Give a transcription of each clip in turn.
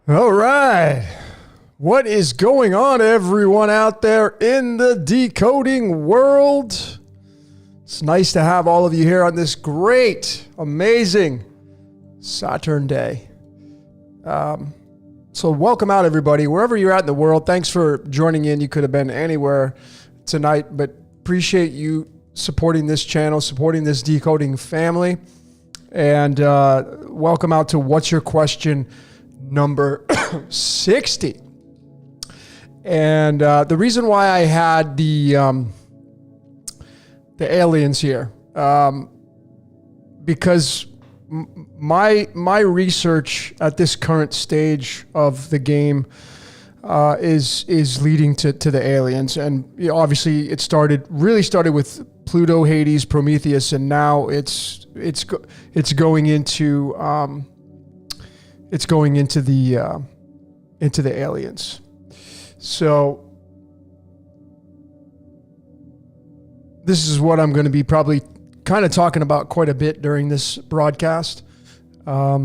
All right. What is going on, everyone out there in the decoding world? It's nice to have all of you here on this great, amazing Saturn day. So welcome out, everybody, wherever you're at in the world. Thanks for joining in. You could have been anywhere tonight, but appreciate you supporting this channel, supporting this decoding family. And welcome out to What's Your Question number 60. And the reason why I had the aliens here, because my research at this current stage of the game is leading to the aliens, and obviously it really started with Pluto, Hades, Prometheus, and now it's going into the aliens. So this is what I'm going to be probably kind of talking about quite a bit during this broadcast. Yeah.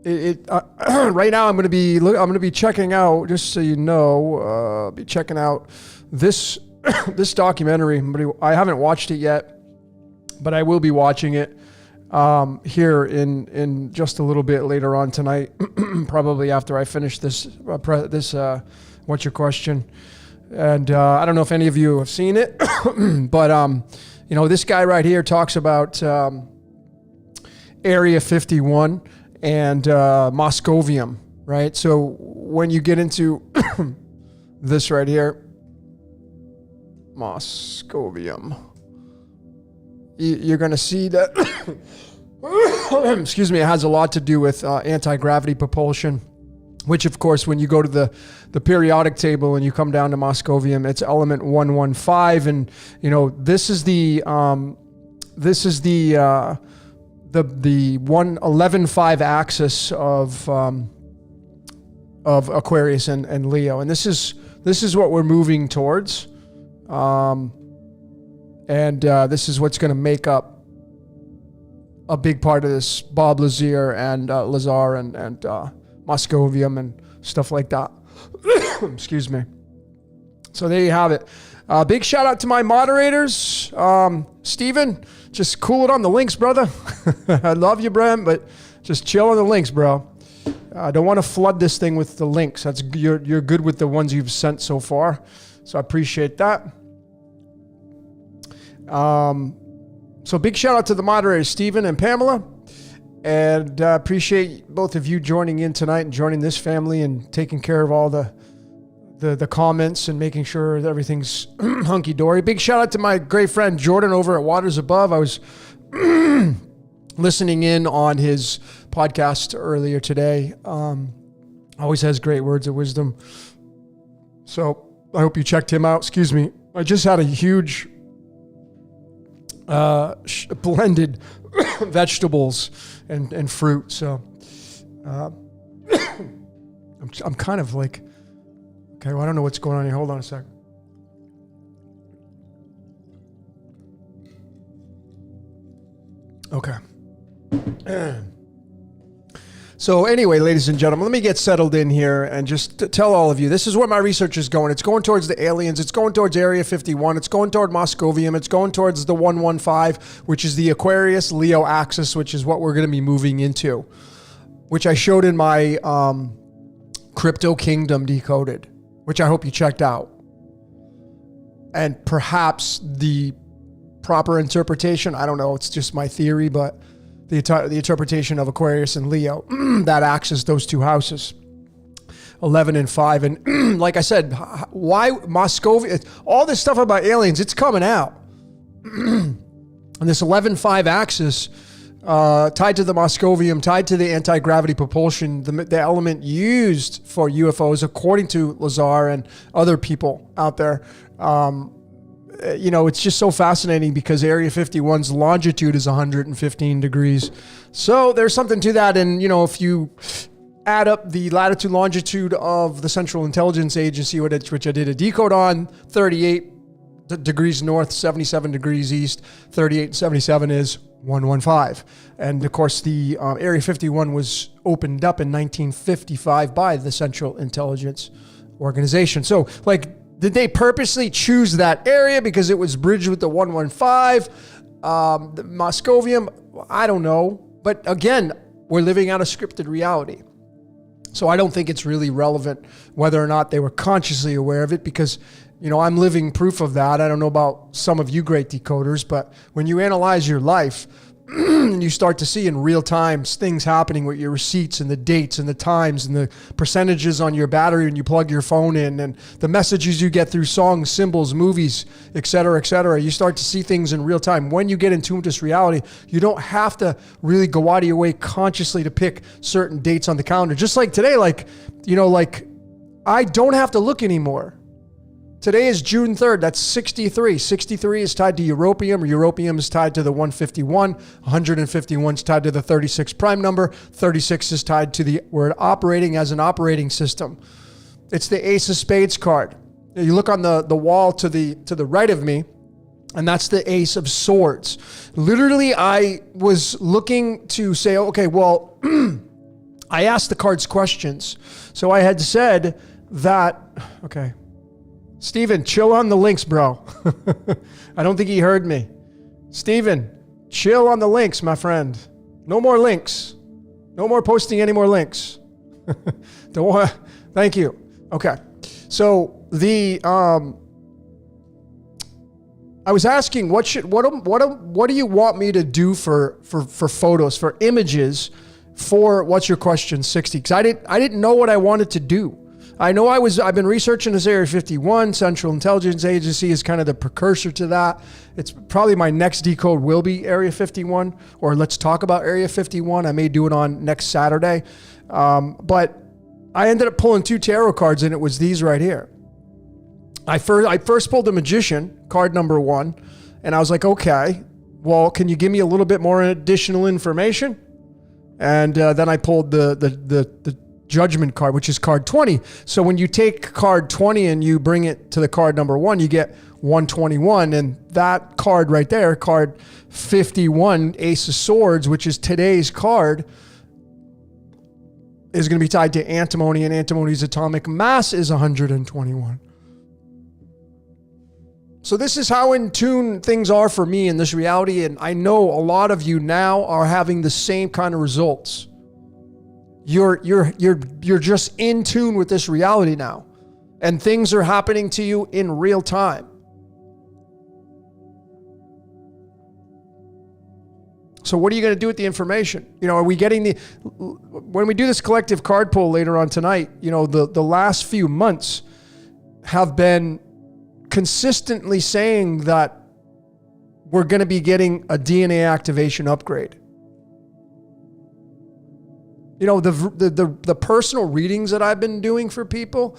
Right now I'm going to be checking out, just so you know, be checking out this documentary. I haven't watched it yet, but I will be watching it here in just a little bit later on tonight, probably after I finish this What's Your Question? And I don't know if any of you have seen it, but this guy right here talks about Area 51 and moscovium, right? So when you get into this right here, moscovium, you're going to see that, excuse me, it has a lot to do with anti-gravity propulsion, which of course, when you go to the periodic table and you come down to moscovium, it's element 115. And, this is the 115 axis of Aquarius and Leo. And this is what we're moving towards. And this is what's going to make up a big part of this Bob Lazar and Lazar and moscovium and stuff like that. Excuse me. So there you have it. Big shout out to my moderators. Steven, just cool it on the links, brother. I love you, Brent, but just chill on the links, bro. I don't want to flood this thing with the links. You're good with the ones you've sent so far. So I appreciate that. So big shout out to the moderators, Stephen and Pamela, and appreciate both of you joining in tonight and joining this family and taking care of all the comments and making sure that everything's hunky dory. Big shout out to my great friend Jordan over at Waters Above. I was listening in on his podcast earlier today. Always has great words of wisdom. So I hope you checked him out. Excuse me. I just had a huge blended vegetables and fruit. So I'm kind of like, okay, well, I don't know what's going on here. Hold on a sec. Okay. So anyway, ladies and gentlemen, let me get settled in here and just tell all of you, this is where my research is going. It's going towards the aliens. It's going towards Area 51. It's going toward moscovium. It's going towards the 115, which is the Aquarius Leo axis, which is what we're going to be moving into, which I showed in my Crypto Kingdom Decoded, which I hope you checked out. And perhaps the proper interpretation, I don't know, it's just my theory, but the interpretation of Aquarius and Leo, that axis, those two houses, 11 and 5. And like I said, why Moscovia, all this stuff about aliens, it's coming out. And this 11-5 axis, tied to the moscovium, tied to the anti-gravity propulsion, the element used for UFOs, according to Lazar and other people out there. It's just so fascinating because Area 51's longitude is 115 degrees. So there's something to that. And, if you add up the latitude, longitude of the Central Intelligence Agency, which I did a decode on, 38 degrees north, 77 degrees east, 38 and 77 is 115. And of course, the Area 51 was opened up in 1955 by the Central Intelligence Organization. So, like, did they purposely choose that area because it was bridged with the 115, the moscovium? I don't know. But again, we're living out a scripted reality. So I don't think it's really relevant whether or not they were consciously aware of it, because, you know, I'm living proof of that. I don't know about some of you great decoders, but when you analyze your life and you start to see in real time things happening with your receipts and the dates and the times and the percentages on your battery when you plug your phone in and the messages you get through songs, symbols, movies, et cetera, you start to see things in real time. When you get in tune with this reality, you don't have to really go out of your way consciously to pick certain dates on the calendar. Just like today, like, you know, like, I don't have to look anymore. Today is June 3rd. That's 63. 63 is tied to europium. Europium is tied to the 151. 151 is tied to the 36 prime number. 36 is tied to the word operating as an operating system. It's the Ace of Spades card. You look on the wall to the right of me, and that's the Ace of Swords. Literally, I was looking to say, okay, well, I asked the cards questions. So I had said that, okay, Steven, chill on the links, bro. I don't think he heard me. Steven, chill on the links, my friend. No more links. No more posting any more links. Don't want. Thank you. Okay. So I was asking what do you want me to do for photos, for images, for what's your question 60? Because I didn't know what I wanted to do. I know I've been researching this Area 51. Central Intelligence Agency is kind of the precursor to that. It's probably my next decode will be Area 51, or let's talk about Area 51. I may do it on next Saturday. But I ended up pulling 2 tarot cards, and it was these right here. I first pulled the Magician, card number 1, and I was like, okay, well, can you give me a little bit more additional information? And then I pulled the Judgment card, which is card 20. So when you take card 20 and you bring it to the card number 1, you get 121. And that card right there, card 51, Ace of Swords, which is today's card, is going to be tied to antimony, and antimony's atomic mass is 121. So this is how in tune things are for me in this reality. And I know a lot of you now are having the same kind of results. You're just in tune with this reality now, and things are happening to you in real time. So what are you going to do with the information? You know, are we getting when we do this collective card pull later on tonight, you know, the last few months have been consistently saying that we're going to be getting a DNA activation upgrade. You know, the personal readings that I've been doing for people,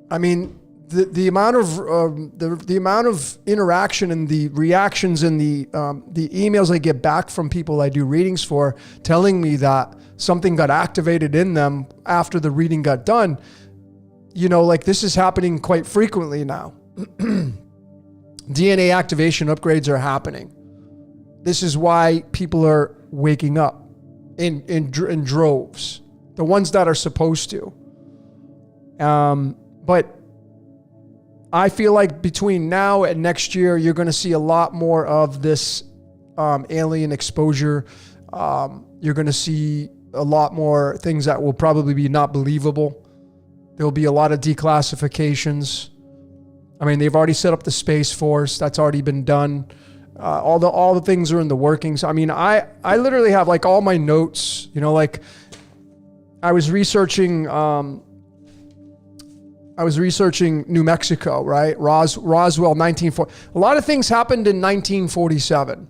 I mean, the amount of interaction and the reactions and the emails I get back from people I do readings for, telling me that something got activated in them after the reading got done. You know, like, this is happening quite frequently now. DNA activation upgrades are happening. This is why people are waking up in droves, the ones that are supposed to. But I feel like between now and next year, you're going to see a lot more of this alien exposure. You're going to see a lot more things that will probably be not believable. There'll be a lot of declassifications. I mean, they've already set up the Space Force. That's already been done. All the things are in the workings. I mean, I literally have like all my notes, you know, like I was researching New Mexico, right? Roswell, 1940. A lot of things happened in 1947.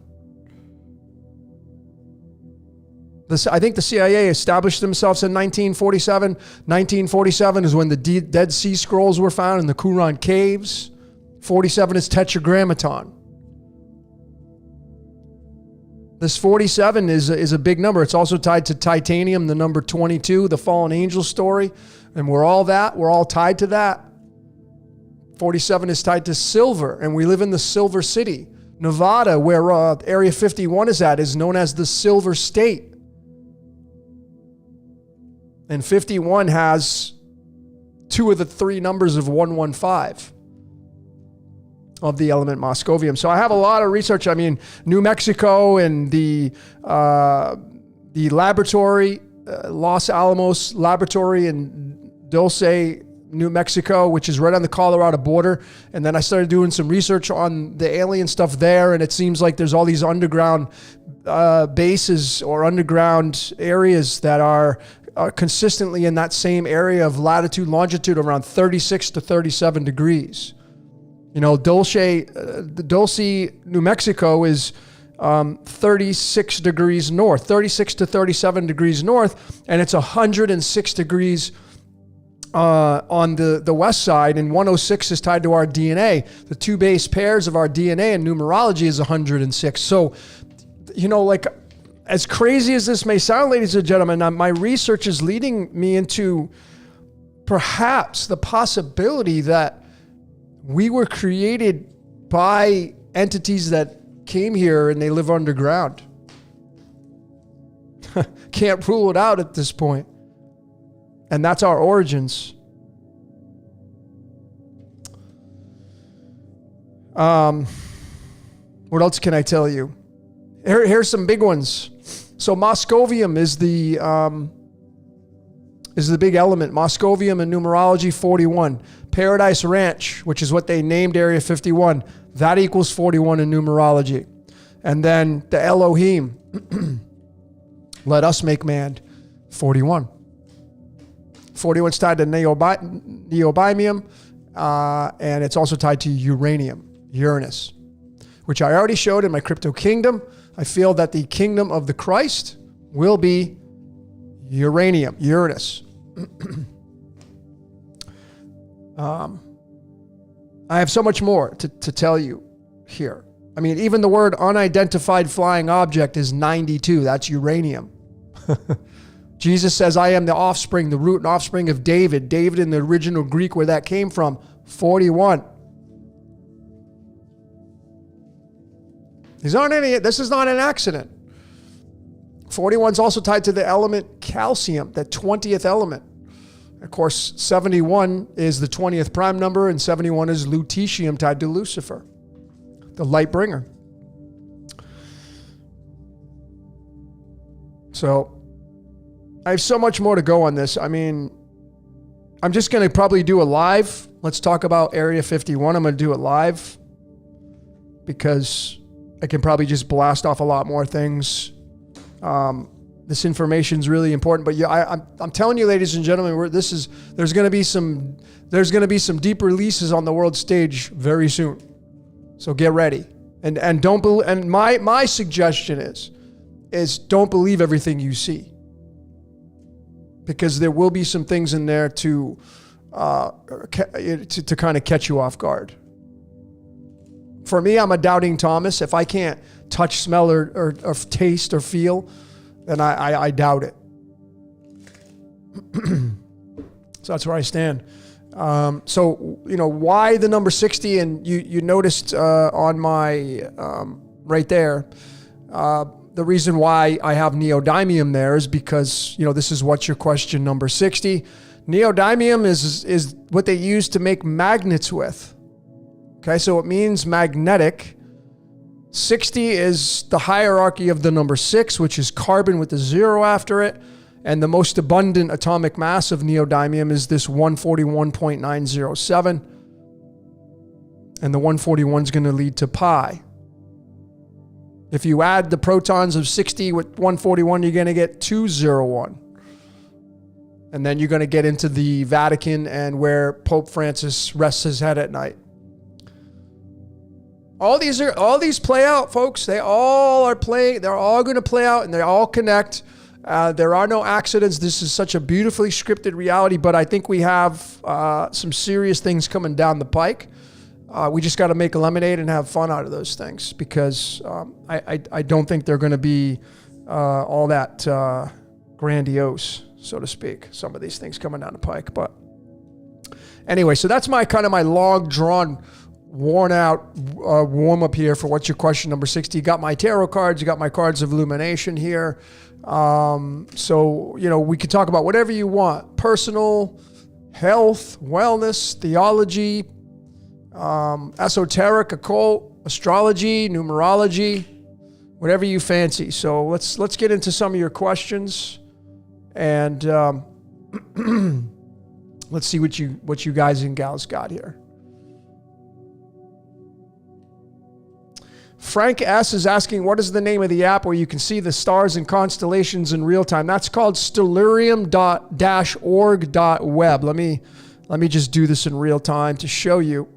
I think the CIA established themselves in 1947. 1947 is when the Dead Sea Scrolls were found in the Qumran caves. 47 is Tetragrammaton. This 47 is a big number. It's also tied to titanium, the number 22, the fallen angel story. And we're all tied to that. 47 is tied to silver, and we live in the Silver City. Nevada, where Area 51 is at, is known as the Silver State. And 51 has 2 of the 3 numbers of 115 of the element moscovium. So I have a lot of research. I mean, New Mexico and the laboratory, Los Alamos Laboratory in Dulce, New Mexico, which is right on the Colorado border. And then I started doing some research on the alien stuff there. And it seems like there's all these underground bases or underground areas that are consistently in that same area of latitude, longitude around 36 to 37 degrees. You know, Dulce, New Mexico is 36 degrees north, 36 to 37 degrees north, and it's 106 degrees on the west side, and 106 is tied to our DNA. The 2 base pairs of our DNA in numerology is 106. So, you know, like, as crazy as this may sound, ladies and gentlemen, my research is leading me into perhaps the possibility that we were created by entities that came here and they live underground. Can't rule it out at this point. And that's our origins. What else can I tell you? Here's some big ones. So moscovium is the big element. Moscovium in numerology, 41. Paradise Ranch, which is what they named Area 51, that equals 41 in numerology. And then the Elohim, let us make man, 41. 41 is tied to Neodymium, and it's also tied to uranium, Uranus, which I already showed in my crypto kingdom. I feel that the kingdom of the Christ will be uranium, Uranus. I have so much more to tell you here. I mean, even the word unidentified flying object is 92. That's uranium. Jesus says, I am the offspring, the root and offspring of David. David in the original Greek, where that came from, 41. This is not an accident. 41 is also tied to the element calcium, that 20th element. Of course, 71 is the 20th prime number, and 71 is lutetium tied to Lucifer, the light bringer. So I have so much more to go on this. I mean, I'm just going to probably do a live. Let's talk about Area 51. I'm going to do it live because I can probably just blast off a lot more things. This information is really important, but yeah, I'm telling you, ladies and gentlemen, there's going to be some deep releases on the world stage very soon. So get ready, and don't believe. And my suggestion is don't believe everything you see, because there will be some things in there to kind of catch you off guard. For me, I'm a doubting Thomas. If I can't touch, smell, or taste or feel, then I doubt it. So that's where I stand. So, you know, why the number 60? And you noticed on my, right there, the reason why I have neodymium there is because, you know, this is what's your question number 60. Neodymium is what they use to make magnets with. Okay, so it means magnetic. 60 is the hierarchy of the number 6, which is carbon with a 0 after it. And the most abundant atomic mass of neodymium is this 141.907. And the 141 is going to lead to pi. If you add the protons of 60 with 141, you're going to get 201. And then you're going to get into the Vatican and where Pope Francis rests his head at night. All these play out, folks. They all are playing. They're all going to play out, and they all connect. There are no accidents. This is such a beautifully scripted reality, but I think we have some serious things coming down the pike. We just got to make lemonade and have fun out of those things, because I don't think they're going to be all that grandiose, so to speak, some of these things coming down the pike. But anyway, so that's my long drawn worn out warm up here for what's your question number 60. You got my tarot cards. You got my cards of illumination here. So, you know, we could talk about whatever you want. Personal, health, wellness, theology, esoteric, occult, astrology, numerology, whatever you fancy. So let's get into some of your questions, and let's see what you guys and gals got here. Frank S. is asking, what is the name of the app where you can see the stars and constellations in real time? That's called stellarium.org.web. Let me just do this in real time to show you.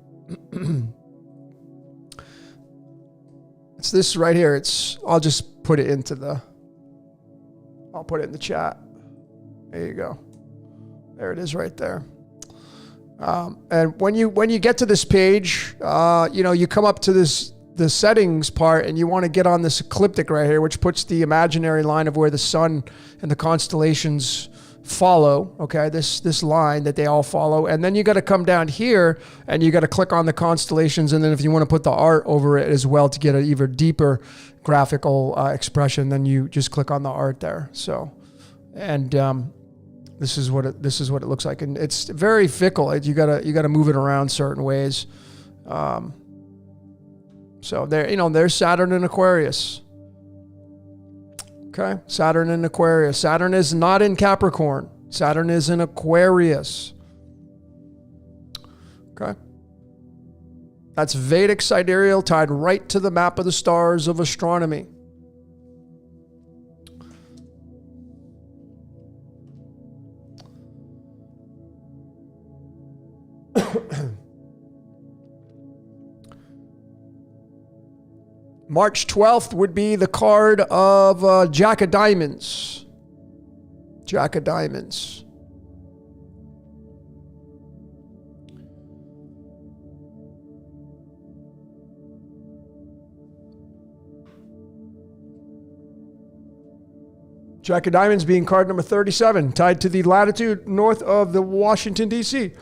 It's this right here. I'll just put it into I'll put it in the chat. There you go. There it is right there. And when you get to this page, you know, you come up to the settings part, and you want to get on this ecliptic right here, which puts the imaginary line of where the sun and the constellations follow. Okay, this line that they all follow, and then you got to come down here and you got to click on the constellations, and then if you want to put the art over it as well to get an even deeper graphical expression, then you just click on the art there. So, and this is what it looks like, and it's very fickle. You gotta move it around certain ways. So there's Saturn in Aquarius. Okay, Saturn in Aquarius. Saturn is not in Capricorn. Saturn is in Aquarius. Okay. That's Vedic sidereal tied right to the map of the stars of astronomy. March 12th would be the card of Jack of Diamonds. Jack of Diamonds. Jack of Diamonds being card number 37, tied to the latitude north of the Washington, D.C.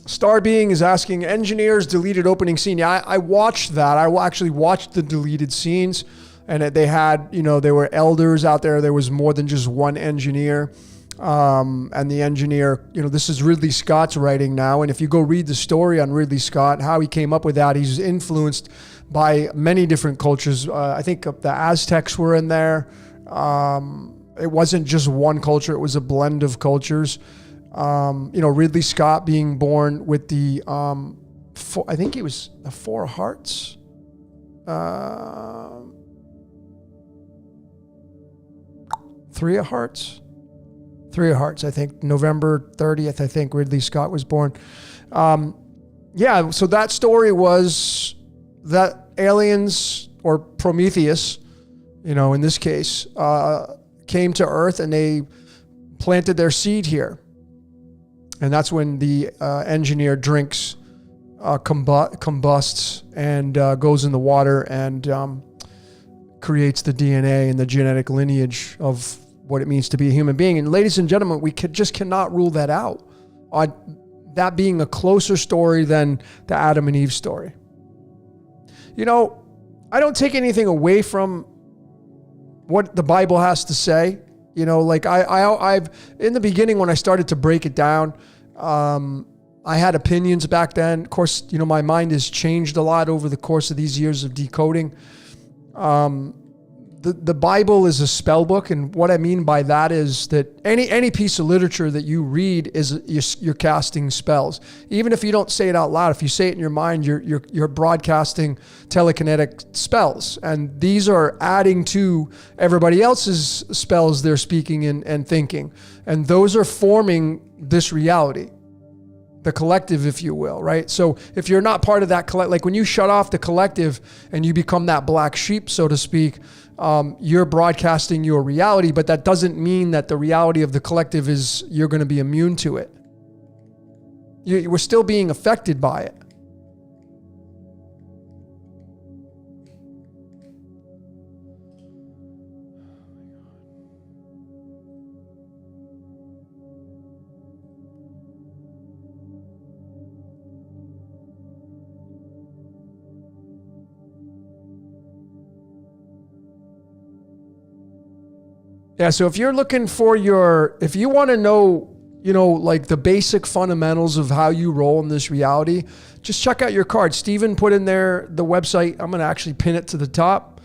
Star Being is asking, engineers deleted opening scene. Yeah, I watched that. I actually watched the deleted scenes, and they had, there were elders out there. There was more than just one engineer. And the engineer, this is Ridley Scott's writing now. And if you go read the story on Ridley Scott, how he came up with that, he's influenced by many different cultures. I think the Aztecs were in there. It wasn't just one culture. It was a blend of cultures. Ridley Scott being born with the, I think it was the Four Hearts. Three of Hearts. Three of Hearts, I think. November 30th, I think Ridley Scott was born. So that story was that aliens, or Prometheus, in this case, came to Earth and they planted their seed here. And that's when the engineer drinks, combusts, and goes in the water and creates the DNA and the genetic lineage of what it means to be a human being. And ladies and gentlemen, we just cannot rule that out on that being a closer story than the Adam and Eve story. I don't take anything away from what the Bible has to say. I've in the beginning when I started to break it down, I had opinions back then. Of course, my mind has changed a lot over the course of these years of decoding. The Bible is a spell book, and what I mean by that is that any piece of literature that you read is you're casting spells. Even if you don't say it out loud, if you say it in your mind, you're broadcasting telekinetic spells, and these are adding to everybody else's spells they're speaking and thinking, and those are forming this reality. The collective, if you will, right? So if you're not part of that collective, like when you shut off the collective and you become that black sheep, so to speak, you're broadcasting your reality, but that doesn't mean that the reality of the collective is you're going to be immune to it. We're still being affected by it. Yeah, so if you're looking for if you want to know, like the basic fundamentals of how you roll in this reality, just check out your card. Steven put in there the website. I'm going to actually pin it to the top.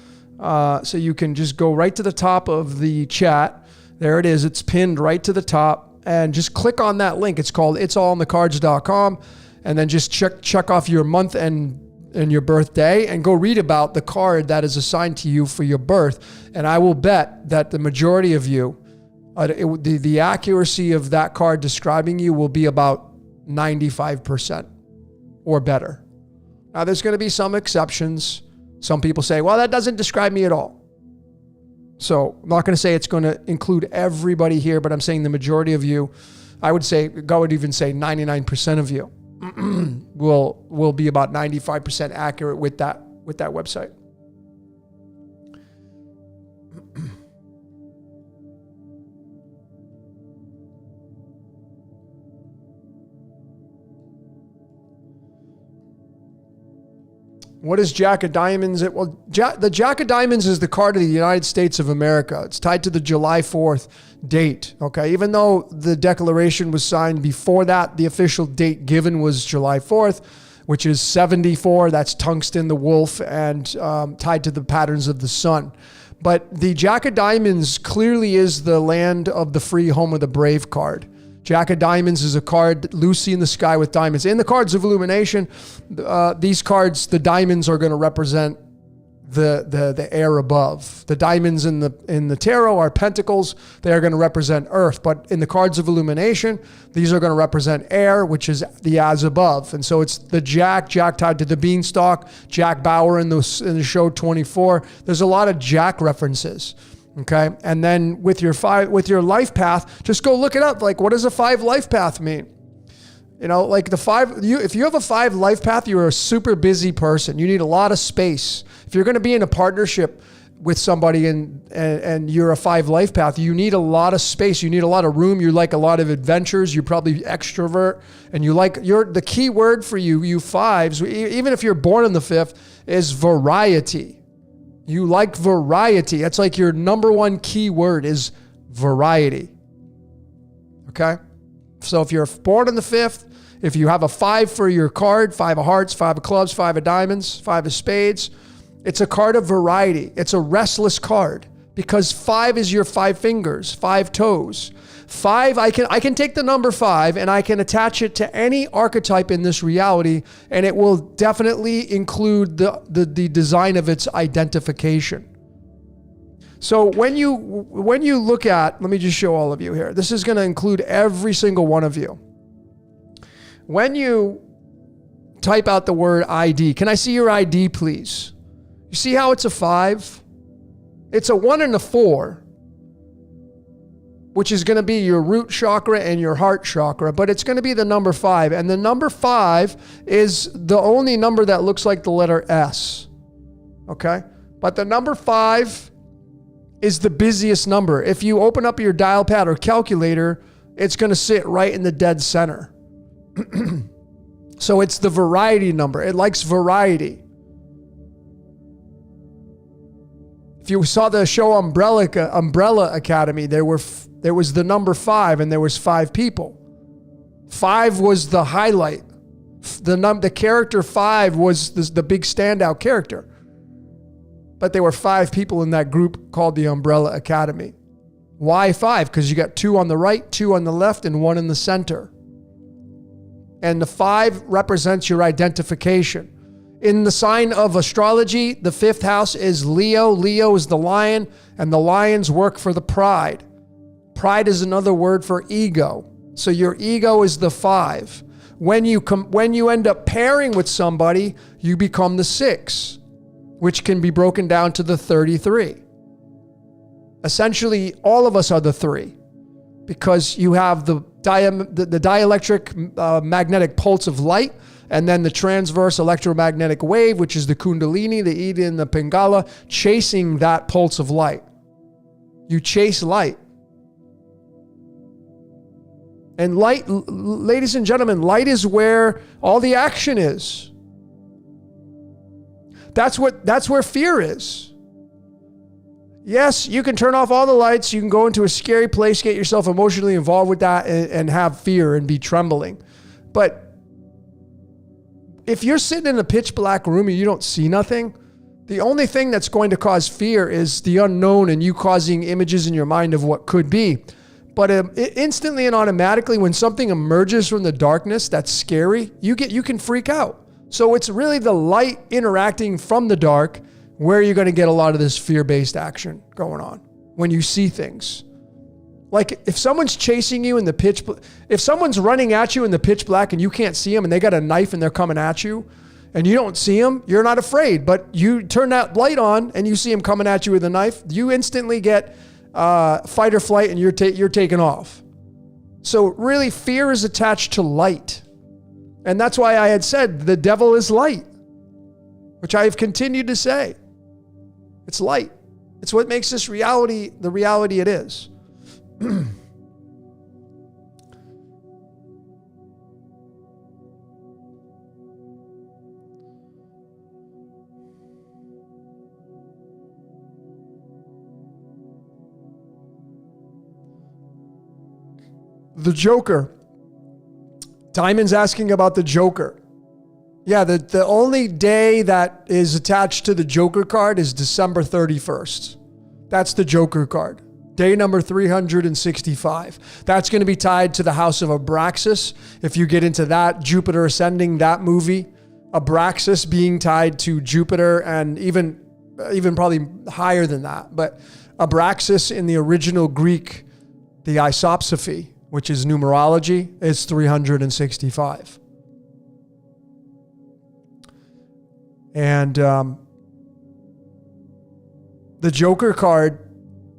So you can just go right to the top of the chat. There it is. It's pinned right to the top, and just click on that link. It's called itsallonthecards.com, and then just check off your month and your birthday and go read about the card that is assigned to you for your birth. And I will bet that the majority of you, the accuracy of that card describing you will be about 95% or better. Now, there's going to be some exceptions. Some people say, well, that doesn't describe me at all. So I'm not going to say it's going to include everybody here, but I'm saying the majority of you, I would even say 99% of you will be about 95% accurate with that website. What is Jack of Diamonds? The Jack of Diamonds is the card of the United States of America. It's tied to the July 4th date. Okay, even though the declaration was signed before that, the official date given was July 4th, which is 74. That's tungsten, the wolf, and tied to the patterns of the sun. But the Jack of Diamonds clearly is the land of the free, home of the brave card. Jack of Diamonds is a card, Lucy in the sky with diamonds. In the cards of illumination, these cards, the diamonds are going to represent the air above. The diamonds in the tarot are pentacles. They are going to represent earth. But in the cards of illumination, these are going to represent air, which is the as above. And so it's the Jack tied to the beanstalk, Jack Bauer in the show 24. There's a lot of Jack references. Okay. And then with your life path, just go look it up. Like, what does a 5 life path mean? Like if you have a 5 life path, you're a super busy person. You need a lot of space. If you're going to be in a partnership with somebody and you're a 5 life path, you need a lot of space. You need a lot of room. You like a lot of adventures. You're probably extrovert, and the key word for you 5s, even if you're born in the 5th, is variety. You like variety. That's like your number one key word is variety. Okay? So if you're born in the 5th, if you have a 5 for your card, 5 of hearts, 5 of clubs, 5 of diamonds, 5 of spades, it's a card of variety. It's a restless card because 5 is your 5 fingers, 5 toes. 5, I can take the number 5 and I can attach it to any archetype in this reality, and it will definitely include the design of its identification. So when you look at, let me just show all of you here. This is going to include every single one of you. When you type out the word ID, can I see your ID, please? You see how it's a 5? It's a 1 and a 4. Which is going to be your root chakra and your heart chakra, but it's going to be the number 5. And the number 5 is the only number that looks like the letter S. Okay? But the number 5 is the busiest number. If you open up your dial pad or calculator, it's going to sit right in the dead center. So it's the variety number. It likes variety. If you saw the show Umbrella Academy, there was the number 5 and there was 5 people. 5 was the highlight. The character 5 was the big standout character. But there were 5 people in that group called the Umbrella Academy. Why 5? Because you got 2 on the right, 2 on the left, and 1 in the center. And the 5 represents your identification. In the sign of astrology, the 5th house is Leo. Leo is the lion, and the lions work for the pride. Pride is another word for ego. So your ego is the 5. When you end up pairing with somebody, you become the 6, which can be broken down to the 33. Essentially, all of us are the 3 because you have the dielectric magnetic pulse of light, and then the transverse electromagnetic wave, which is the Kundalini, the Ida, and the Pingala, chasing that pulse of light. You chase light. And light, ladies and gentlemen, light is where all the action is. That's where fear is. Yes, you can turn off all the lights. You can go into a scary place, get yourself emotionally involved with that and have fear and be trembling. But if you're sitting in a pitch black room and you don't see nothing, the only thing that's going to cause fear is the unknown and you causing images in your mind of what could be. But instantly and automatically, when something emerges from the darkness that's scary, you can freak out. So it's really the light interacting from the dark where you're going to get a lot of this fear-based action going on when you see things. Like if someone's chasing you in the if someone's running at you in the pitch black and you can't see them and they got a knife and they're coming at you and you don't see them, you're not afraid. But you turn that light on and you see them coming at you with a knife, you instantly get fight or flight and you're taken off. So really fear is attached to light. And that's why I had said the devil is light, which I have continued to say. It's light. It's what makes this reality the reality it is. The Joker. Diamond's asking about the Joker. Yeah, the only day that is attached to the Joker card is December 31st. That's the Joker card. Day number 365. That's going to be tied to the house of Abraxas. If you get into that, Jupiter ascending, that movie, Abraxas being tied to Jupiter and even probably higher than that. But Abraxas in the original Greek, the isopsophy, which is numerology, is 365. And the Joker card,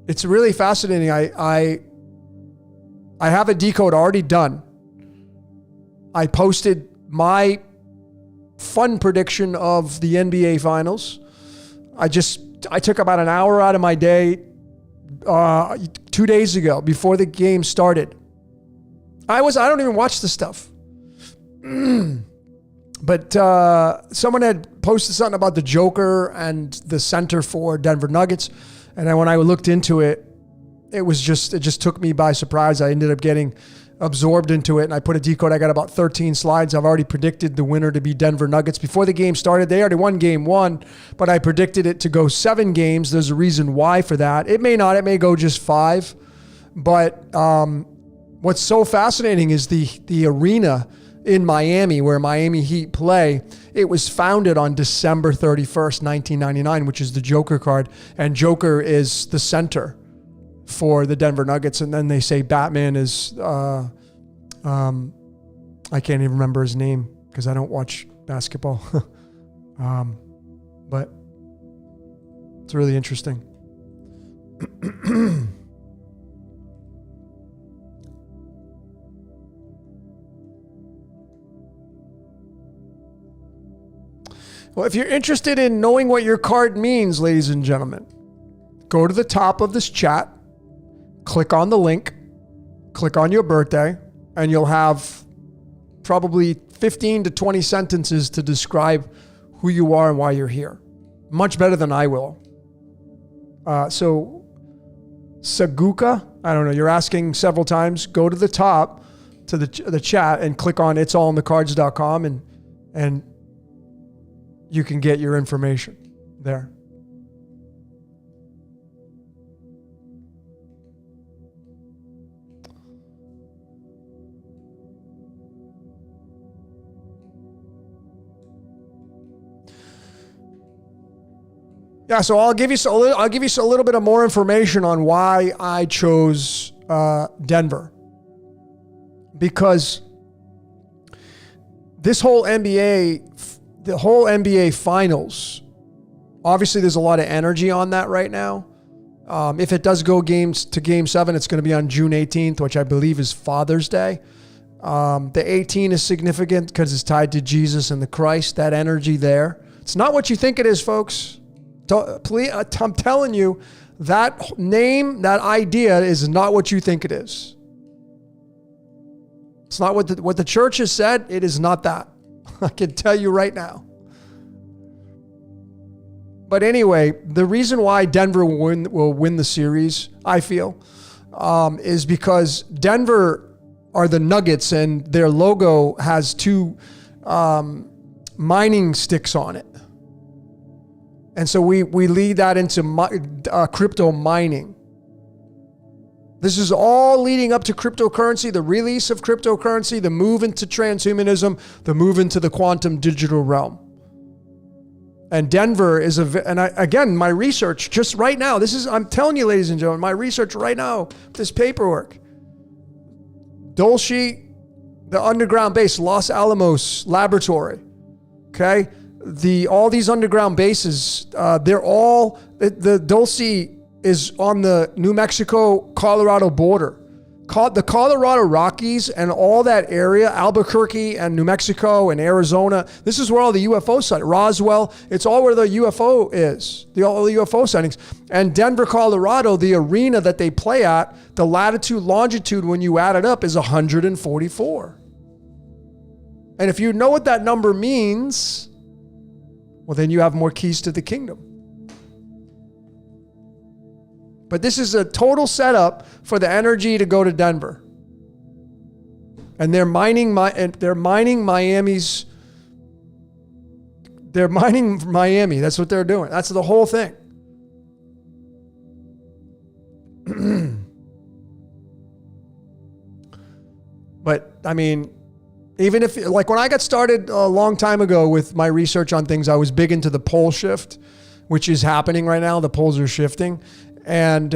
it's really fascinating. I have a decode already done. I posted my fun prediction of the NBA Finals. I took about an hour out of my day 2 days ago before the game started. I don't even watch this stuff. But someone had posted something about the Joker and the center for Denver Nuggets. And then when I looked into it, it just took me by surprise. I ended up getting absorbed into it. And I put a decode. I got about 13 slides. I've already predicted the winner to be Denver Nuggets. Before the game started, they already won game 1, but I predicted it to go 7 games. There's a reason why for that. It may not. It may go just 5. But what's so fascinating is the arena in Miami, where Miami Heat play. It was founded on December 31st, 1999, which is the Joker card. And Joker is the center for the Denver Nuggets. And then they say Batman is, I can't even remember his name because I don't watch basketball. But it's really interesting. Well, if you're interested in knowing what your card means, ladies and gentlemen, go to the top of this chat, click on the link, click on your birthday, and you'll have probably 15 to 20 sentences to describe who you are and why you're here. Much better than I will. So, Saguka, I don't know, you're asking several times, go to the top to the chat and click on itsallинthecards.com and you can get your information there. Yeah, so I'll give you a little bit of more information on why I chose Denver, because this whole the whole NBA Finals, obviously there's a lot of energy on that right now. If it does go game 7, it's going to be on June 18th, which I believe is Father's Day. The 18 is significant because it's tied to Jesus and the Christ, that energy there. It's not what you think it is, folks. I'm telling you, that name, that idea is not what you think it is. It's not what the church has said. It is not that. I can tell you right now. But anyway, the reason why Denver will win the series, I feel, is because Denver are the Nuggets, and their logo has two mining sticks on it. And so we lead that into crypto mining. This is all leading up to cryptocurrency, the release of cryptocurrency, the move into transhumanism, the move into the quantum digital realm. And Denver is again, my research just right now, I'm telling you, ladies and gentlemen, my research right now, this paperwork. Dulce, the underground base, Los Alamos Laboratory, okay? All these underground bases, the Dulce is on the New Mexico-Colorado border. The Colorado Rockies and all that area, Albuquerque and New Mexico and Arizona, this is where all the UFO sightings, Roswell, it's all where the UFO is, all the UFO sightings. And Denver, Colorado, the arena that they play at, the latitude, longitude, when you add it up, is 144. And if you know what that number means, well, then you have more keys to the kingdom. But this is a total setup for the energy to go to Denver. And they're mining Miami. That's what they're doing. That's the whole thing. But I mean, even if, like when I got started a long time ago with my research on things, I was big into the pole shift, which is happening right now. The poles are shifting. And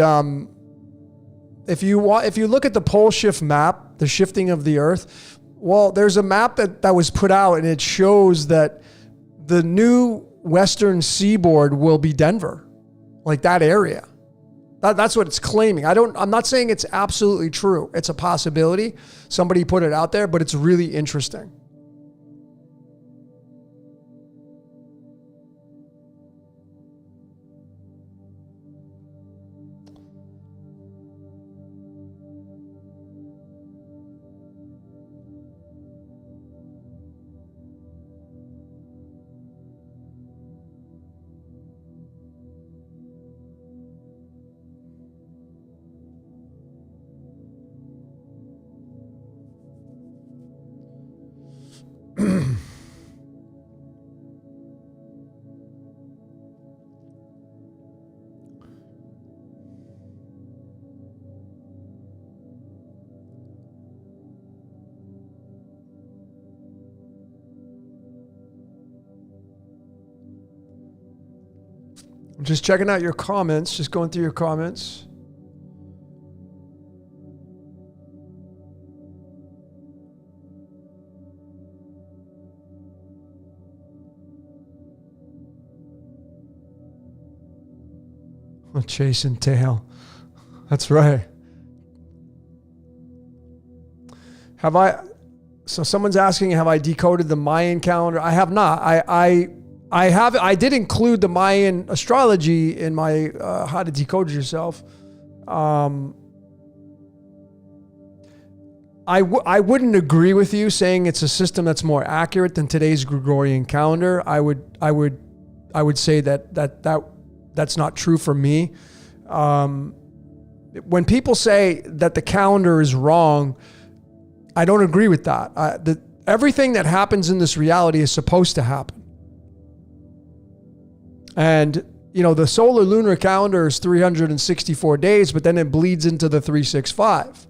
if you look at the pole shift map, the shifting of the earth, well, there's a map that was put out, and it shows that the new western seaboard will be Denver, like that area. That's what it's claiming. I'm not saying it's absolutely true. It's a possibility. Somebody put it out there, but it's really interesting. I'm just checking out your comments, just going through your comments. Chase and tail. That's right. So someone's asking, have I decoded the Mayan calendar? I have not. I did include the Mayan astrology in my How to Decode Yourself. I wouldn't agree with you saying it's a system that's more accurate than today's Gregorian calendar. I would say that's not true for me. When people say that the calendar is wrong, I don't agree with that. Everything that happens in this reality is supposed to happen. And, the solar lunar calendar is 364 days, but then it bleeds into the 365.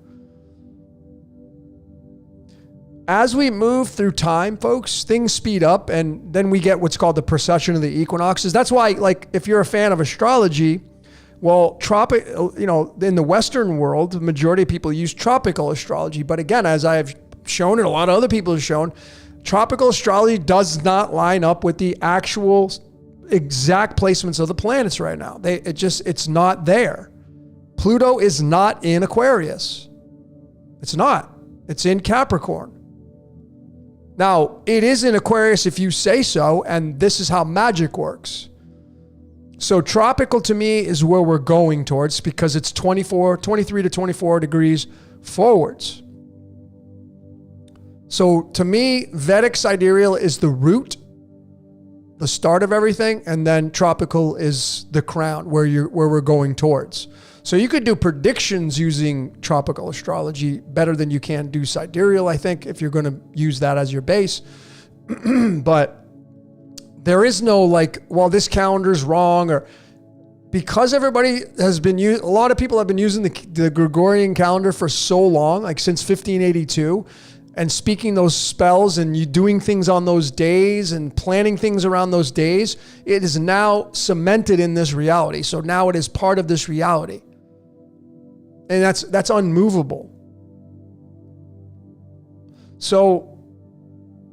As we move through time, folks, things speed up, and then we get what's called the precession of the equinoxes. That's why, if you're a fan of astrology, well, in the Western world, the majority of people use tropical astrology. But again, as I've shown and a lot of other people have shown, tropical astrology does not line up with the actual exact placements of the planets right now. It's not there. Pluto is not in Aquarius. It's not. It's in Capricorn. Now, it is in Aquarius if you say so, and this is how magic works. So tropical to me is where we're going towards because it's 23 to 24 degrees forwards. So to me, Vedic sidereal is the root. the start of everything, and then tropical is the crown where we're going towards. So you could do predictions using tropical astrology better than you can do sidereal, I think, if you're going to use that as your base. But there is no like, well, this calendar's wrong, or because everybody has been a lot of people have been using the Gregorian calendar for so long, like since 1582, and speaking those spells and you doing things on those days and planning things around those days. It is now cemented in this reality. So now it is part of this reality. And that's unmovable. So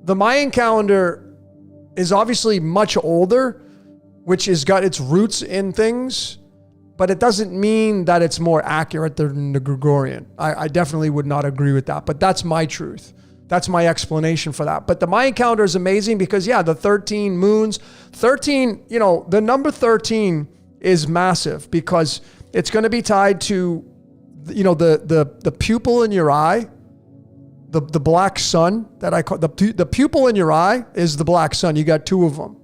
the Mayan calendar is obviously much older, which has got its roots in things, but it doesn't mean that it's more accurate than the Gregorian. I definitely would not agree with that, but that's my truth. That's my explanation for that. But the Mayan calendar is amazing because, yeah, the 13 moons, 13, the number 13 is massive because it's going to be tied to, the pupil in your eye, the black sun that I call the pupil in your eye is the black sun. You got two of them.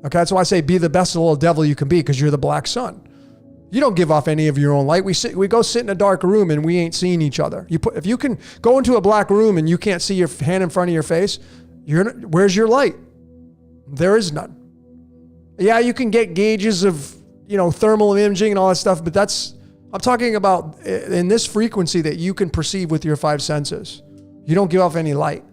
Okay, that's why I say be the best little devil you can be, because you're the black sun. You don't give off any of your own light. We go sit in a dark room and we ain't seeing each other. If you can go into a black room and you can't see your hand in front of your face, where's your light? There is none. Yeah, you can get gauges of thermal imaging and all that stuff, but I'm talking about in this frequency that you can perceive with your five senses. You don't give off any light.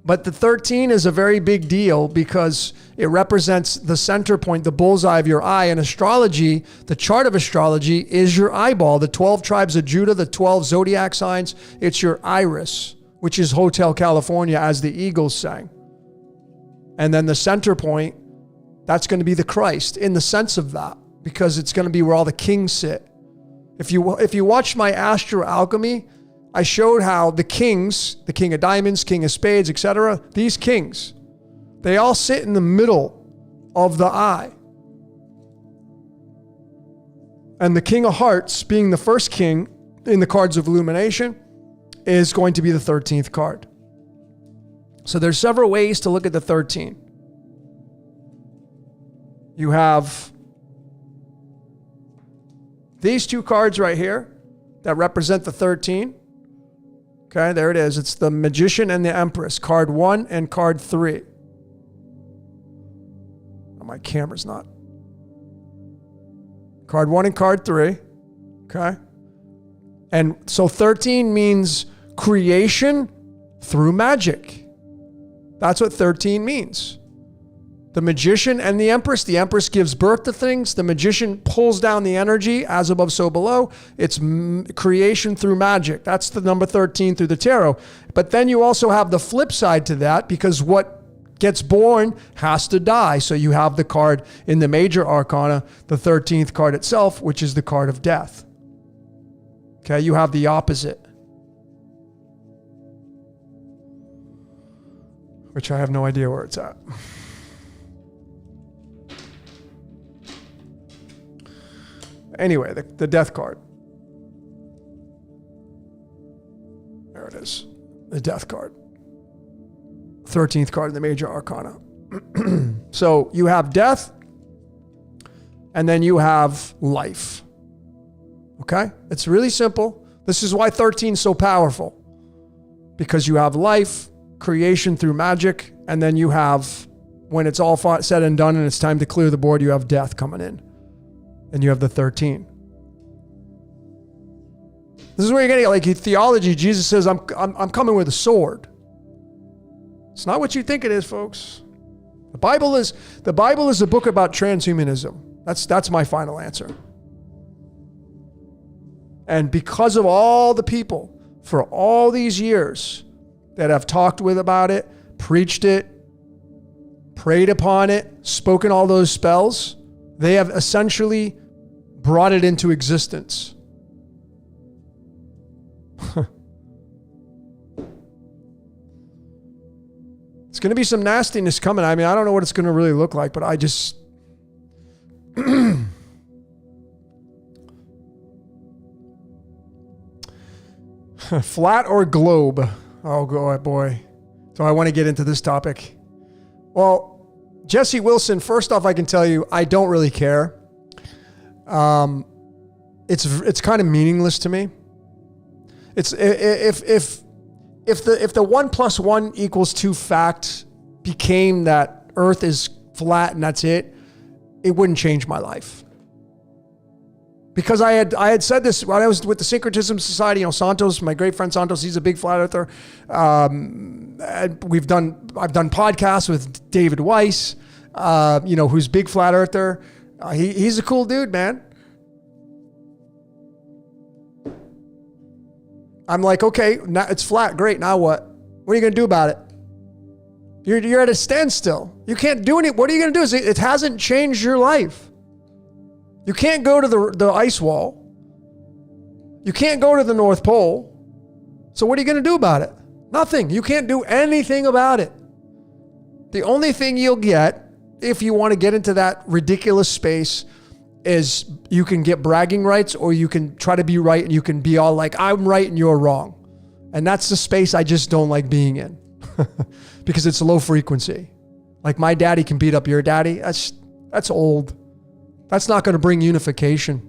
But the 13 is a very big deal because it represents the center point, the bullseye of your eye. In astrology, the chart of astrology is your eyeball. The 12 tribes of Judah, the 12 zodiac signs, it's your iris, which is Hotel California, as the Eagles sang. And then the center point, that's going to be the Christ in the sense of that, because it's going to be where all the kings sit. If you watch my Astro Alchemy, I showed how the kings, the king of diamonds, king of spades, etc., these kings, they all sit in the middle of the eye. And the king of hearts, being the first king in the cards of illumination, is going to be the 13th card. So there's several ways to look at the 13. You have these two cards right here that represent the 13. Okay, there it is. It's the Magician and the Empress, card 1 and card 3. Oh, my camera's not. Card 1 and card 3. Okay. And so 13 means creation through magic. That's what 13 means. The Magician and the Empress gives birth to things. The Magician pulls down the energy, as above, so below. It's creation through magic. That's the number 13 through the tarot. But then you also have the flip side to that, because what gets born has to die. So you have the card in the major arcana, the 13th card itself, which is the card of death. Okay, you have the opposite, which I have no idea where it's at. Anyway, the death card. There it is. The death card. 13th card in the major arcana. So you have death, and then you have life. Okay? It's really simple. This is why 13 is so powerful. Because you have life, creation through magic, and then you have, when it's all said and done and it's time to clear the board, you have death coming in. And you have the 13. This is where you're getting, like, theology. Jesus says, I'm coming with a sword. It's not what you think it is, folks. The Bible is a book about transhumanism. That's my final answer. And because of all the people for all these years that have talked about it, preached it, prayed upon it, spoken all those spells, they have essentially brought it into existence. It's going to be some nastiness coming. I mean, I don't know what it's going to really look like, but I just... Flat or globe? Oh, boy. So I want to get into this topic. Well, Jesse Wilson, first off, I can tell you, I don't really care. It's kind of meaningless to me. It's if the 1 + 1 = 2 fact became that Earth is flat and that's it wouldn't change my life. Because I had said this when I was with the Syncretism Society. Santos, my great friend Santos, he's a big flat earther. And I've done podcasts with David Weiss, who's big flat earther. He's a cool dude, man. I'm like, okay, now it's flat, great. Now what? What are you gonna do about it? You're at a standstill. You can't do anything. What are you gonna do? It hasn't changed your life. You can't go to the ice wall. You can't go to the North Pole. So what are you going to do about it? Nothing. You can't do anything about it. The only thing you'll get, if you want to get into that ridiculous space, is you can get bragging rights, or you can try to be right and you can be all like, I'm right and you're wrong. And that's the space I just don't like being in because it's low frequency. Like my daddy can beat up your daddy. That's old. That's not going to bring unification.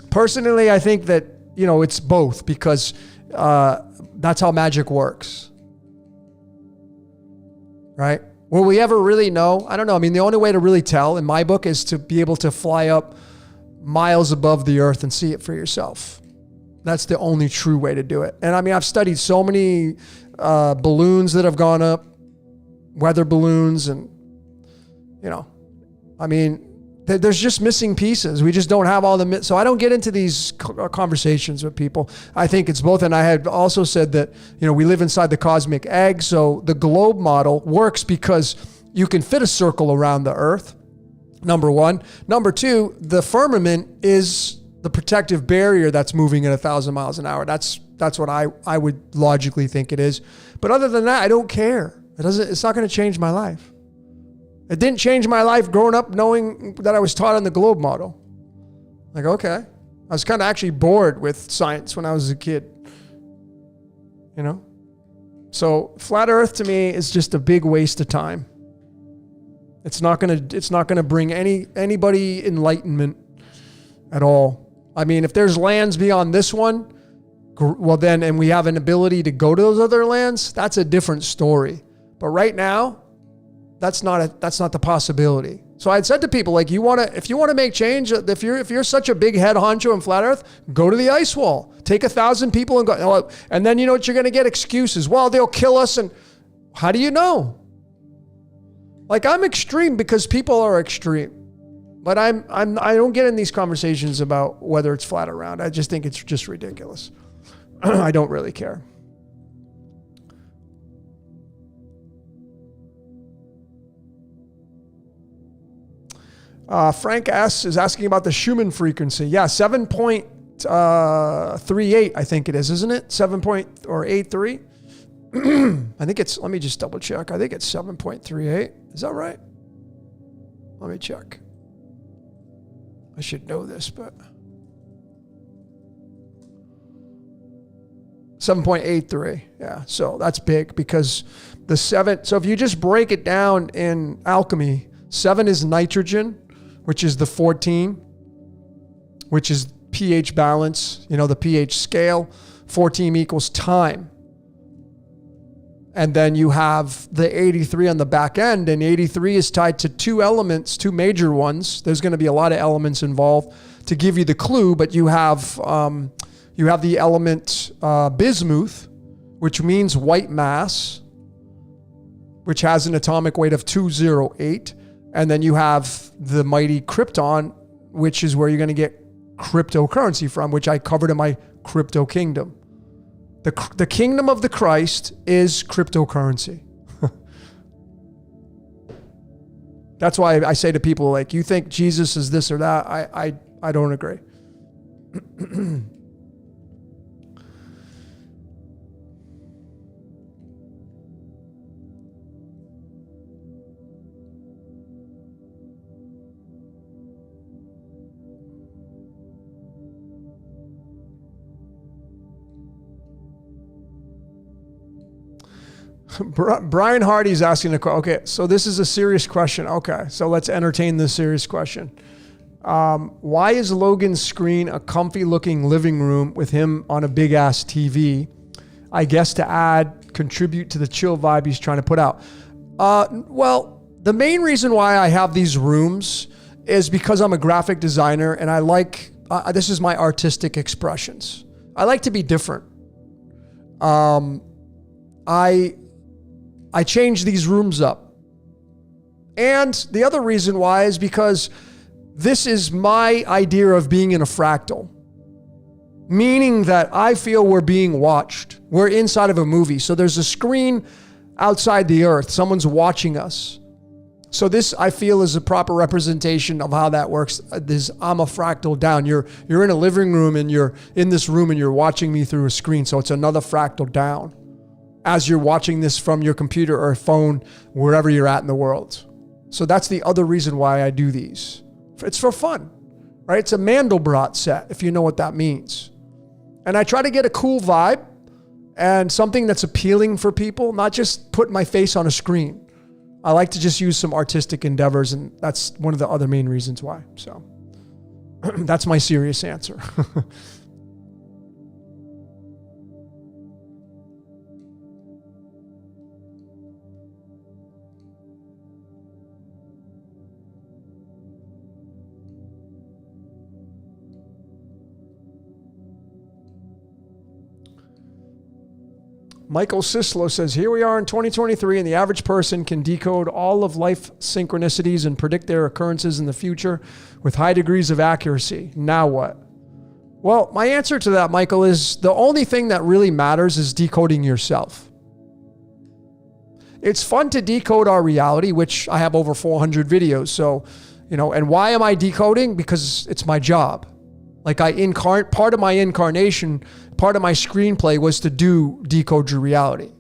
Personally, I think that, it's both, because that's how magic works. Right? Will we ever really know? I don't know. I mean, the only way to really tell in my book is to be able to fly up miles above the earth and see it for yourself. That's the only true way to do it. And I mean, I've studied so many balloons that have gone up, weather balloons, and, there's just missing pieces. We just don't have all the... So I don't get into these conversations with people. I think it's both. And I had also said that, we live inside the cosmic egg. So the globe model works because you can fit a circle around the earth, number one. Number two, the firmament is the protective barrier that's moving at 1,000 miles an hour. That's what I would logically think it is. But other than that, I don't care. It's not going to change my life. It didn't change my life growing up knowing that I was taught on the globe model. Like, okay. I was kind of actually bored with science when I was a kid. So flat earth to me is just a big waste of time. It's not gonna bring anybody enlightenment at all. I mean, if there's lands beyond this one, well then, and we have an ability to go to those other lands, that's a different story. But right now, that's not the possibility. So I had said to people, like, if you want to make change, if you're such a big head honcho in flat earth, go to the ice wall, take 1,000 people and go, and then you know what you're going to get? Excuses. Well, they'll kill us. And how do you know? Like, I'm extreme because people are extreme, but I don't get in these conversations about whether it's flat or round. I just think it's just ridiculous. I don't really care. Frank S. is asking about the Schumann frequency. Yeah, 7.38, I think it is, isn't it? 7.83? I think it's, let me just double check. I think it's 7.38. Is that right? Let me check. I should know this, but 7.83. Yeah, so that's big because the 7, so if you just break it down in alchemy, 7 is nitrogen, which is the 14, which is pH balance, the pH scale. 14 equals time. And then you have the 83 on the back end, and 83 is tied to two elements, two major ones. There's going to be a lot of elements involved to give you the clue, but you have the element bismuth, which means white mass, which has an atomic weight of 208. And then you have the mighty krypton, which is where you're going to get cryptocurrency from, which I covered in my crypto kingdom. The kingdom of the Christ is cryptocurrency. That's why I say to people, like, you think Jesus is this or that? I don't agree. Brian Hardy's asking a question. Okay, so this is a serious question. Okay, so let's entertain this serious question. Why is Logan's screen a comfy looking living room with him on a big ass TV? I guess to contribute to the chill vibe he's trying to put out. Well, the main reason why I have these rooms is because I'm a graphic designer and I like, this is my artistic expressions. I like to be different. I change these rooms up. And the other reason why is because this is my idea of being in a fractal. Meaning that I feel we're being watched. We're inside of a movie. So there's a screen outside the earth. Someone's watching us. So this, I feel, is a proper representation of how that works. I'm a fractal down. You're in a living room and you're in this room and you're watching me through a screen. So it's another fractal down as you're watching this from your computer or phone, wherever you're at in the world. So that's the other reason why I do these. It's for fun, right? It's a Mandelbrot set, if you know what that means. And I try to get a cool vibe and something that's appealing for people, not just put my face on a screen. I like to just use some artistic endeavors, and that's one of the other main reasons why. So that's my serious answer. Michael Sislo says, here we are in 2023 and the average person can decode all of life synchronicities and predict their occurrences in the future with high degrees of accuracy. Now what? Well, my answer to that, Michael, is the only thing that really matters is decoding yourself. It's fun to decode our reality, which I have over 400 videos. So, and why am I decoding? Because it's my job. Like part of my incarnation, part of my screenplay was to decode your reality.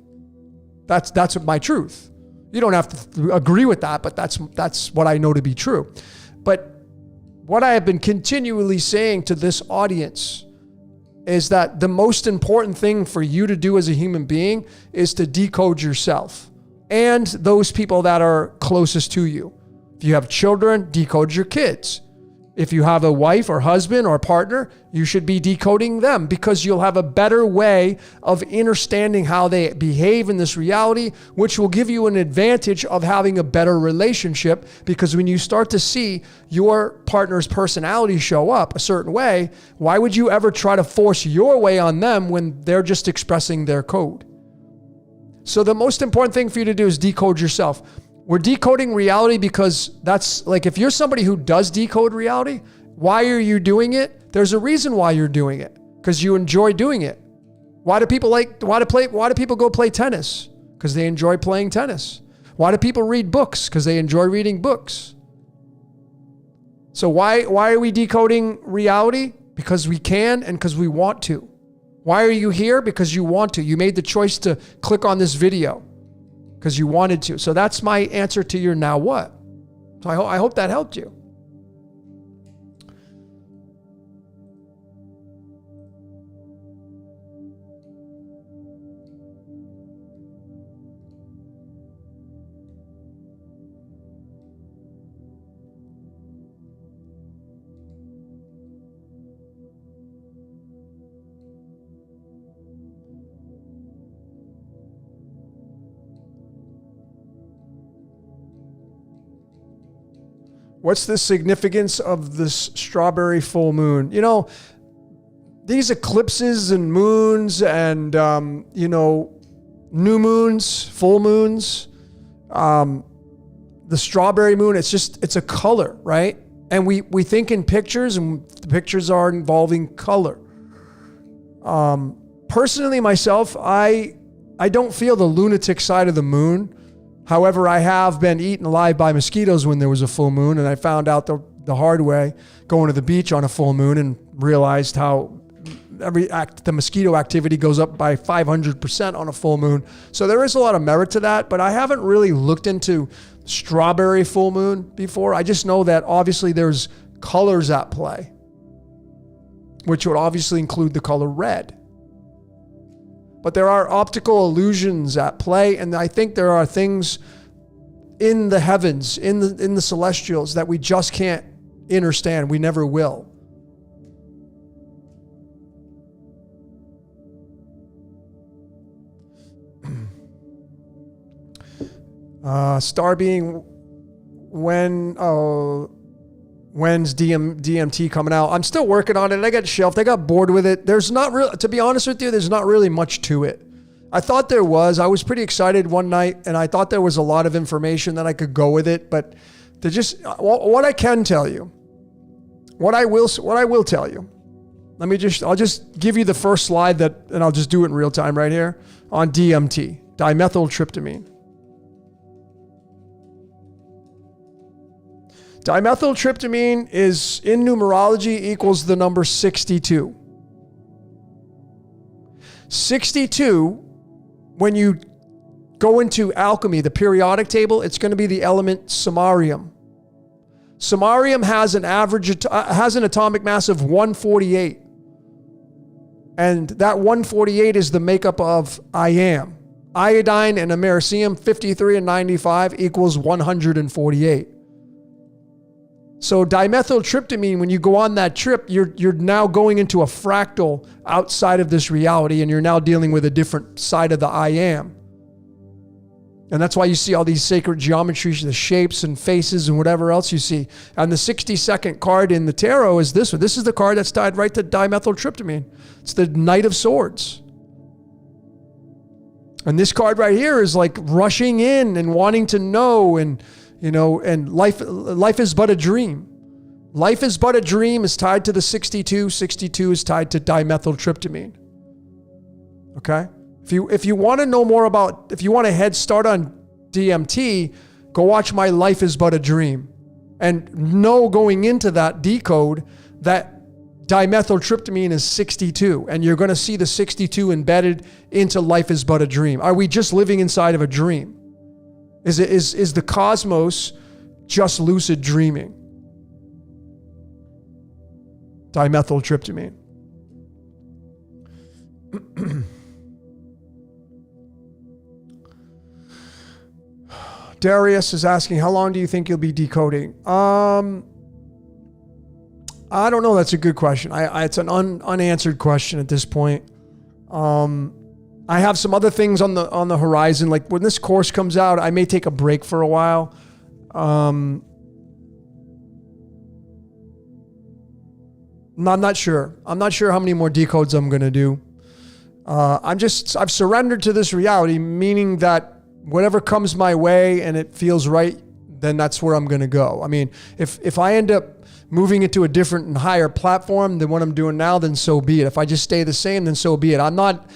That's my truth. You don't have to agree with that, but that's what I know to be true. But what I have been continually saying to this audience is that the most important thing for you to do as a human being is to decode yourself and those people that are closest to you. If you have children, decode your kids. If you have a wife or husband or partner, you should be decoding them because you'll have a better way of understanding how they behave in this reality, which will give you an advantage of having a better relationship. Because when you start to see your partner's personality show up a certain way, why would you ever try to force your way on them when they're just expressing their code? So the most important thing for you to do is decode yourself. We're decoding reality because that's like, if you're somebody who does decode reality, why are you doing it? There's a reason why you're doing it, because you enjoy doing it. Why do people go play tennis? Because they enjoy playing tennis. Why do people read books? Because they enjoy reading books. So why are we decoding reality? Because we can and because we want to. Why are you here? Because you want to. You made the choice to click on this video because you wanted to. So that's my answer to your now what. So I hope that helped you. What's the significance of this strawberry full moon? These eclipses and moons and, new moons, full moons, the strawberry moon, it's a color, right? And we think in pictures, and the pictures are involving color. Personally, myself, I don't feel the lunatic side of the moon. However, I have been eaten alive by mosquitoes when there was a full moon, and I found out the hard way going to the beach on a full moon and realized how the mosquito activity goes up by 500% on a full moon. So there is a lot of merit to that, but I haven't really looked into strawberry full moon before. I just know that obviously there's colors at play, which would obviously include the color red. But there are optical illusions at play, and I think there are things in the heavens, in the celestials, that we just can't understand. We never will. Star being when's DMT coming out? I'm still working on it. I got shelved. I got bored with it. There's not really, to be honest with you, there's not really much to it. I thought there was. I was pretty excited one night, and I thought there was a lot of information that I could go with it. But to just what I can tell you, what I will tell you. I'll just give you the first slide and I'll just do it in real time right here on DMT, dimethyltryptamine. Dimethyltryptamine is, in numerology, equals the number 62. 62, when you go into alchemy, the periodic table, it's going to be the element samarium. Samarium has an atomic mass of 148. And that 148 is the makeup of I am. Iodine and americium, 53 and 95 equals 148. So dimethyltryptamine, when you go on that trip, you're now going into a fractal outside of this reality, and you're now dealing with a different side of the I am. And that's why you see all these sacred geometries, the shapes and faces and whatever else you see. And the 62nd card in the tarot is this one. This is the card that's tied right to dimethyltryptamine. It's the Knight of Swords. And this card right here is like rushing in and wanting to know, and life is but a dream. Life is but a dream is tied to the 62. 62 is tied to dimethyltryptamine. Okay? If you want to know more if you want a head start on DMT, go watch my Life is But a Dream. And know going into that decode that dimethyltryptamine is 62. And you're going to see the 62 embedded into Life is But a Dream. Are we just living inside of a dream? Is the cosmos just lucid dreaming? Dimethyltryptamine. Darius is asking, how long do you think you'll be decoding? I don't know. That's a good question. It's an unanswered question at this point. I have some other things on the horizon. Like when this course comes out, I may take a break for a while. I'm not sure. I'm not sure how many more decodes I'm going to do. I've surrendered to this reality, meaning that whatever comes my way and it feels right, then that's where I'm going to go. I mean, if I end up moving into a different and higher platform than what I'm doing now, then so be it. If I just stay the same, then so be it. I'm not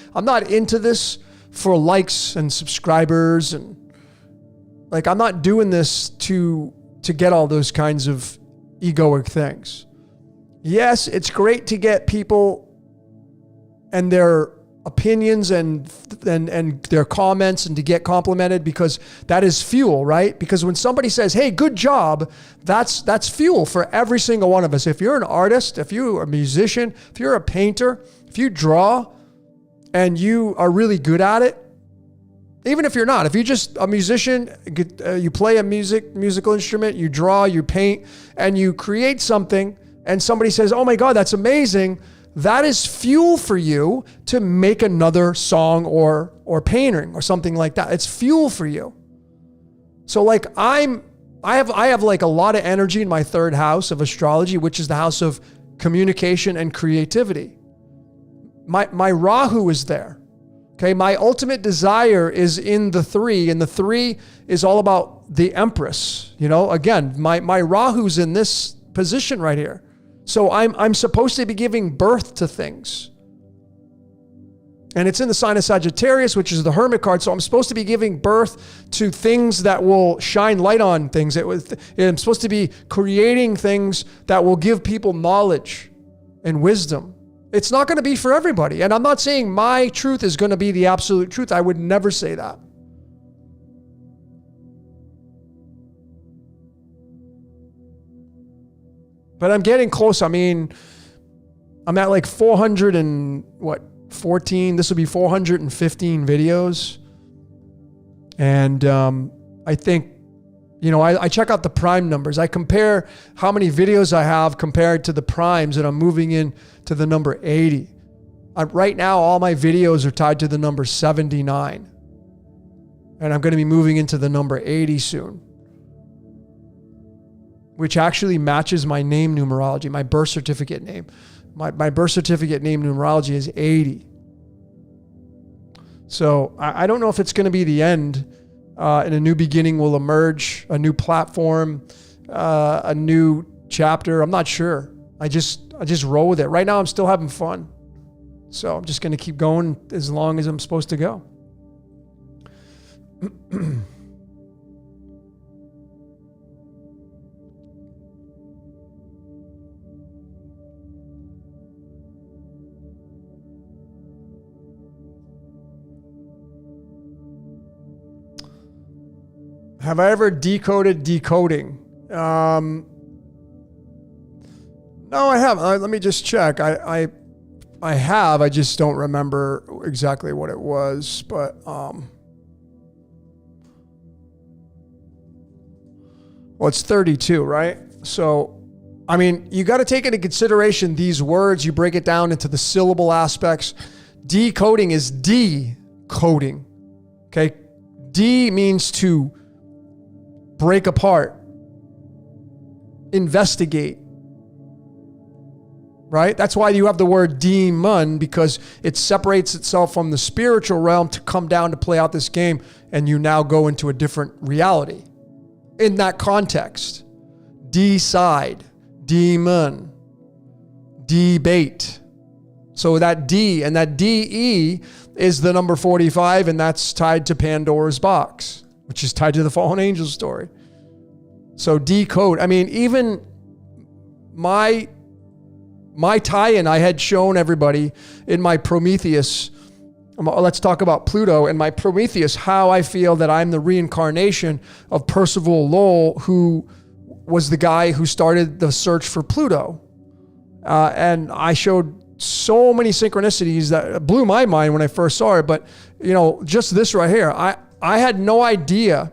into this for likes and subscribers, and like I'm not doing this to get all those kinds of egoic things. Yes, it's great to get people and their opinions and their comments and to get complimented, because that is fuel, right? Because when somebody says, hey, good job, that's fuel for every single one of us. If you're an artist, if you're a musician, if you're a painter, if you draw and you are really good at it, even if you're not, if you're just a musician, you play a musical instrument, you draw, you paint, and you create something, and somebody says, oh my God, that's amazing, that is fuel for you to make another song or painting or something like that. It's fuel for you. So like I have like a lot of energy in my third house of astrology, which is the house of communication and creativity. My Rahu is there. Okay. My ultimate desire is in the 3, and the 3 is all about the Empress. Again, my Rahu's in this position right here. So I'm supposed to be giving birth to things. And it's in the sign of Sagittarius, which is the Hermit card. So I'm supposed to be giving birth to things that will shine light on things. I'm supposed to be creating things that will give people knowledge and wisdom. It's not going to be for everybody. And I'm not saying my truth is going to be the absolute truth. I would never say that. But I'm getting close. I mean, I'm at like 400 and 14. This will be 415 videos. And I think, you know, I check out the prime numbers. I compare how many videos I have compared to the primes, and I'm moving in to the number 80. Right now, all my videos are tied to the number 79. And I'm going to be moving into the number 80 soon, which actually matches my name numerology, my birth certificate name. My birth certificate name numerology is 80. So I don't know if it's going to be the end, and a new beginning will emerge, a new platform, a new chapter. I'm not sure. I just roll with it. Right now, I'm still having fun. So I'm just going to keep going as long as I'm supposed to go. Have I ever decoded decoding? No, I haven't. Let me just check. I have. I just don't remember exactly what it was. But well, it's 32, right? So, I mean, you got to take into consideration these words. You break it down into the syllable aspects. Decoding is decoding. Okay, D means to break apart, investigate, right? That's why you have the word demon, because it separates itself from the spiritual realm to come down to play out this game, and you now go into a different reality. In that context, decide, demon, debate. So that D and that DE is the number 45, and that's tied to Pandora's box, which is tied to the fallen angel story. So decode. I mean, even my tie-in, I had shown everybody in my Prometheus. Let's talk about Pluto and my Prometheus, how I feel that I'm the reincarnation of Percival Lowell, who was the guy who started the search for Pluto. And I showed so many synchronicities that blew my mind when I first saw it. But, you know, just this right here, I had no idea.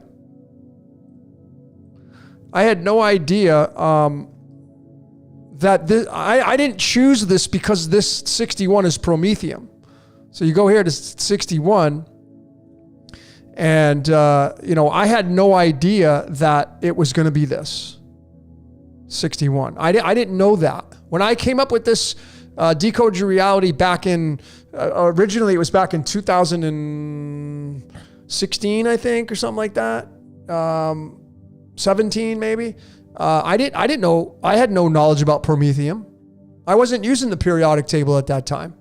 That this, I didn't choose this because this 61 is Prometheum. So you go here to 61, and, you know, I had no idea that it was going to be this 61. I didn't know that. When I came up with this Decode Your Reality back in, originally it was back in 2016, I think, or something like that. 17 maybe. I didn't know, I had no knowledge about Prometheum. I wasn't using the periodic table at that time.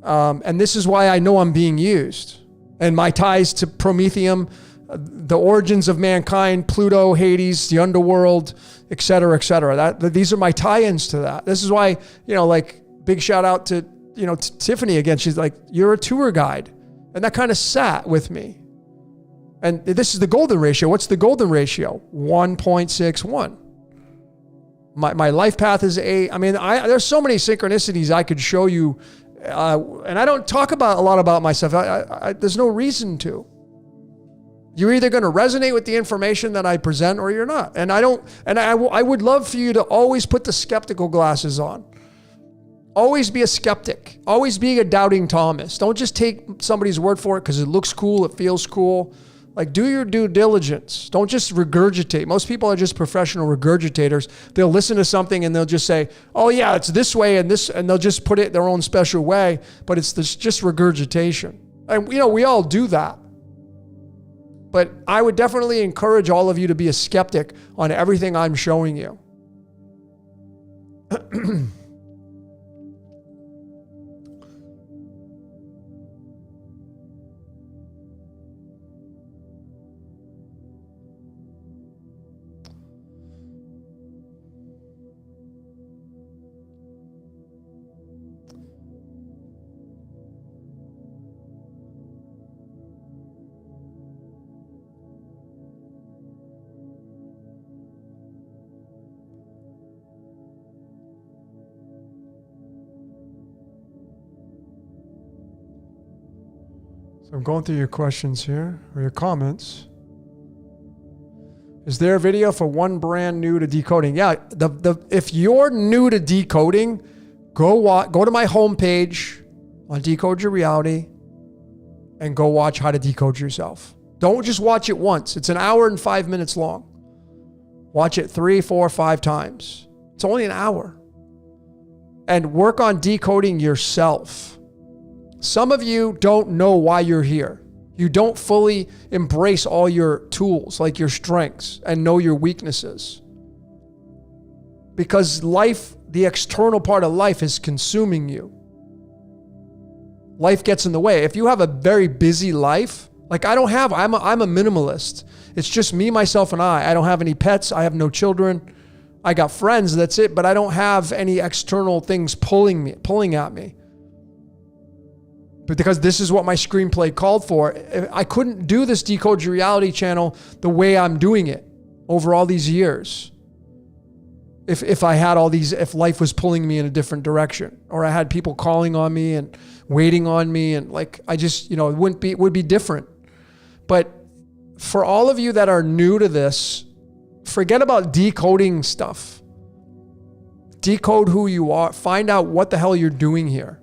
And this is why I know I'm being used. And my ties to Prometheum, the origins of mankind, Pluto, Hades, the underworld, et cetera, et cetera. These are my tie-ins to that. This is why, you know, like, big shout out to, you know, Tiffany again. She's like, you're a tour guide. And that kind of sat with me. And this is the golden ratio. What's the golden ratio? 1.61. My life path is 8. I mean, there's so many synchronicities I could show you. And I don't talk a lot about myself. There's no reason to. You're either going to resonate with the information that I present or you're not. And I would love for you to always put the skeptical glasses on. Always be a skeptic. Always be a doubting Thomas. Don't just take somebody's word for it because it looks cool, it feels cool. Like, do your due diligence. Don't just regurgitate. Most people are just professional regurgitators. They'll listen to something and they'll just say, oh yeah, it's this way and this, and they'll just put it their own special way, but it's just regurgitation. And, you know, we all do that. But I would definitely encourage all of you to be a skeptic on everything I'm showing you. So I'm going through your questions here, or your comments. Is there a video for one brand new to decoding? Yeah, if you're new to decoding, go to my homepage on Decode Your Reality and go watch how to decode yourself. Don't just watch it once. It's an hour and 5 minutes long. Watch it 3, 4, 5 times. It's only an hour. And work on decoding yourself. Some of you don't know why you're here. You don't fully embrace all your tools, like your strengths, and know your weaknesses. Because life, the external part of life, is consuming you. Life gets in the way. If you have a very busy life, like I'm a minimalist. It's just me, myself, and I. I don't have any pets. I have no children. I got friends, that's it, but I don't have any external things pulling at me. But because this is what my screenplay called for, I couldn't do this Decode Your Reality channel the way I'm doing it over all these years. If I had if life was pulling me in a different direction, or I had people calling on me and waiting on me, and like, I just, it would be different. But for all of you that are new to this, forget about decoding stuff. Decode who you are. Find out what the hell you're doing here.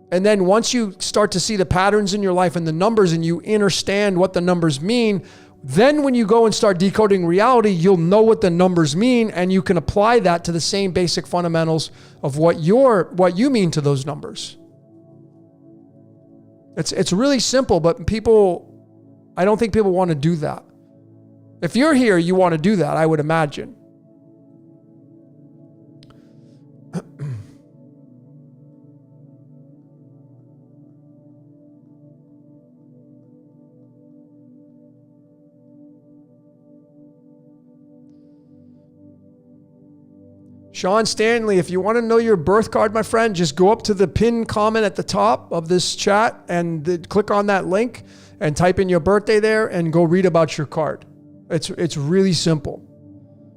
And then once you start to see the patterns in your life and the numbers, and you understand what the numbers mean, then when you go and start decoding reality, you'll know what the numbers mean, and you can apply that to the same basic fundamentals of what you mean to those numbers. It's really simple, but I don't think people want to do that. If you're here, you want to do that, I would imagine. Sean Stanley, if you want to know your birth card, my friend, just go up to the pinned comment at the top of this chat and click on that link and type in your birthday there and go read about your card. It's really simple.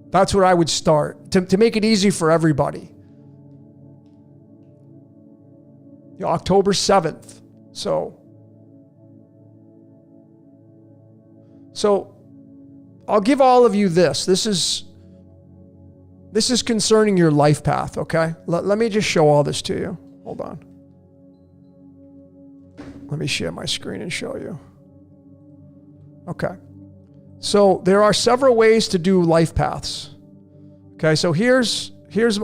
That's where I would start to make it easy for everybody. October 7th. So I'll give all of you this. This is concerning your life path, okay? Let me just show all this to you. Hold on. Let me share my screen and show you. Okay. So there are several ways to do life paths. Okay, so here's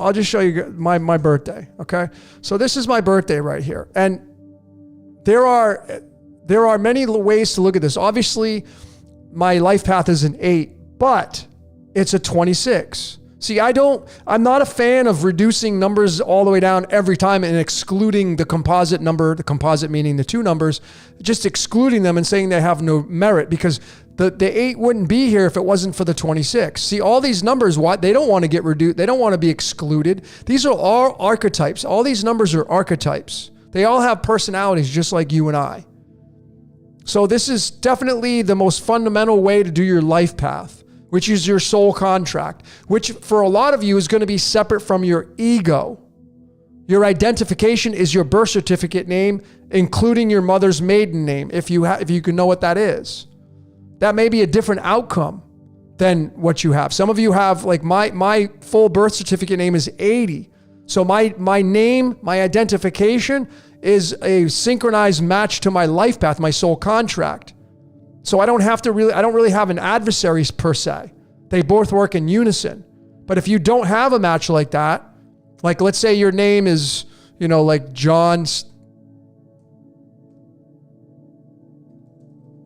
I'll just show you my birthday, okay? So this is my birthday right here. And there are many ways to look at this. Obviously, my life path is an 8, but it's a 26. See, I'm not a fan of reducing numbers all the way down every time and excluding the composite number, the composite meaning the two numbers, just excluding them and saying they have no merit, because the 8 wouldn't be here if it wasn't for the 26. See, all these numbers, they don't want to get reduced. They don't want to be excluded. These are all archetypes. All these numbers are archetypes. They all have personalities just like you and I. So this is definitely the most fundamental way to do your life path, which is your soul contract, which for a lot of you is going to be separate from your ego. Your identification is your birth certificate name, including your mother's maiden name, if you can know what that is. That may be a different outcome than what you have. Some of you have, like my full birth certificate name is 80. So my name, my identification is a synchronized match to my life path, my soul contract. So I don't really have an adversary per se. They both work in unison. But if you don't have a match like that, like let's say your name is, like John's,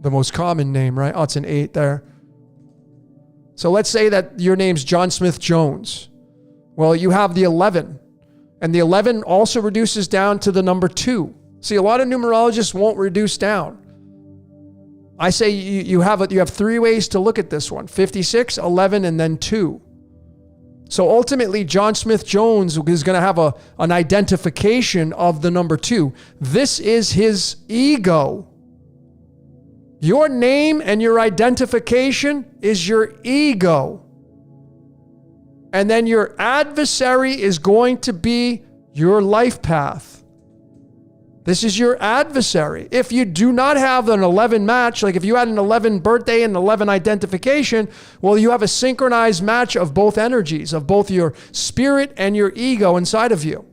the most common name, right? Oh, it's an 8 there. So let's say that your name's John Smith Jones. Well, you have the 11, and the 11 also reduces down to the number 2. See, a lot of numerologists won't reduce down. I say you have 3 ways to look at this one: 56, 11, and then 2. So ultimately, John Smith Jones is going to have an identification of the number 2. This is his ego. Your name and your identification is your ego. And then your adversary is going to be your life path. This is your adversary. If you do not have an 11 match, like if you had an 11 birthday and 11 identification, well, you have a synchronized match of both energies, of both your spirit and your ego inside of you.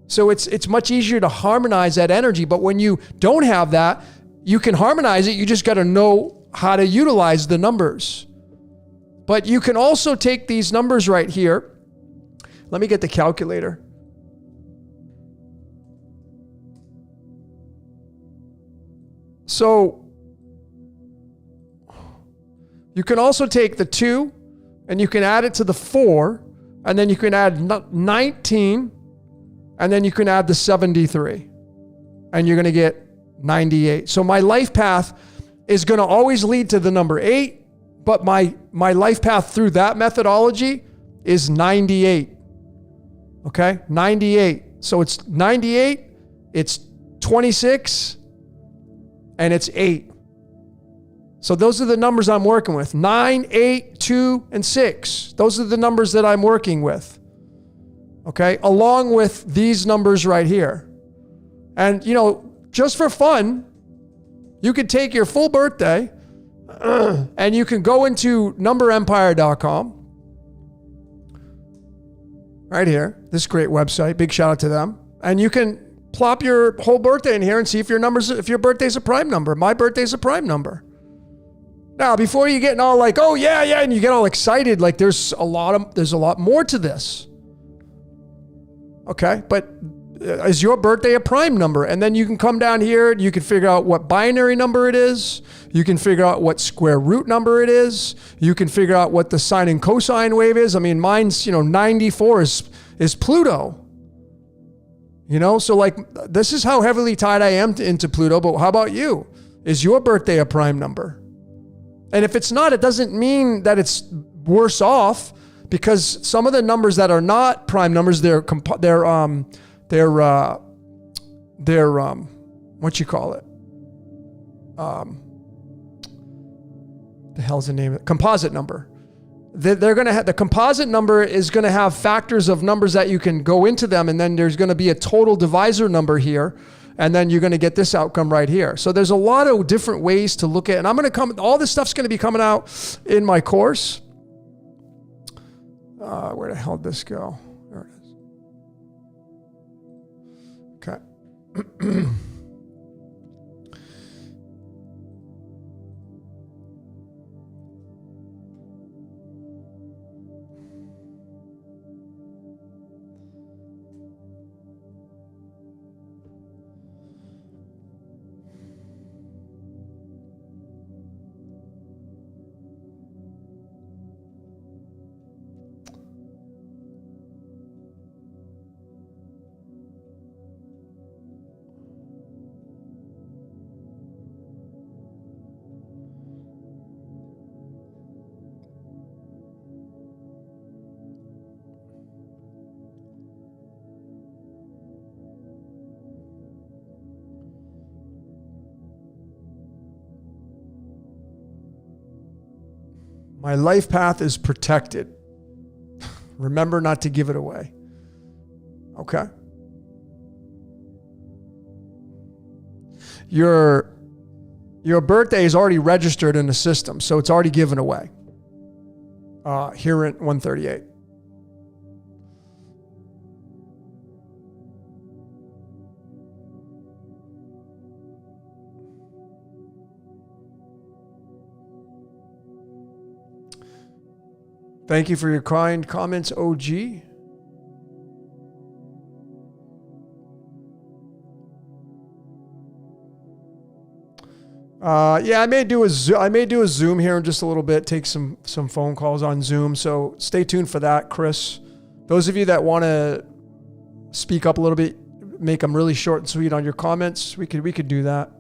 So it's much easier to harmonize that energy. But when you don't have that, you can harmonize it. You just got to know how to utilize the numbers. But you can also take these numbers right here. Let me get the calculator. So you can also take the 2 and you can add it to the 4, and then you can add 19, and then you can add the 73, and you're going to get 98. So my life path is going to always lead to the number 8, but my life path through that methodology is 98. Okay? 98. So it's 98, it's 26, and it's 8. So those are the numbers I'm working with. 9, 8, 2, and 6. Those are the numbers that I'm working with. Okay? Along with these numbers right here. And, you know, just for fun, you could take your full birthday and you can go into numberempire.com. Right here. This great website. Big shout out to them. And you can plop your whole birthday in here and see if your birthday's a prime number. My birthday's a prime number. Now, before you get all like, oh yeah, and you get all excited, like there's a lot more to this. Okay, but is your birthday a prime number? And then you can come down here, you can figure out what binary number it is. You can figure out what square root number it is. You can figure out what the sine and cosine wave is. I mean, mine's, 94 is Pluto. So like, this is how heavily tied I am into Pluto, but how about you? Is your birthday a prime number? And if it's not, it doesn't mean that it's worse off, because some of the numbers that are not prime numbers, they're what you call it? The hell's the name of it? Composite number. They're going to have, the composite number is going to have factors of numbers that you can go into them, and then there's going to be a total divisor number here, and then you're going to get this outcome right here. So there's a lot of different ways to look at it, and all this stuff's going to be coming out in my course. Where the hell did this go? There it is. Okay. My life path is protected. Remember not to give it away. Okay? Your birthday is already registered in the system, so it's already given away. Here at 138. Thank you for your kind comments, OG. Yeah, I may do a Zoom here in just a little bit. Take some phone calls on Zoom. So stay tuned for that, Chris. Those of you that want to speak up a little bit, make them really short and sweet on your comments. We could do that.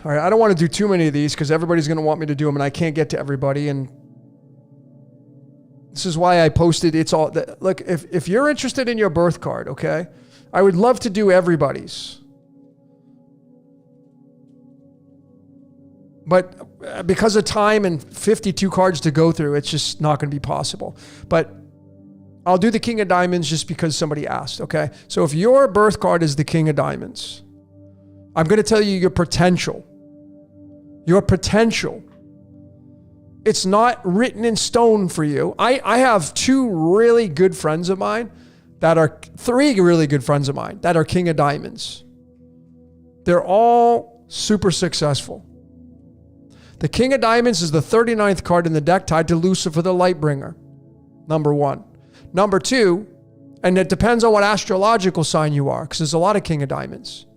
All right, I don't want to do too many of these because everybody's going to want me to do them, and I can't get to everybody. And this is why I posted. It's all look. If you're interested in your birth card, okay, I would love to do everybody's. But because of time and 52 cards to go through, it's just not going to be possible. But I'll do the King of Diamonds just because somebody asked, okay? So if your birth card is the King of Diamonds, I'm going to tell you your potential. Your potential. It's not written in stone for you. I have three really good friends of mine that are King of Diamonds. They're all super successful. The King of Diamonds is the 39th card in the deck, tied to Lucifer, the Lightbringer. Number one. Number two, and it depends on what astrological sign you are, because there's a lot of King of Diamonds,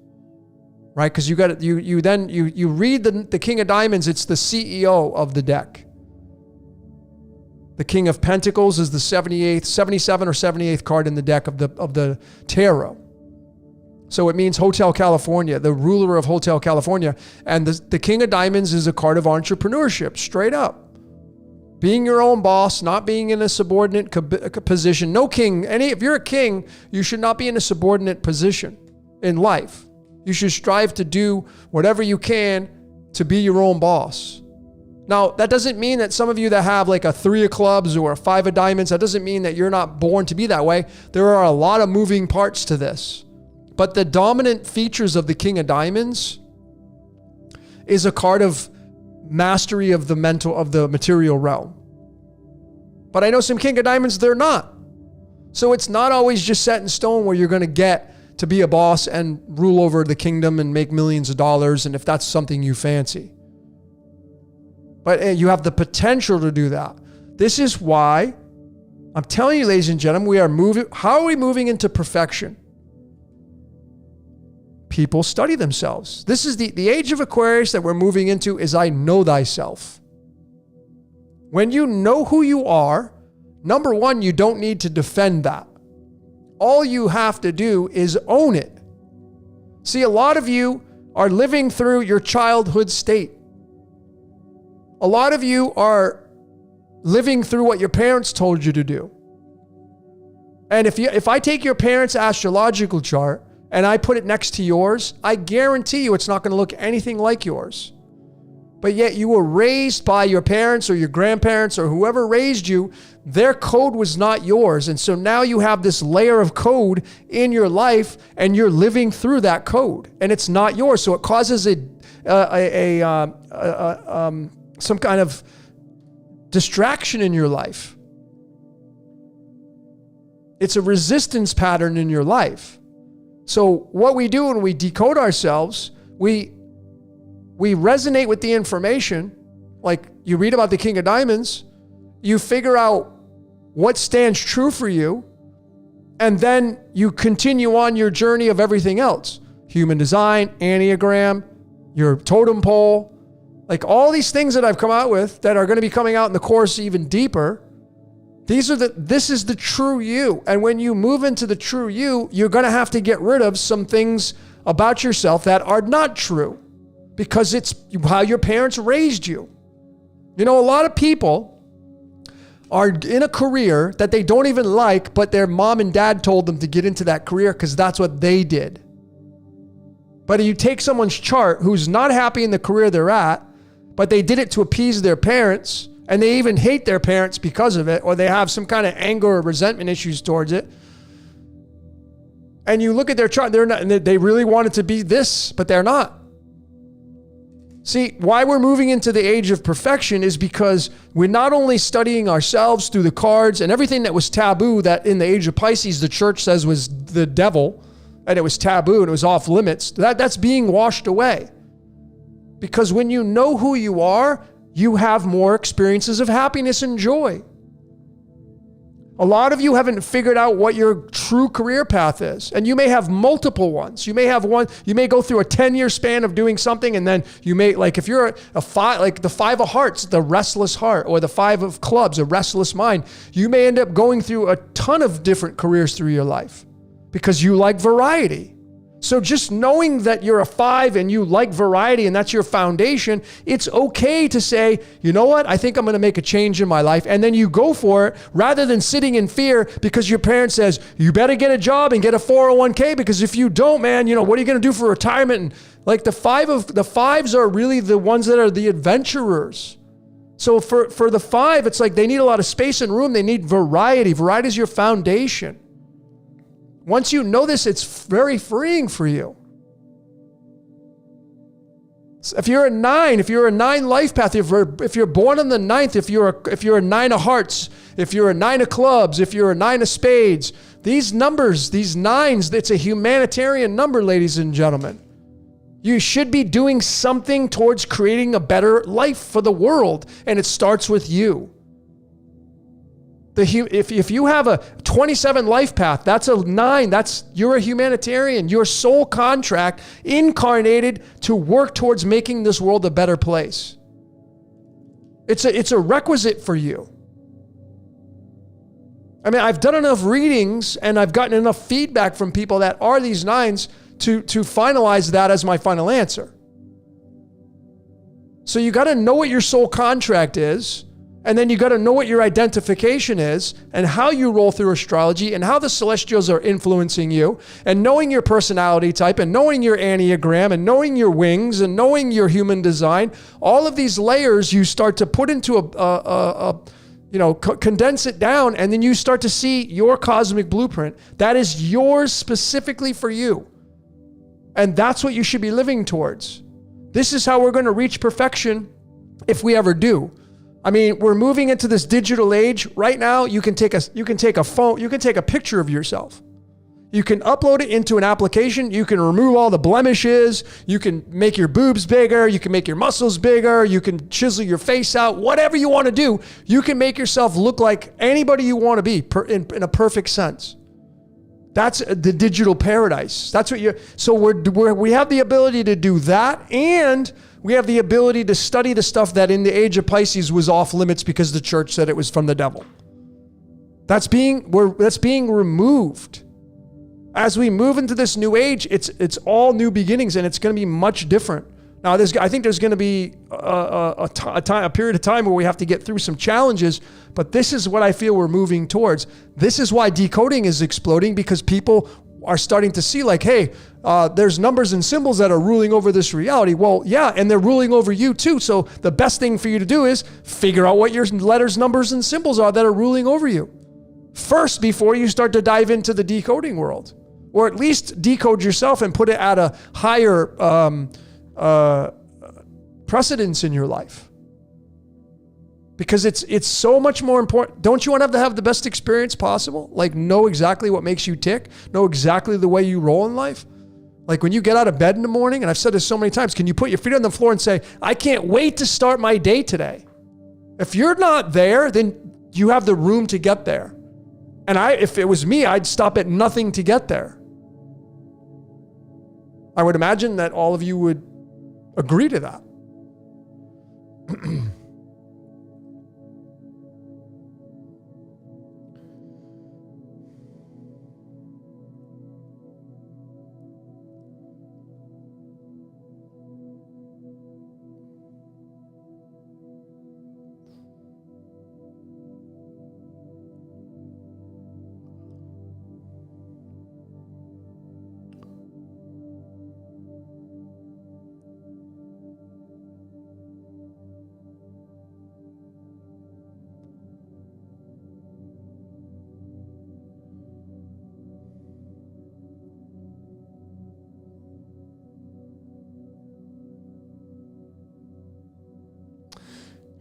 right? Because you read the King of Diamonds, it's the CEO of the deck. The King of Pentacles is the 77 or 78th card in the deck of the tarot. So it means Hotel California, the ruler of Hotel California. And the King of Diamonds is a card of entrepreneurship, straight up. Being your own boss, not being in a subordinate position. No king, if you're a king, you should not be in a subordinate position in life. You should strive to do whatever you can to be your own boss. Now, that doesn't mean that some of you that have like a 3 of clubs or a 5 of diamonds, that doesn't mean that you're not born to be that way. There are a lot of moving parts to this. But the dominant features of the King of Diamonds is a card of mastery of the material realm. But I know some King of Diamonds, they're not. So it's not always just set in stone where you're going to get to be a boss and rule over the kingdom and make millions of dollars, and if that's something you fancy. But you have the potential to do that. This is why I'm telling you, ladies and gentlemen, how are we moving into perfection? People study themselves. This is the age of Aquarius that we're moving into is I know thyself. When you know who you are, number one, you don't need to defend that. All you have to do is own it. See, a lot of you are living through your childhood state. A lot of you are living through what your parents told you to do. And if I take your parents' astrological chart and I put it next to yours, I guarantee you it's not going to look anything like yours. But yet you were raised by your parents or your grandparents or whoever raised you. Their code was not yours. And so now you have this layer of code in your life and you're living through that code and it's not yours. So it causes some kind of distraction in your life. It's a resistance pattern in your life. So what we do when we decode ourselves, we resonate with the information. Like you read about the King of Diamonds, you figure out what stands true for you, and then you continue on your journey of everything else. Human design, Enneagram, your totem pole, like all these things that I've come out with that are going to be coming out in the course even deeper. This is the true you. And when you move into the true you, you're going to have to get rid of some things about yourself that are not true because it's how your parents raised you. You know, a lot of people are in a career that they don't even like, but their mom and dad told them to get into that career because that's what they did. But you take someone's chart who's not happy in the career they're at, but they did it to appease their parents, and they even hate their parents because of it, or they have some kind of anger or resentment issues towards it. And you look at their chart, they really want it to be this, but they're not. See, why we're moving into the age of perfection is because we're not only studying ourselves through the cards and everything that was taboo that in the age of Pisces, the church says was the devil, and it was taboo and it was off limits. That's being washed away. Because when you know who you are, you have more experiences of happiness and joy. A lot of you haven't figured out what your true career path is. And you may have multiple ones. You may have one, you may go through a 10-year span of doing something, and then you may, like if you're a 5, like the 5 of hearts, the restless heart, or the 5 of clubs, a restless mind, you may end up going through a ton of different careers through your life because you like variety. So just knowing that you're a 5 and you like variety and that's your foundation, it's okay to say, you know what, I think I'm going to make a change in my life. And then you go for it rather than sitting in fear because your parent says, you better get a job and get a 401k because if you don't, man, you know, what are you going to do for retirement? And Like the fives are really the ones that are the adventurers. So for the 5, it's like they need a lot of space and room. They need variety. Variety is your foundation. Once you know this, it's very freeing for you. If you're a 9, if you're a 9 life path, if you're born on the 9th, if you're a 9 of hearts, if you're a 9 of clubs, if you're a 9 of spades, these numbers, these 9s, it's a humanitarian number, ladies and gentlemen. You should be doing something towards creating a better life for the world, and it starts with you. If you have a 27 life path, that's a 9. You're a humanitarian. Your soul contract incarnated to work towards making this world a better place. It's a requisite for you. I mean, I've done enough readings and I've gotten enough feedback from people that are these 9s to finalize that as my final answer. So you got to know what your soul contract is. And then you got to know what your identification is and how you roll through astrology and how the celestials are influencing you, and knowing your personality type and knowing your Enneagram and knowing your wings and knowing your human design. All of these layers you start to put into condense it down, and then you start to see your cosmic blueprint. That is yours specifically for you. And that's what you should be living towards. This is how we're going to reach perfection if we ever do. I mean, we're moving into this digital age. Right now, you can take a phone, you can take a picture of yourself. You can upload it into an application. You can remove all the blemishes. You can make your boobs bigger. You can make your muscles bigger. You can chisel your face out. Whatever you want to do, you can make yourself look like anybody you want to be in a perfect sense. That's the digital paradise. That's what we have the ability to do that, and we have the ability to study the stuff that in the age of Pisces was off limits because the church said it was from the devil. That's being removed. As we move into this new age, it's all new beginnings, and it's going to be much different. Now, I think there's going to be a period of time where we have to get through some challenges, but this is what I feel we're moving towards. This is why decoding is exploding, because people are starting to see like, hey, there's numbers and symbols that are ruling over this reality. Well, yeah, and they're ruling over you too. So the best thing for you to do is figure out what your letters, numbers, and symbols are that are ruling over you first before you start to dive into the decoding world. Or at least decode yourself and put it at a higher precedence in your life. Because it's so much more important. Don't you want to have the best experience possible? Like, know exactly what makes you tick, know exactly the way you roll in life. Like when you get out of bed in the morning, and I've said this so many times, can you put your feet on the floor and say, I can't wait to start my day today? If you're not there, then you have the room to get there. And if it was me, I'd stop at nothing to get there. I would imagine that all of you would agree to that.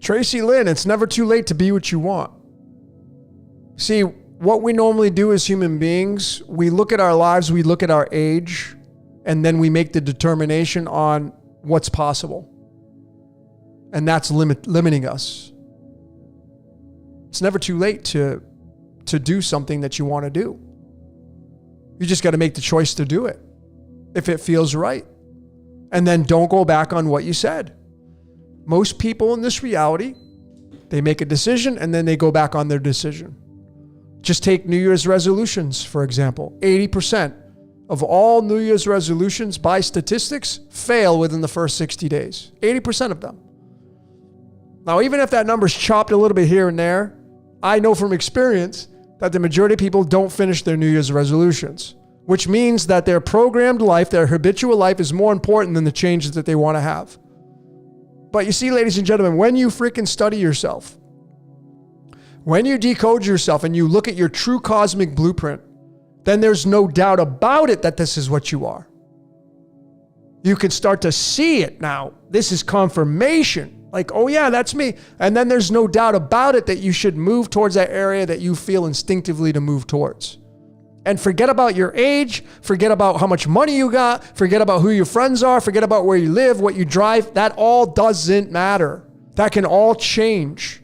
Tracy Lynn, it's never too late to be what you want. See, what we normally do as human beings, we look at our lives, we look at our age, and then we make the determination on what's possible. And that's limiting us. It's never too late to do something that you want to do. You just got to make the choice to do it if it feels right. And then don't go back on what you said. Most people in this reality, they make a decision and then they go back on their decision. Just take New Year's resolutions, for example. 80% of all New Year's resolutions by statistics fail within the first 60 days. 80% of them. Now, even if that number's chopped a little bit here and there, I know from experience that the majority of people don't finish their New Year's resolutions. which means that their programmed life, their habitual life is more important than the changes that they want to have. But you see, ladies and gentlemen, when you freaking study yourself, when you decode yourself and you look at your true cosmic blueprint, then there's no doubt about it that this is what you are. You can start to see it now. This is confirmation. Like, oh yeah, that's me. And then there's no doubt about it that you should move towards that area that you feel instinctively to move towards. And forget about your age, forget about how much money you got, forget about who your friends are, forget about where you live, what you drive. That all doesn't matter. That can all change.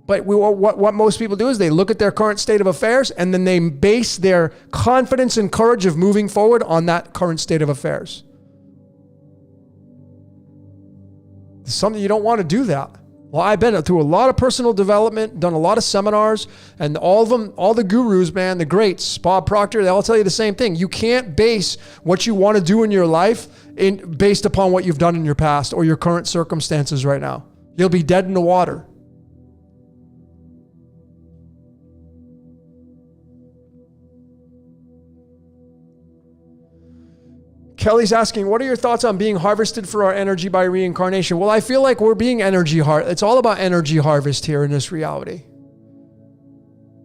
But what most people do is they look at their current state of affairs and then they base their confidence and courage of moving forward on that current state of affairs. It's something you don't want to do that. Well, I've been through a lot of personal development, done a lot of seminars, and all of them, all the gurus, man, the greats, Bob Proctor, they all tell you the same thing. You can't base what you want to do in your life based upon what you've done in your past or your current circumstances right now. You'll be dead in the water. Kelly's asking, what are your thoughts on being harvested for our energy by reincarnation? Well, I feel like we're being it's all about energy harvest here in this reality.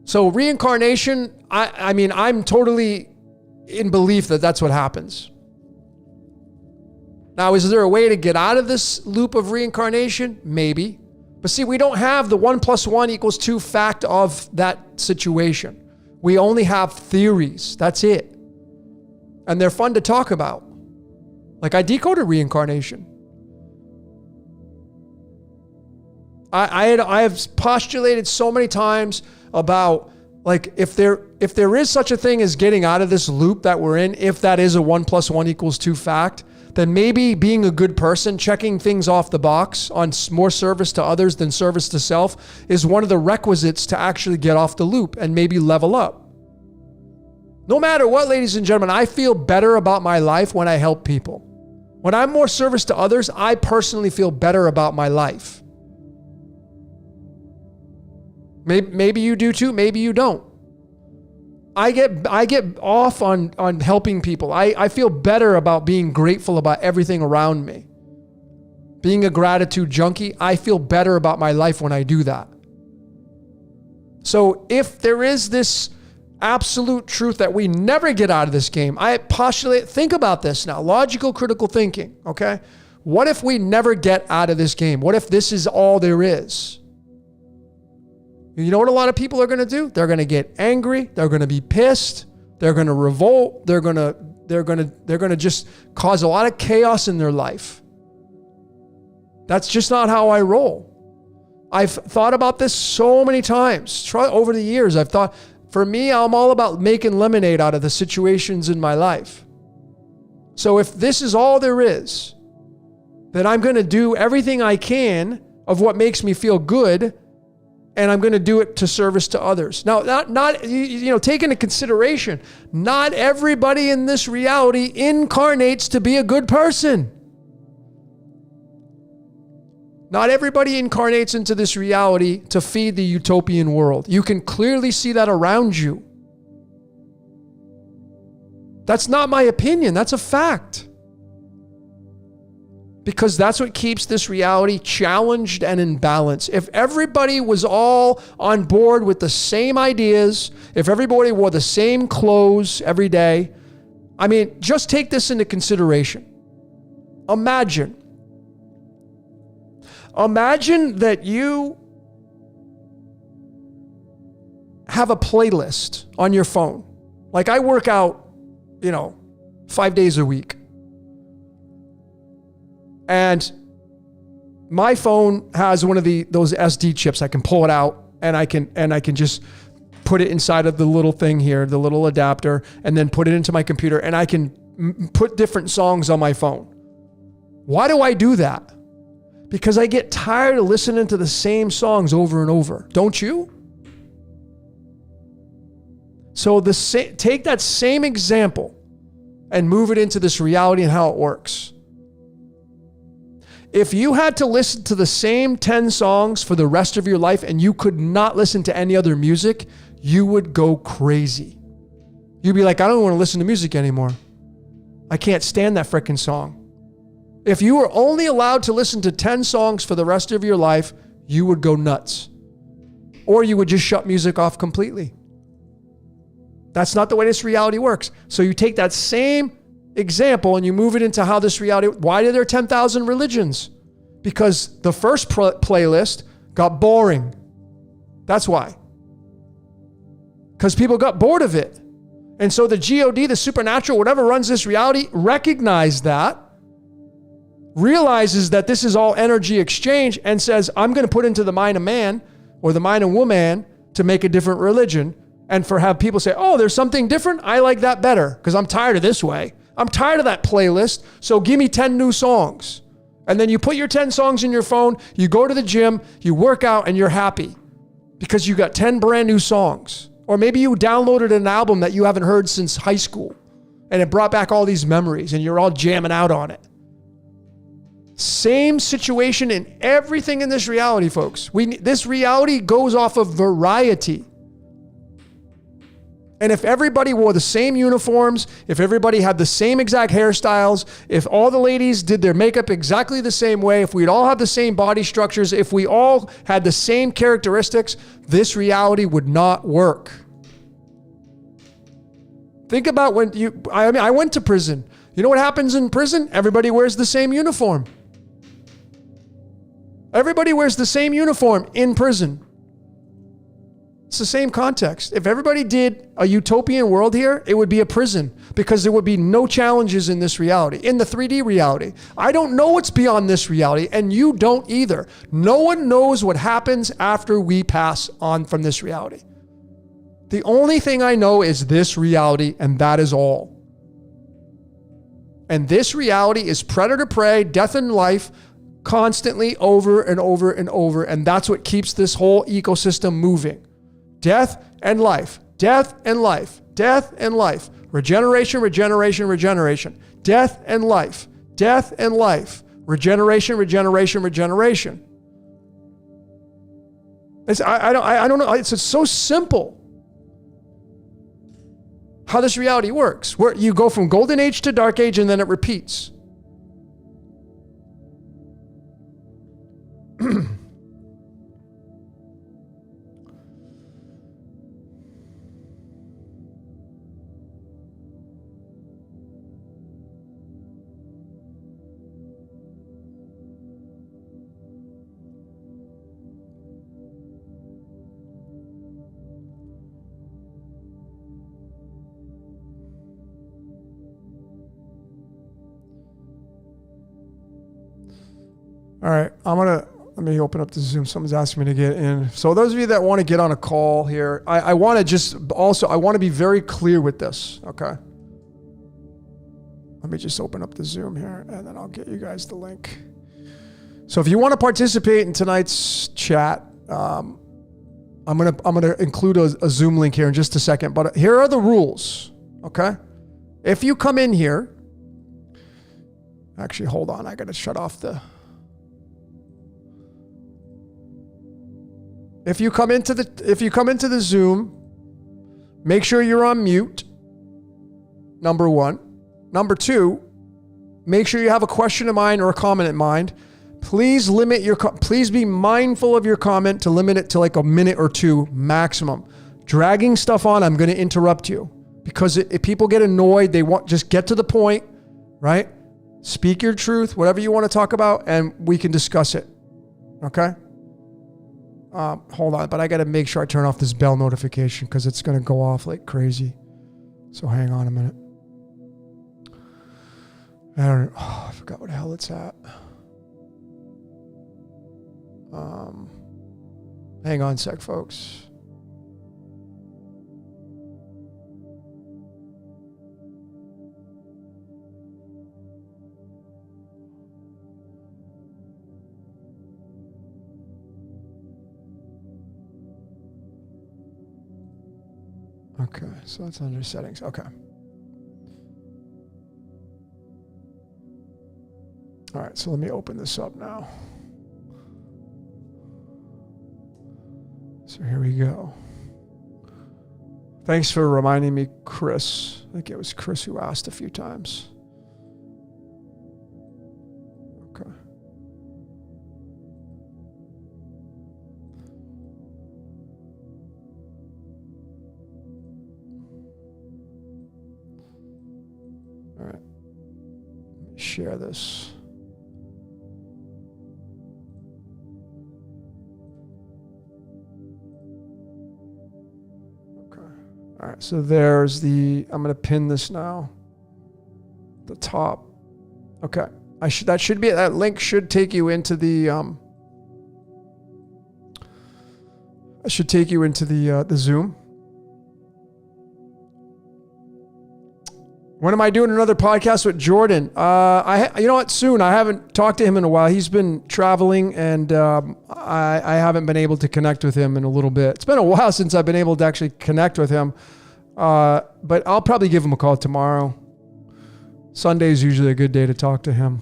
So reincarnation, I mean, I'm totally in belief that that's what happens. Now, is there a way to get out of this loop of reincarnation? Maybe. But see, we don't have the 1 + 1 = 2 fact of that situation. We only have theories. That's it. And they're fun to talk about. Like, I decoded reincarnation. I have postulated so many times about, like, if there is such a thing as getting out of this loop that we're in, if that is a 1 + 1 = 2 fact, then maybe being a good person, checking things off the box on more service to others than service to self is one of the requisites to actually get off the loop and maybe level up. No matter what, ladies and gentlemen, I feel better about my life when I help people. When I'm more service to others, I personally feel better about my life. Maybe you do too, maybe you don't. I get off on helping people. I feel better about being grateful about everything around me. Being a gratitude junkie, I feel better about my life when I do that. So if there is this absolute truth that we never get out of this game, I postulate, think about this now, logical, critical thinking, okay? What if we never get out of this game? What if this is all there is? You know what a lot of people are going to do? They're going to get angry. They're going to be pissed. They're going to revolt. They're going to just cause a lot of chaos in their life. That's just not how I roll. I've thought about this so many times. Over the years, I've thought, for me, I'm all about making lemonade out of the situations in my life. So if this is all there is, then I'm going to do everything I can of what makes me feel good, and I'm going to do it to service to others. Now, take into consideration, not everybody in this reality incarnates to be a good person. Not everybody incarnates into this reality to feed the utopian world. You can clearly see that around you. That's not my opinion. That's a fact. Because that's what keeps this reality challenged and in balance. If everybody was all on board with the same ideas, if everybody wore the same clothes every day, I mean, just take this into consideration. Imagine that you have a playlist on your phone. Like, I work out, 5 days a week. And my phone has one of those SD chips. I can pull it out and I can just put it inside of the little thing here, the little adapter, and then put it into my computer, and I can put different songs on my phone. Why do I do that? Because I get tired of listening to the same songs over and over. Don't you? So take that same example and move it into this reality and how it works. If you had to listen to the same 10 songs for the rest of your life and you could not listen to any other music, you would go crazy. You'd be like, I don't want to listen to music anymore. I can't stand that frickin' song. If you were only allowed to listen to 10 songs for the rest of your life, you would go nuts. Or you would just shut music off completely. That's not the way this reality works. So you take that same example and you move it into how this reality, why are there 10,000 religions? Because the first playlist got boring. That's why. Because people got bored of it. And so the God, the supernatural, whatever runs this reality, recognizes that, realizes that this is all energy exchange, and says, I'm going to put into the mind of man or the mind of woman to make a different religion. And for have people say, oh, there's something different. I like that better because I'm tired of this way. I'm tired of that playlist. So give me 10 new songs. And then you put your 10 songs in your phone, you go to the gym, you work out, and you're happy because you got 10 brand new songs. Or maybe you downloaded an album that you haven't heard since high school and it brought back all these memories and you're all jamming out on it. Same situation in everything in this reality, folks. This reality goes off of variety. And if everybody wore the same uniforms, if everybody had the same exact hairstyles, if all the ladies did their makeup exactly the same way, if we'd all have the same body structures, if we all had the same characteristics, this reality would not work. Think about when I went to prison. You know what happens in prison? Everybody wears the same uniform. Everybody wears the same uniform in prison. It's the same context. If everybody did a utopian world here, it would be a prison because there would be no challenges in this reality, in the 3D reality. I don't know what's beyond this reality, and you don't either. No one knows what happens after we pass on from this reality. The only thing I know is this reality, and that is all. And this reality is predator-prey, death and life, constantly over and over and over, and that's what keeps this whole ecosystem moving. Death and life, death and life, death and life, regeneration, regeneration, regeneration, death and life, death and life, regeneration, regeneration, regeneration. I don't know. It's so simple how this reality works, where you go from golden age to dark age and then it repeats. All right, let me open up the Zoom. Someone's asking me to get in. So those of you that want to get on a call here, I want to be very clear with this, okay? Let me just open up the Zoom here and then I'll get you guys the link. So if you want to participate in tonight's chat, I'm gonna include a Zoom link here in just a second, but here are the rules, okay? If you come in here, actually, hold on, I gotta shut off the... If you come into the Zoom, make sure you're on mute. Number one. Number two, make sure you have a question in mind or a comment in mind. Please please be mindful of your comment to limit it to like a minute or two maximum. Dragging stuff on, I'm going to interrupt you because if people get annoyed, just get to the point, right? Speak your truth, whatever you want to talk about, and we can discuss it. Okay? Hold on, but I got to make sure I turn off this bell notification because it's going to go off like crazy. So hang on a minute. I forgot what the hell it's at. Hang on a sec, folks. Okay, so that's under settings. Okay. All right, so let me open this up now. So here we go. Thanks for reminding me, Chris. I think it was Chris who asked a few times. Okay. All right. Let me share this. All right, so there's the, I'm going to pin this now. The top. Okay. That link should take you into the, the Zoom. When am I doing another podcast with Jordan? You know what? Soon. I haven't talked to him in a while. He's been traveling, and I haven't been able to connect with him in a little bit. It's been a while since I've been able to actually connect with him, but I'll probably give him a call tomorrow. Sunday is usually a good day to talk to him.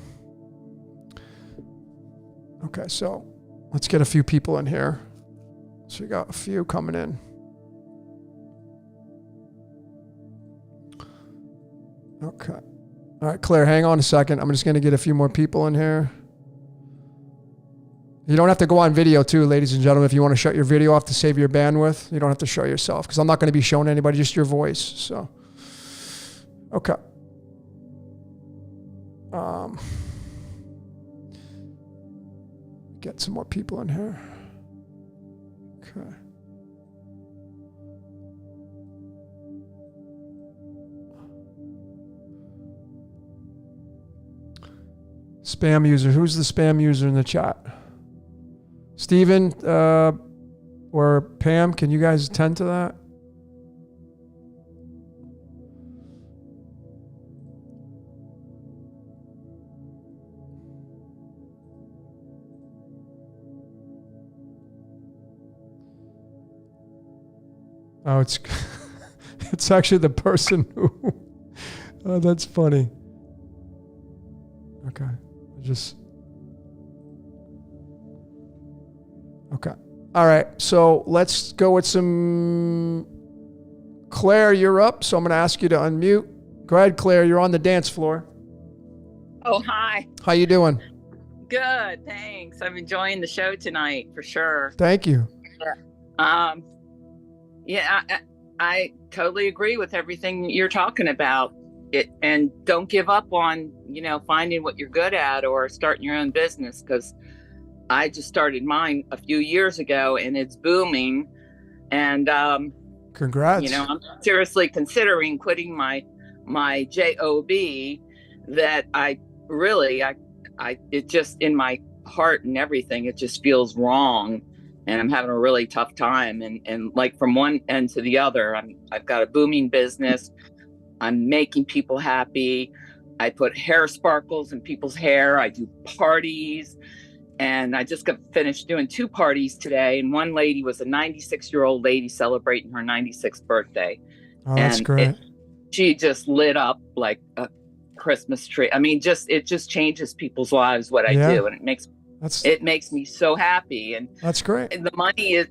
Okay, so let's get a few people in here. So we got a few coming in. Okay. All right, Claire, hang on a second. I'm just going to get a few more people in here. You don't have to go on video too, ladies and gentlemen. If you want to shut your video off to save your bandwidth, you don't have to show yourself because I'm not going to be showing anybody, just your voice. So, okay. Get some more people in here. Okay. Spam user. Who's the spam user in the chat? Steven or Pam, can you guys attend to that? Oh, it's actually the person who. Oh, that's funny. Okay. Okay. All right. So let's go with some. Claire, you're up. So I'm going to ask you to unmute. Go ahead, Claire. You're on the dance floor. Oh, hi. How you doing? Good. Thanks. I'm enjoying the show tonight for sure. Thank you. Yeah, I totally agree with everything you're talking about. And don't give up on, finding what you're good at or starting your own business, because I just started mine a few years ago and it's booming. And congrats. I'm seriously considering quitting my job that it just in my heart and everything, it just feels wrong. And I'm having a really tough time. And like from one end to the other, I've got a booming business. I'm making people happy. I put hair sparkles in people's hair. I do parties. And I just got finished doing 2 parties today. And one lady was a 96-year-old lady celebrating her 96th birthday. Oh, that's great. She just lit up like a Christmas tree. I mean, it just changes people's lives, what I do. And it makes me so happy. And that's great. And the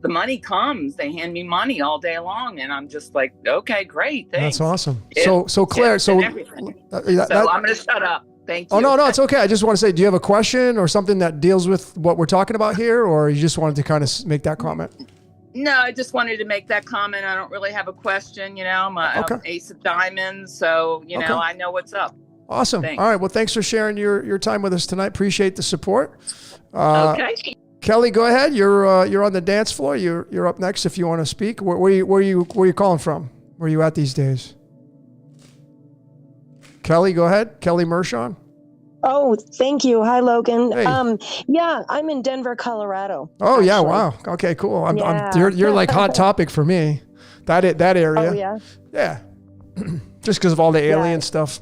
money comes. They hand me money all day long, and I'm just like, okay, great, thanks. That's awesome. So Claire, so I'm going to shut up. Thank you. Oh no, it's okay. I just want to say, do you have a question or something that deals with what we're talking about here, or you just wanted to kind of make that comment? No, I just wanted to make that comment. I don't really have a question. I'm Ace of Diamonds, so I know what's up. Awesome. Thanks. All right. Well, thanks for sharing your time with us tonight. Appreciate the support. Okay. Kelly, go ahead. You're on the dance floor. You're up next if you want to speak. Where you calling from? Where are you at these days? Kelly, go ahead. Kelly Mershon. Oh, thank you. Hi, Logan. Hey. Yeah, I'm in Denver, Colorado. Oh, actually. Yeah. Wow. Okay, cool. You're like hot topic for me. That area. Oh, yeah. Yeah. Just because of all the alien stuff.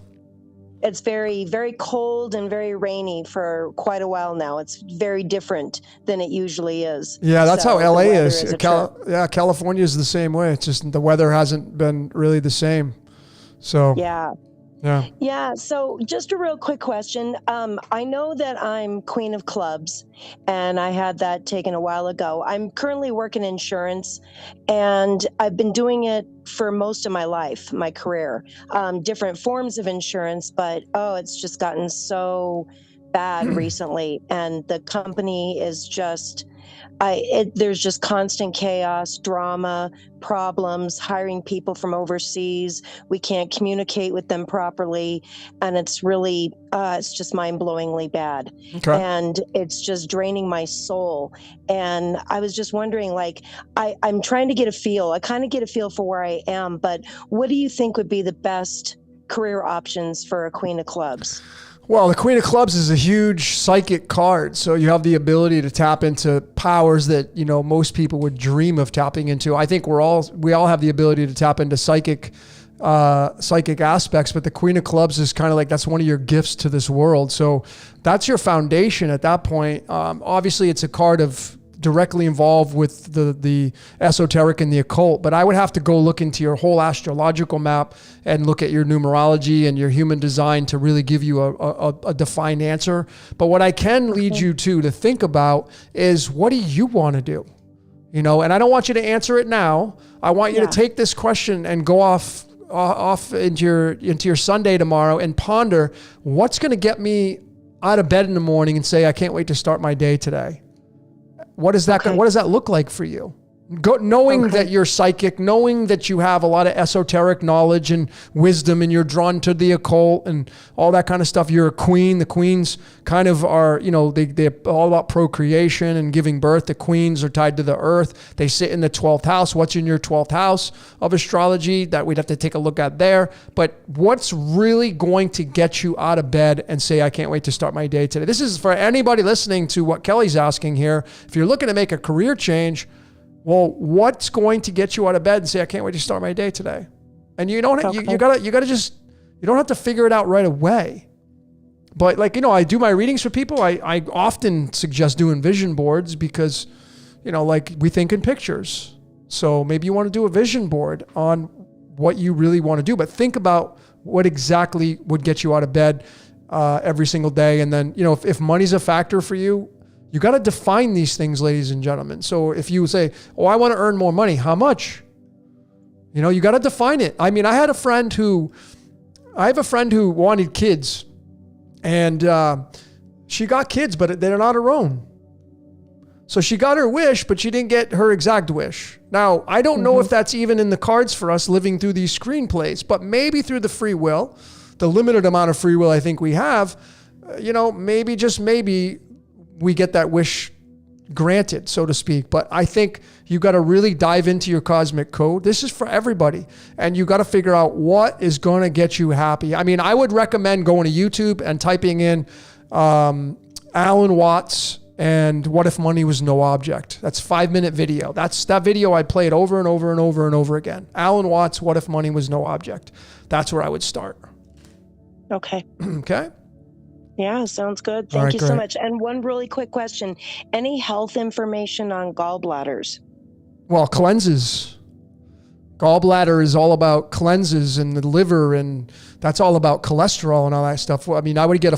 It's very, very cold and very rainy for quite a while now. It's very different than it usually is. Yeah, that's how LA is. California is the same way. It's just the weather hasn't been really the same. So yeah. Yeah. Yeah, so just a real quick question. I know that I'm Queen of Clubs, and I had that taken a while ago. I'm currently working insurance, and I've been doing it for most of my life, my career. Different forms of insurance, but it's just gotten so bad recently, and the company is just there's just constant chaos, drama, problems, hiring people from overseas. We can't communicate with them properly. And it's really, it's just mind-blowingly bad. Okay. And it's just draining my soul. And I was just wondering, like, I'm trying to get a feel. I kind of get a feel for where I am, but what do you think would be the best career options for a Queen of Clubs? Well, the Queen of Clubs is a huge psychic card. So you have the ability to tap into powers that, most people would dream of tapping into. I think we all have the ability to tap into psychic aspects, but the Queen of Clubs is kind of like, that's one of your gifts to this world. So that's your foundation at that point. Obviously it's a card of directly involved with the esoteric and the occult, but I would have to go look into your whole astrological map and look at your numerology and your human design to really give you a defined answer. But what I can lead you to think about is, what do you want to do? And I don't want you to answer it now. I want you to take this question and go off into your Sunday tomorrow and ponder, what's going to get me out of bed in the morning and say, I can't wait to start my day today. What does that look like for you? Knowing that you're psychic, knowing that you have a lot of esoteric knowledge and wisdom, and you're drawn to the occult and all that kind of stuff. You're a queen. The queens kind of are, they're all about procreation and giving birth. The queens are tied to the earth. They sit in the 12th house. What's in your 12th house of astrology? That we'd have to take a look at there. But what's really going to get you out of bed and say, I can't wait to start my day today? This is for anybody listening to what Kelly's asking here. If you're looking to make a career change, well, what's going to get you out of bed and say, I can't wait to start my day today? And you don't have to figure it out right away. But I do my readings for people. I often suggest doing vision boards because, we think in pictures. So maybe you want to do a vision board on what you really want to do, but think about what exactly would get you out of bed every single day. And then, if money's a factor for you, you got to define these things, ladies and gentlemen. So if you say, I want to earn more money, how much? You got to define it. I mean, I have a friend who wanted kids, and she got kids, but they're not her own. So she got her wish, but she didn't get her exact wish. Now, I don't know if that's even in the cards for us living through these screenplays, but maybe through the free will, the limited amount of free will I think we have, maybe, just maybe, we get that wish granted, so to speak. But I think you got to really dive into your cosmic code. This is for everybody. And you got to figure out what is going to get you happy. I mean, I would recommend going to YouTube and typing in Alan Watts and What If Money Was No Object. That's a 5-minute video. That video I played over and over and over and over again. Alan Watts, What If Money Was No Object. That's where I would start. Okay. Okay. Yeah, sounds good. Thank you so much. And one really quick question. Any health information on gallbladders? Well, cleanses. Gallbladder is all about cleanses, and the liver, and that's all about cholesterol and all that stuff. I mean, I would get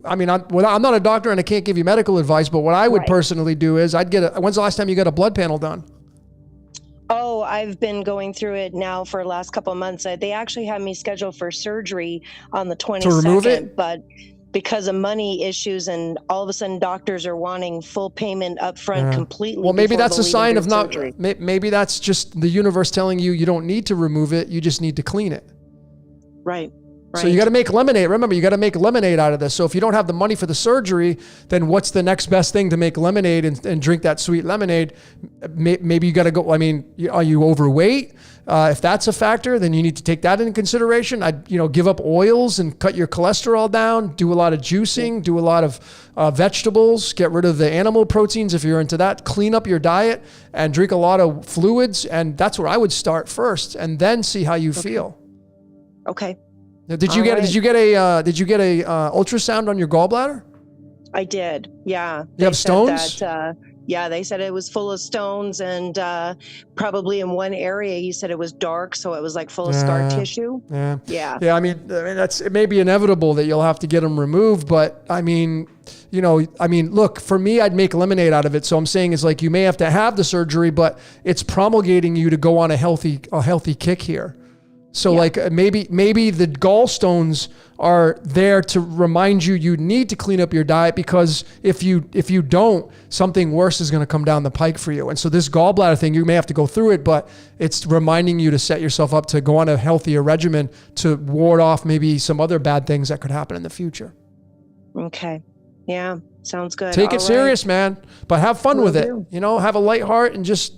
I'm not a doctor and I can't give you medical advice, but what I would personally do is when's the last time you got a blood panel done? Oh, I've been going through it now for the last couple of months. They actually had me scheduled for surgery on the 22nd, to remove it? But because of money issues, and all of a sudden doctors are wanting full payment up front completely. Well, maybe that's a sign of not, maybe that's just the universe telling you don't need to remove it. You just need to clean it. Right. So you got to make lemonade. Remember, you got to make lemonade out of this. So if you don't have the money for the surgery, then what's the next best thing to make lemonade and drink that sweet lemonade? Maybe you got to go. I mean, are you overweight? If that's a factor, then you need to take that into consideration. I'd give up oils and cut your cholesterol down. Do a lot of juicing. Do a lot of vegetables. Get rid of the animal proteins if you're into that. Clean up your diet and drink a lot of fluids. And that's where I would start first, and then see how you feel. Okay. Did you get a ultrasound on your gallbladder? I did. Yeah. You have stones? Yeah, they said it was full of stones, and probably in one area, he said it was dark, so it was like full of scar tissue. Yeah. Yeah. Yeah. I mean, it may be inevitable that you'll have to get them removed, but I mean, look, for me, I'd make lemonade out of it. So I'm saying it's like, you may have to have the surgery, but it's promulgating you to go on a healthy kick here. So like maybe the gallstones are there to remind you need to clean up your diet, because if you don't, something worse is going to come down the pike for you. And so this gallbladder thing, you may have to go through it, but it's reminding you to set yourself up to go on a healthier regimen to ward off maybe some other bad things that could happen in the future. Okay. Yeah. Sounds good. Take it serious, man, but have fun with it. Have a light heart and just,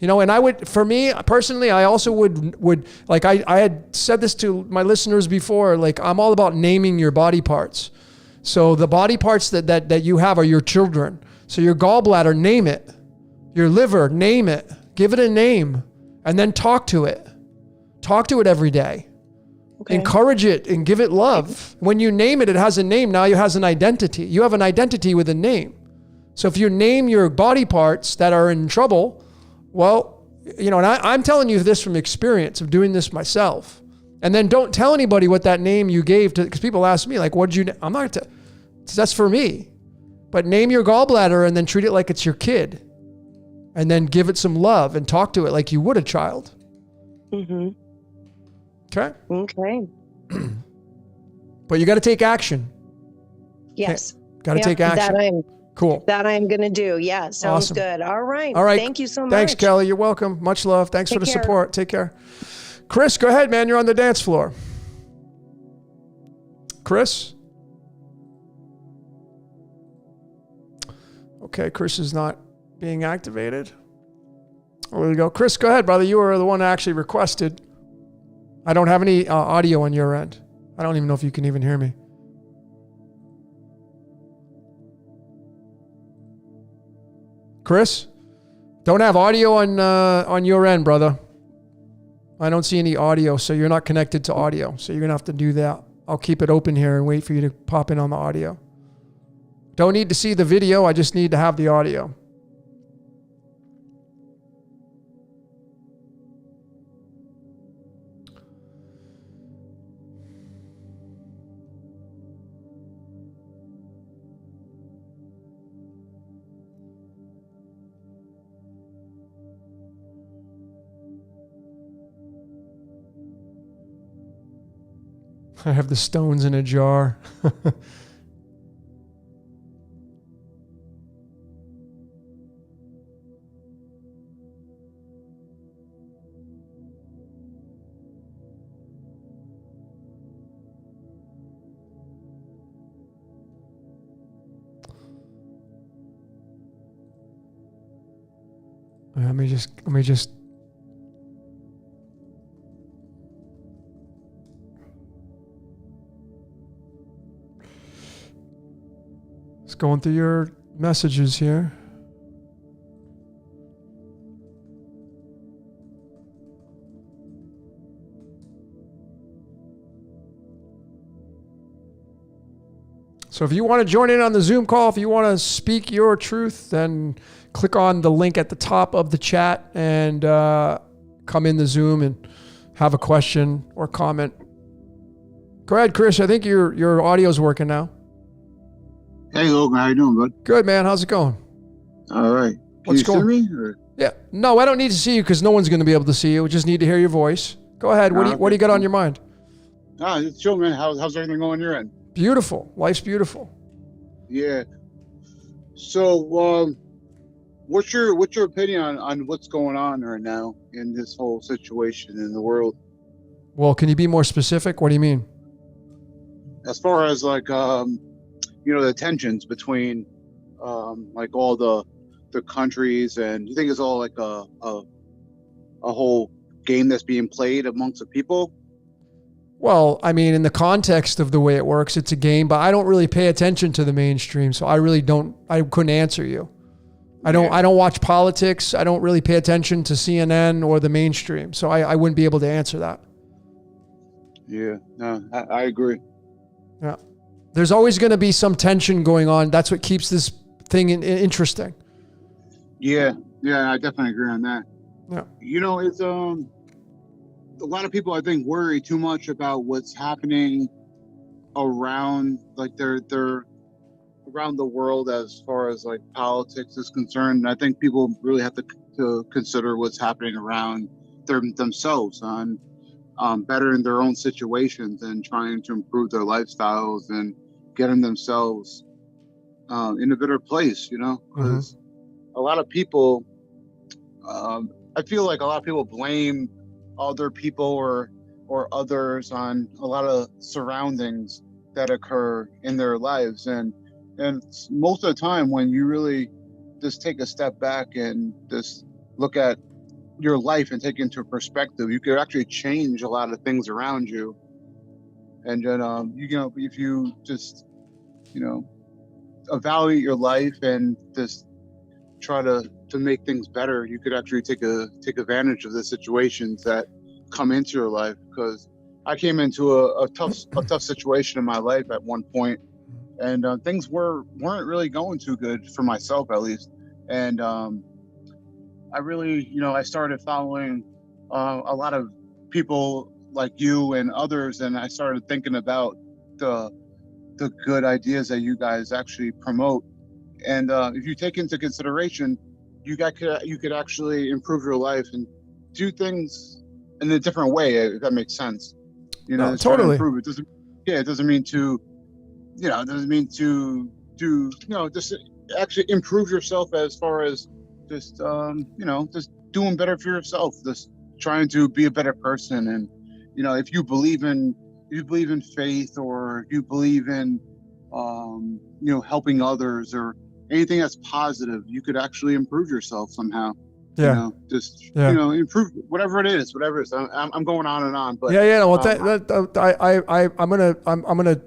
and I would, for me personally, I also would like, I had said this to my listeners before, like, I'm all about naming your body parts. So the body parts that you have are your children. So your gallbladder, name it. Your liver, name it. Give it a name, and then talk to it. Talk to it every day. Okay. Encourage it and give it love. When you name it, it has a name. Now it has an identity. You have an identity with a name. So if you name your body parts that are in trouble, well, and I'm telling you this from experience of doing this myself. And then don't tell anybody what that name you gave to, because people ask me, like, what did you, I'm not, that's for me. But name your gallbladder and then treat it like it's your kid. And then give it some love and talk to it like you would a child. Mm-hmm. Okay? Okay. But you got to take action. Yes. Got to take action. Cool. That I'm going to do. Yeah. Sounds good. All right. Thank you so much. Thanks, Kelly. You're welcome. Much love. Thanks for the support. Take care. Chris, go ahead, man. You're on the dance floor. Chris? Okay. Chris is not being activated. Oh, there we go. Chris, go ahead, brother. You were the one that actually requested. I don't have any audio on your end. I don't even know if you can even hear me. Chris, don't have audio on your end, brother. I don't see any audio, so you're not connected to audio. So you're going to have to do that. I'll keep it open here and wait for you to pop in on the audio. Don't need to see the video. I just need to have the audio. I have the stones in a jar. Let me just going through your messages here. So if you want to join in on the Zoom call, if you want to speak your truth, then click on the link at the top of the chat and come in the Zoom and have a question or comment. Go ahead, Chris. I think your audio's working now. Hey, Logan, how you doing, bud? Good, man. How's it going? All right. What's Can you see me? Or? Yeah. No, I don't need to see you because no one's going to be able to see you. We just need to hear your voice. Go ahead. What do you got on your mind? It's chill, man. How's everything going on your end? Beautiful. Life's beautiful. Yeah. So, what's your opinion on what's going on right now in this whole situation in the world? Well, can you be more specific? What do you mean? As far as like the tensions between like all the countries, and you think it's all like a whole game that's being played amongst the people? Well, I mean, in the context of the way it works, it's a game, but I don't really pay attention to the mainstream, so I couldn't answer you. I don't watch politics. I don't really pay attention to CNN or the mainstream, so I wouldn't be able to answer that. Yeah, no, I agree. Yeah. There's always going to be some tension going on. That's what keeps this thing interesting. Yeah, I definitely agree on that. Yeah. You know, it's a lot of people I think worry too much about what's happening around, like they're around the world as far as like politics is concerned. And I think people really have to consider what's happening around themselves on bettering their own situations and trying to improve their lifestyles and getting themselves in a better place, you know, because a lot of people, I feel like a lot of people blame other people or others on a lot of surroundings that occur in their lives. And most of the time when you really just take a step back and just look at your life and take it into perspective, you could actually change a lot of things around you. And then, you know, if you just, you know, evaluate your life and just try to make things better, you could actually take advantage of the situations that come into your life. Because I came into a tough situation in my life at one point, and things weren't really going too good for myself, at least. And I really, you know, I started following a lot of people like you and others, and I started thinking about the good ideas that you guys actually promote. And if you take into consideration, you could actually improve your life and do things in a different way, if that makes sense. You know, totally. Improve. It doesn't mean to, you know, do, you know, just actually improve yourself as far as just, you know, just doing better for yourself, just trying to be a better person. And, you know, if you believe in faith, or if you believe in, you know, helping others or anything that's positive, you could actually improve yourself somehow. Yeah. You know, just, you know, improve whatever it is. I'm going on and on, but I'm gonna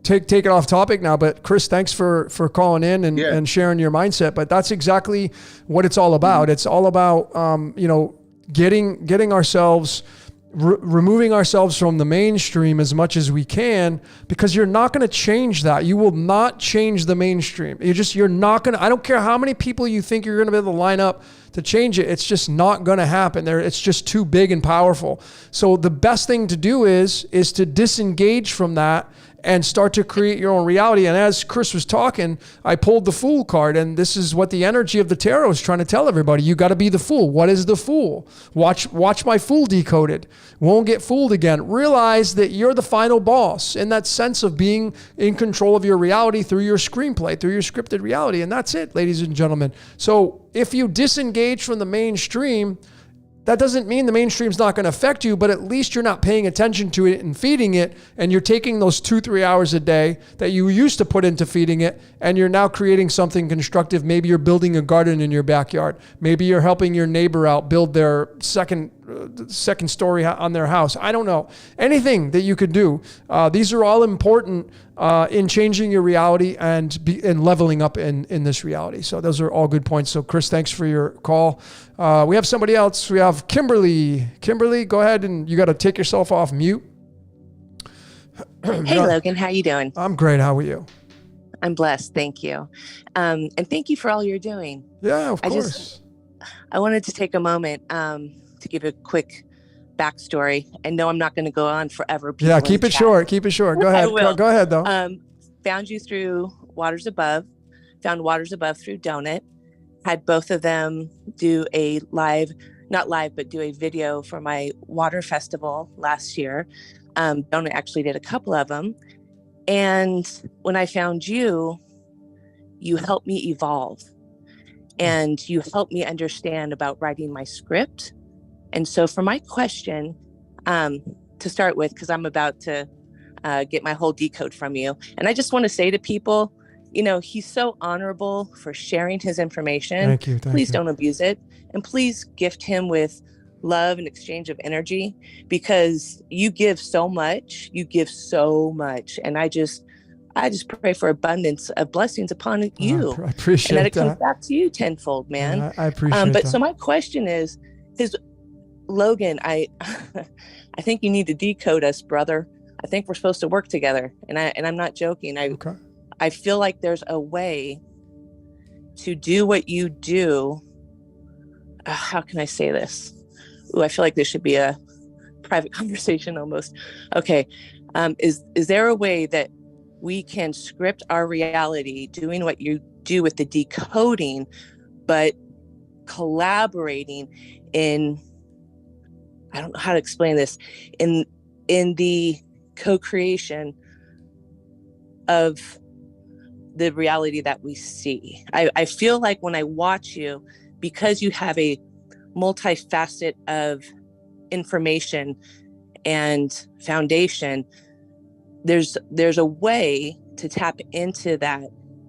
take it off topic now. But Chris, thanks for calling in and sharing your mindset. But that's exactly what it's all about. It's all about you know, getting ourselves, removing ourselves from the mainstream as much as we can, because you're not going to change that. You will not change the mainstream. You're not going to, I don't care how many people you think you're going to be able to line up to change it. It's just not going to happen. It's just too big and powerful. So the best thing to do is to disengage from that and start to create your own reality. And as Chris was talking, I pulled the Fool card, and this is what the energy of the tarot is trying to tell everybody. You got to be the Fool. What is the Fool? Watch my Fool Decoded. Won't get fooled again. Realize that you're the final boss, in that sense of being in control of your reality through your screenplay, through your scripted reality. And that's it, ladies and gentlemen. So if you disengage from the mainstream, that doesn't mean the mainstream's not going to affect you, but at least you're not paying attention to it and feeding it. And you're taking those 2-3 hours a day that you used to put into feeding it, and you're now creating something constructive. Maybe you're building a garden in your backyard. Maybe you're helping your neighbor out build their second story on their house. I don't know. Anything that you could do. These are all important in changing your reality and leveling up in this reality. So those are all good points. So Chris, thanks for your call. We have somebody else. We have Kimberly. Kimberly, go ahead, and you got to take yourself off mute. Hey, Logan, how you doing? I'm great. How are you? I'm blessed. Thank you. And thank you for all you're doing. Yeah, of course. I wanted to take a moment to give a quick backstory. And no, I'm not going to go on forever. Yeah, keep it short. Keep it short. Go ahead. Go ahead, though. Found you through Waters Above. Found Waters Above through Donut. Had both of them do a do a video for my water festival last year. Donut actually did a couple of them. And when I found you, you helped me evolve. And you helped me understand about writing my script. And so for my question, to start with, because I'm about to get my whole decode from you. And I just want to say to people, you know, he's so honorable for sharing his information. Thank you. Please don't abuse it. And please gift him with love and exchange of energy, because you give so much. You give so much. And I just pray for abundance of blessings upon you. I appreciate and that. It comes back to you tenfold, man. Yeah, I appreciate but that. So my question is Logan, I think you need to decode us, brother. I think we're supposed to work together. And I'm not joking. Okay. I feel like there's a way to do what you do, how can I say this? Ooh, I feel like this should be a private conversation almost. Okay. Is there a way that we can script our reality doing what you do with the decoding, but collaborating in, I don't know how to explain this, in the co-creation of the reality that we see? I feel like when I watch you, because you have a multifaceted of information and foundation, there's a way to tap into that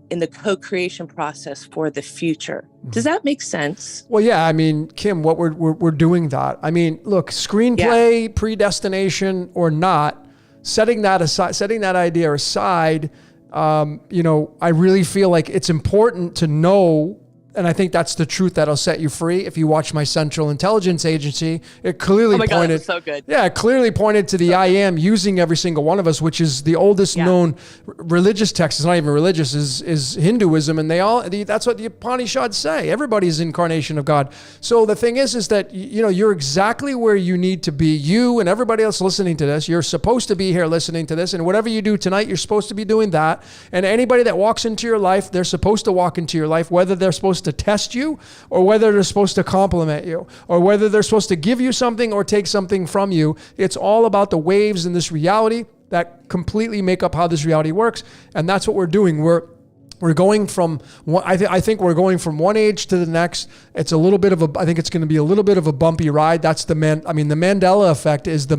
in the co-creation process for the future. Does that make sense? Well, yeah. I mean, Kim, what we're doing that. I mean, look, screenplay, predestination or not, setting that aside, setting that idea aside, I really feel like it's important to know, and I think that's the truth that'll set you free. If you watch my Central Intelligence Agency, it clearly pointed. God, that was so good. Yeah, it clearly pointed to the I am using every single one of us, which is the oldest known religious text. It's not even religious, is Hinduism, and that's what the Upanishads say. Everybody's incarnation of God. So the thing is that you're exactly where you need to be. You and everybody else listening to this, you're supposed to be here listening to this, and whatever you do tonight, you're supposed to be doing that. And anybody that walks into your life, they're supposed to walk into your life, whether they're supposed to test you or whether they're supposed to compliment you or whether they're supposed to give you something or take something from you. It's all about the waves in this reality that completely make up how this reality works. And that's what we're doing. We're going from one, I think we're going from one age to the next. It's a little bit of I think it's going to be a little bit of a bumpy ride. That's the Mandela effect is the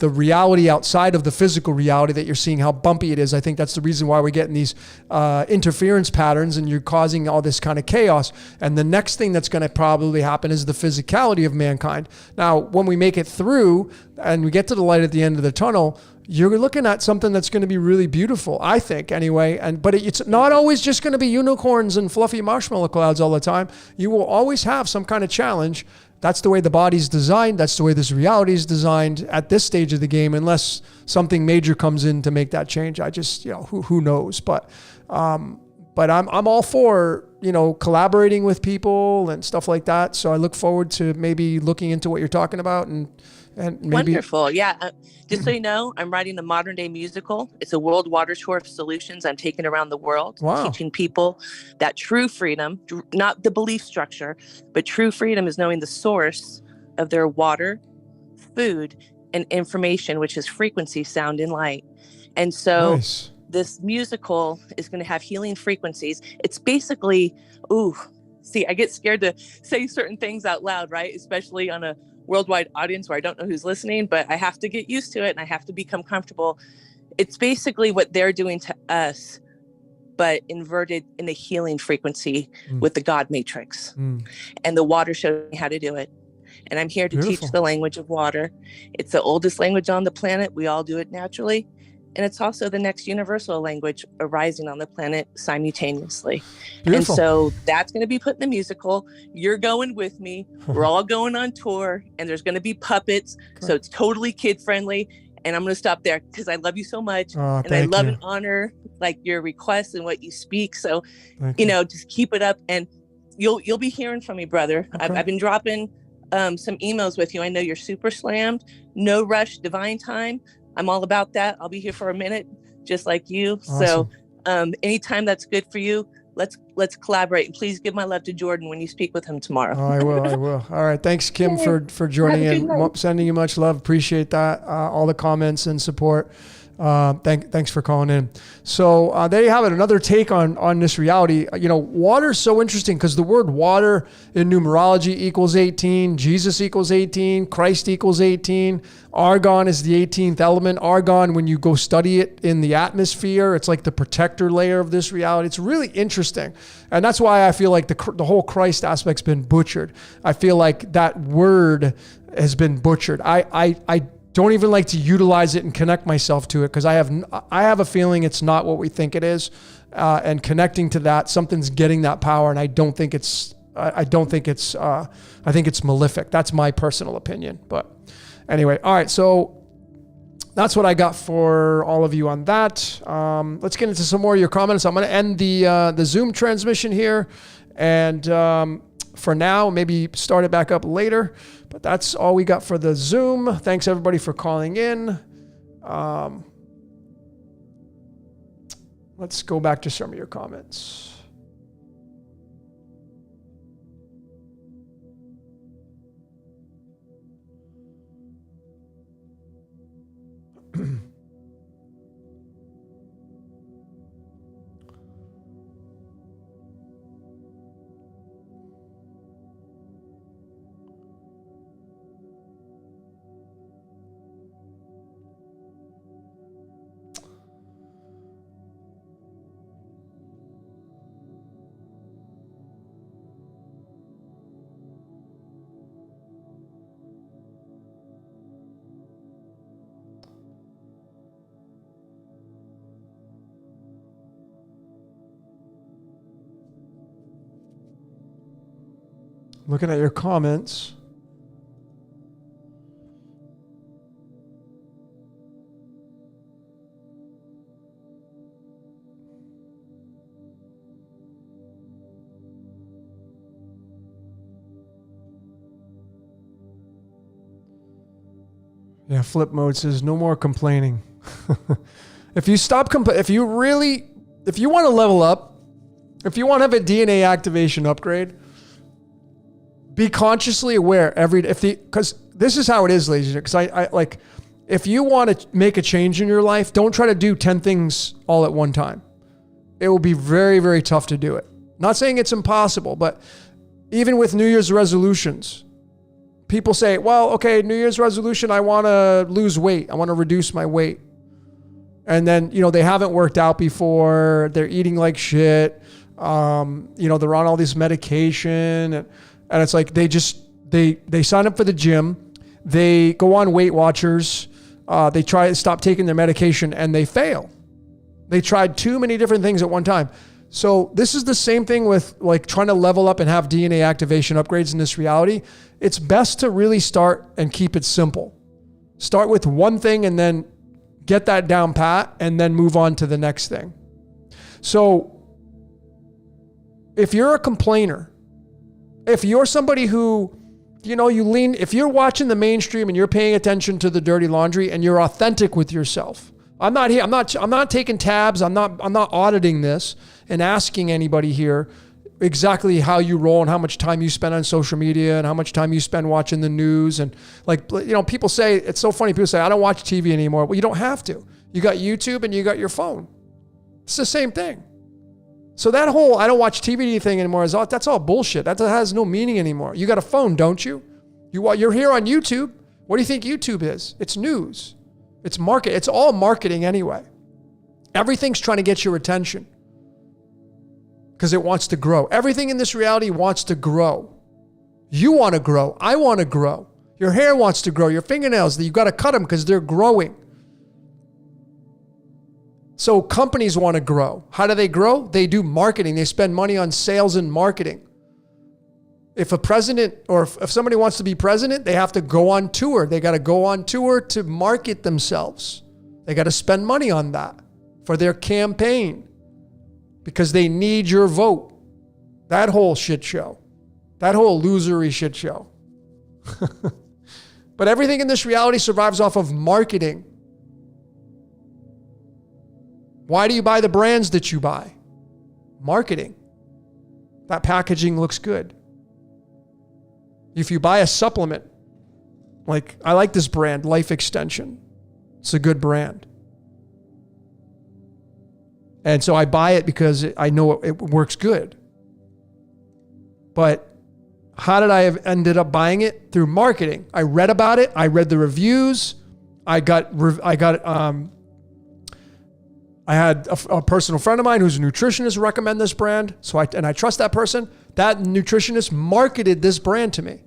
reality outside of the physical reality that you're seeing how bumpy it is. I think that's the reason why we're getting these interference patterns and you're causing all this kind of chaos. And the next thing that's going to probably happen is the physicality of mankind. Now, when we make it through and we get to the light at the end of the tunnel, you're looking at something that's going to be really beautiful, I think, anyway. But it's not always just going to be unicorns and fluffy marshmallow clouds all the time. You will always have some kind of challenge. That's the way the body's designed. That's the way this reality is designed at this stage of the game, unless something major comes in to make that change. I just, who knows? But I'm all for, collaborating with people and stuff like that. So I look forward to maybe looking into what you're talking about and maybe. Wonderful. Yeah. Just so you know, I'm writing a modern day musical. It's a world water tour of solutions I'm taking around the world, teaching people that true freedom, not the belief structure, but true freedom is knowing the source of their water, food, and information, which is frequency, sound, and light. And so this musical is going to have healing frequencies. It's basically, I get scared to say certain things out loud, right? Especially on a worldwide audience where I don't know who's listening, but I have to get used to it and I have to become comfortable. It's basically what they're doing to us, but inverted in a healing frequency with the God matrix. And the water showed me how to do it. And I'm here to teach the language of water. It's the oldest language on the planet. We all do it naturally. And it's also the next universal language arising on the planet simultaneously. Beautiful. And so that's going to be put in the musical. You're going with me. We're all going on tour and there's going to be puppets. So it's totally kid friendly. And I'm going to stop there because I love you so much. And I love and honor like your requests and what you speak. So, just keep it up and you'll be hearing from me, brother. Okay. I've been dropping some emails with you. I know you're super slammed. No rush, divine time. I'm all about that. I'll be here for a minute, just like you. Awesome. So anytime that's good for you, let's collaborate. And please give my love to Jordan when you speak with him tomorrow. I will. All right. Thanks, Kim, for joining in. Sending you much love. Appreciate that. All the comments and support. Thanks for calling in. So there you have it. Another take on this reality. Water is so interesting because the word water in numerology equals 18. Jesus equals 18. Christ equals 18. Argon is the 18th element. Argon, when you go study it in the atmosphere, it's like the protector layer of this reality. It's really interesting. And that's why I feel like the whole Christ aspect's been butchered. I feel like that word has been butchered. I don't even like to utilize it and connect myself to it because I have a feeling it's not what we think it is. And connecting to that, something's getting that power, and I think it's malefic. That's my personal opinion. But anyway, all right. So that's what I got for all of you on that. Let's get into some more of your comments. I'm going to end the Zoom transmission here. And for now, maybe start it back up later. But that's all we got for the Zoom. Thanks, everybody, for calling in. Let's go back to some of your comments. Looking at your comments. Yeah, Flip Mode says no more complaining. If you stop if you want to level up, if you want to have a DNA activation upgrade, be consciously aware because this is how it is, ladies and gentlemen. Because I like, if you want to make a change in your life, don't try to do 10 things all at one time. It will be very, very tough to do it. Not saying it's impossible, but even with New Year's resolutions, people say, well, okay, New Year's resolution, I want to lose weight. I want to reduce my weight. And then, they haven't worked out before. They're eating like shit. They're on all this medication. And it's like they sign up for the gym. They go on Weight Watchers. They try to stop taking their medication and they fail. They tried too many different things at one time. So this is the same thing with like trying to level up and have DNA activation upgrades in this reality. It's best to really start and keep it simple. Start with one thing and then get that down pat and then move on to the next thing. So if you're a complainer, if you're somebody who, if you're watching the mainstream and you're paying attention to the dirty laundry and you're authentic with yourself, I'm not taking tabs. I'm not auditing this and asking anybody here exactly how you roll and how much time you spend on social media and how much time you spend watching the news. And people say, it's so funny. People say, I don't watch TV anymore. Well, you don't have to. You got YouTube and you got your phone. It's the same thing. So that whole I don't watch TV thing anymore that's all bullshit. That has no meaning anymore. You got a phone, don't you? You're here on YouTube. What do you think YouTube is? It's news. It's market. It's all marketing anyway. Everything's trying to get your attention because it wants to grow. Everything in this reality wants to grow. You want to grow. I want to grow. Your hair wants to grow. Your fingernails, you've got to cut them because they're growing. So companies want to grow. How do they grow? They do marketing. They spend money on sales and marketing. If a president or if somebody wants to be president, they have to go on tour. They got to go on tour to market themselves. They got to spend money on that for their campaign because they need your vote. That whole shit show. That whole losery shit show. But everything in this reality survives off of marketing. Why do you buy the brands that you buy? Marketing. That packaging looks good. If you buy a supplement, like I like this brand, Life Extension. It's a good brand. And so I buy it because I know it works good. But how did I have ended up buying it? Through marketing. I read about it. I read the reviews. I had a personal friend of mine who's a nutritionist recommend this brand. So I trust that person. That nutritionist marketed this brand to me.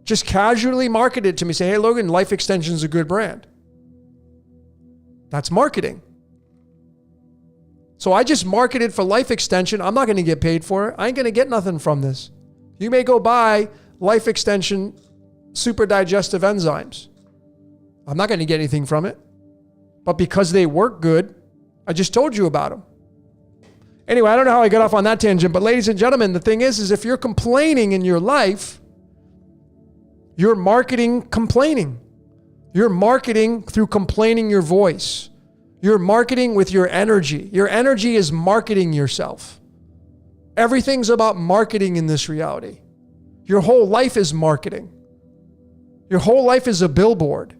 Just casually marketed to me. Say, hey, Logan, Life Extension is a good brand. That's marketing. So I just marketed for Life Extension. I'm not going to get paid for it. I ain't going to get nothing from this. You may go buy Life Extension super digestive enzymes. I'm not going to get anything from it. But because they work good, I just told you about them. Anyway, I don't know how I got off on that tangent, but ladies and gentlemen, the thing is if you're complaining in your life, you're marketing complaining. You're marketing through complaining your voice. You're marketing with your energy. Your energy is marketing yourself. Everything's about marketing in this reality. Your whole life is marketing. Your whole life is a billboard.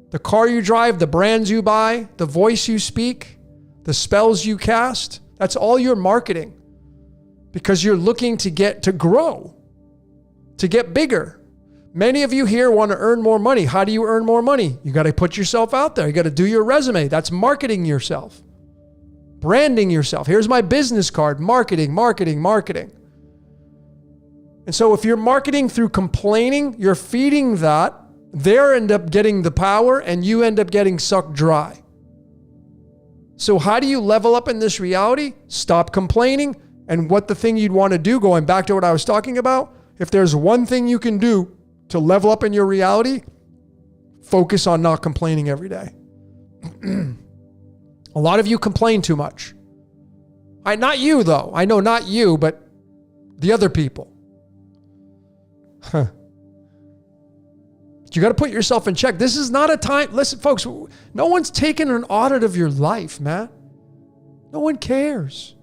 The car you drive, the brands you buy, the voice you speak, the spells you cast, that's all your marketing. Because you're looking to grow, to get bigger. Many of you here want to earn more money. How do you earn more money? You got to put yourself out there. You got to do your resume. That's marketing yourself. Branding yourself. Here's my business card. Marketing, marketing, marketing. And so if you're marketing through complaining, you're feeding that. They end up getting the power and you end up getting sucked dry. So how do you level up in this reality? Stop complaining. And what the thing you'd want to do, going back to what I was talking about, if there's one thing you can do to level up in your reality, focus on not complaining every day. A lot of you complain too much. Not you though. I know not you, but the other people. You got to put yourself in check. This is not a time. Listen, folks, no one's taking an audit of your life, man. No one cares.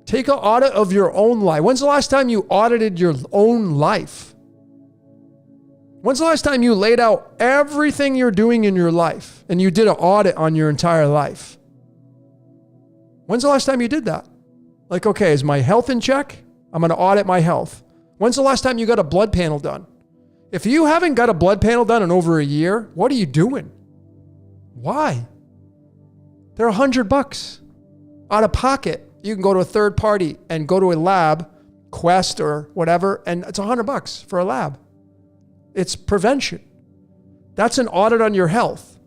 Take an audit of your own life. When's the last time you audited your own life? When's the last time you laid out everything you're doing in your life and you did an audit on your entire life? When's the last time you did that? Like, okay, is my health in check? I'm going to audit my health. When's the last time you got a blood panel done? If you haven't got a blood panel done in over a year, what are you doing? Why? They're $100 out of pocket. You can go to a third party and go to a lab, Quest or whatever, and it's $100 for a lab. It's prevention. That's an audit on your health.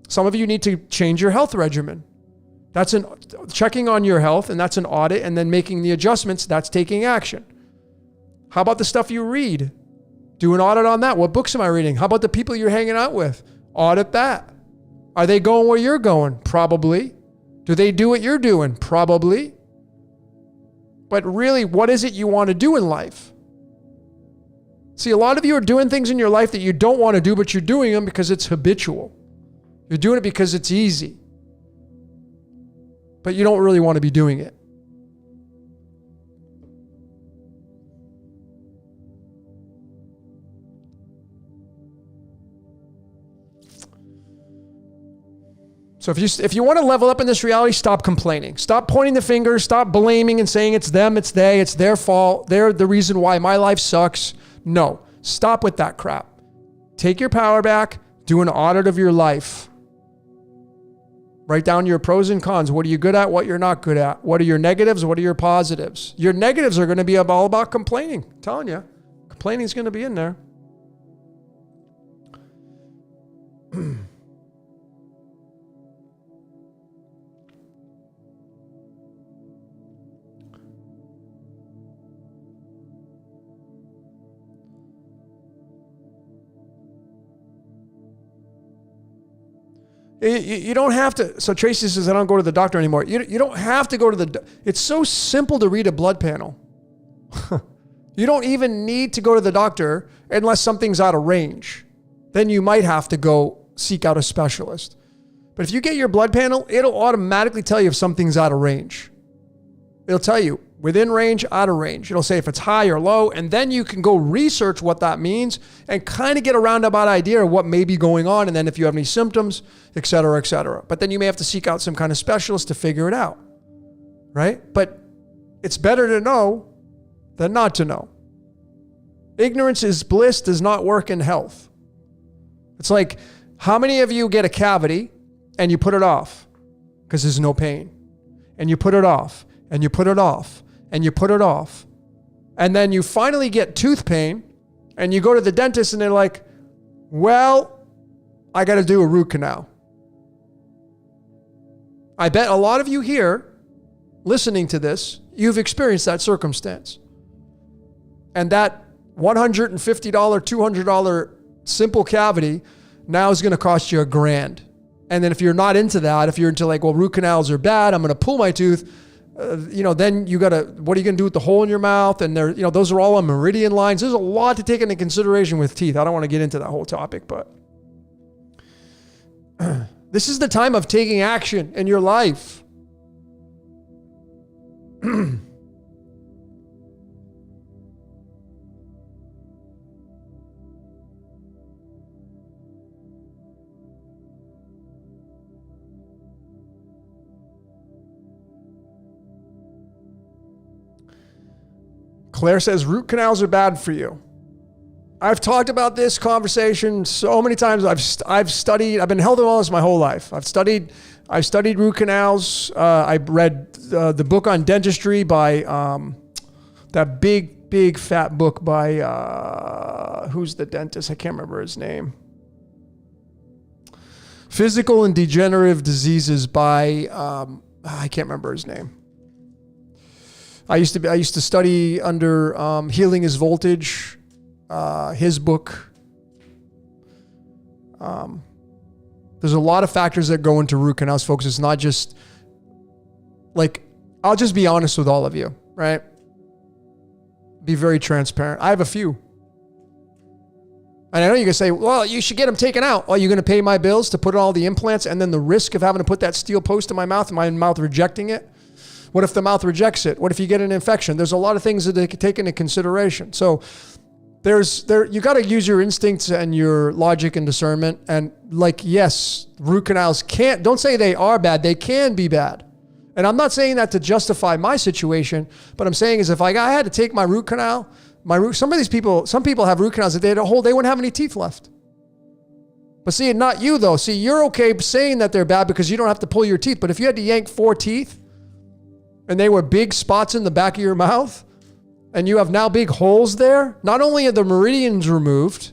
Some of you need to change your health regimen. That's checking on your health, and that's an audit, and then making the adjustments. That's taking action. How about the stuff you read? Do an audit on that. What books am I reading? How about the people you're hanging out with? Audit that. Are they going where you're going? Probably. Do they do what you're doing? Probably. But really, what is it you want to do in life? See, a lot of you are doing things in your life that you don't want to do, but you're doing them because it's habitual. You're doing it because it's easy. But you don't really want to be doing it. So if you want to level up in this reality, stop complaining. Stop pointing the finger. Stop blaming and saying it's them, it's they, it's their fault. They're the reason why my life sucks. No, stop with that crap. Take your power back. Do an audit of your life. Write down your pros and cons. What are you good at? What you're not good at? What are your negatives? What are your positives? Your negatives are going to be all about complaining. I'm telling you, complaining is going to be in there. You don't have to. So Tracy says, I don't go to the doctor anymore. You don't have to go to the. It's so simple to read a blood panel. You don't even need to go to the doctor unless something's out of range. Then you might have to go seek out a specialist. But if you get your blood panel, it'll automatically tell you if something's out of range. It'll tell you within range, out of range. It'll say if it's high or low, and then you can go research what that means and kind of get a roundabout idea of what may be going on, and then if you have any symptoms, et cetera, et cetera. But then you may have to seek out some kind of specialist to figure it out, right? But it's better to know than not to know. Ignorance is bliss does not work in health. It's like, how many of you get a cavity and you put it off because there's no pain? And you put it off, and you put it off, and you put it off. And then you finally get tooth pain, and you go to the dentist, and they're like, well, I got to do a root canal. I bet a lot of you here listening to this, you've experienced that circumstance. And that $150, $200 simple cavity now is going to cost you $1,000. And then if you're not into that, if you're into like, well, root canals are bad, I'm going to pull my tooth, then you got to, what are you going to do with the hole in your mouth? And there, those are all on meridian lines. There's a lot to take into consideration with teeth. I don't want to get into that whole topic, but this is the time of taking action in your life. Claire says root canals are bad for you. I've talked about this conversation so many times. I've been health and wellness my whole life. I've studied root canals. I read the book on dentistry by that big fat book by who's the dentist? I can't remember his name. Physical and Degenerative Diseases by I can't remember his name. I used to study under Healing is Voltage, his book. There's a lot of factors that go into root canals, folks. It's not just like, I'll just be honest with all of you, right? Be very transparent. I have a few. And I know you're going to say, well, you should get them taken out. Well, you're going to pay my bills to put in all the implants and then the risk of having to put that steel post in my mouth and my mouth rejecting it. What if the mouth rejects it? What if you get an infection? There's a lot of things that they can take into consideration. So you got to use your instincts and your logic and discernment. And like, yes, root canals don't say they are bad. They can be bad. And I'm not saying that to justify my situation, but I'm saying is if I had to take my root canal, some people have root canals that they wouldn't have any teeth left. But see, not you though. See, you're okay saying that they're bad because you don't have to pull your teeth. But if you had to yank 4 teeth, and they were big spots in the back of your mouth, and you have now big holes there, not only are the meridians removed,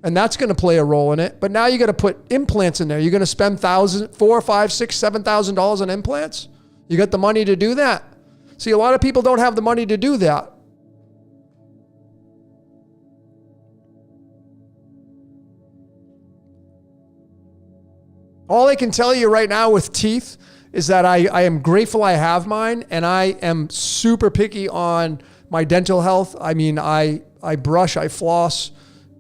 and that's going to play a role in it, but now you got to put implants in there. You're going to spend $4,000, $5,000, $6,000, $7,000 on implants? You got the money to do that? See, a lot of people don't have the money to do that. All I can tell you right now with teeth is that I am grateful I have mine, and I am super picky on my dental health. I mean, I brush, I floss,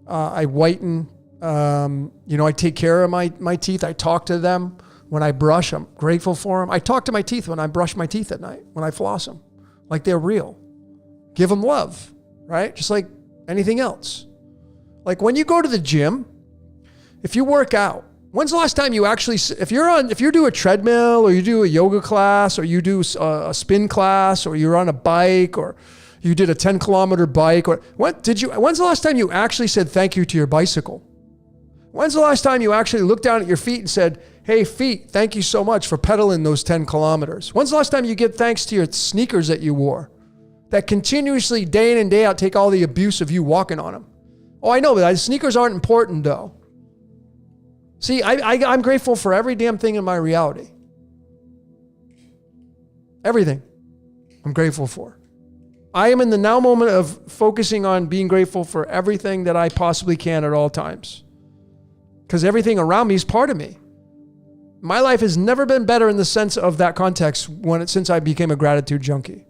I whiten, I take care of my teeth. I talk to them when I brush. I'm grateful for them. I talk to my teeth when I brush my teeth at night, when I floss them, like they're real. Give them love, right? Just like anything else. Like when you go to the gym, if you work out, when's the last time you actually, if you do a treadmill or you do a yoga class or you do a spin class or you're on a bike or you did a 10-kilometer bike, or when's the last time you actually said thank you to your bicycle? When's the last time you actually looked down at your feet and said, hey feet, thank you so much for pedaling those 10 kilometers? When's the last time you give thanks to your sneakers that you wore that continuously day in and day out take all the abuse of you walking on them? Oh, I know, but sneakers aren't important though. See, I'm grateful for every damn thing in my reality. Everything I'm grateful for. I am in the now moment of focusing on being grateful for everything that I possibly can at all times. Because everything around me is part of me. My life has never been better in the sense of that context since I became a gratitude junkie.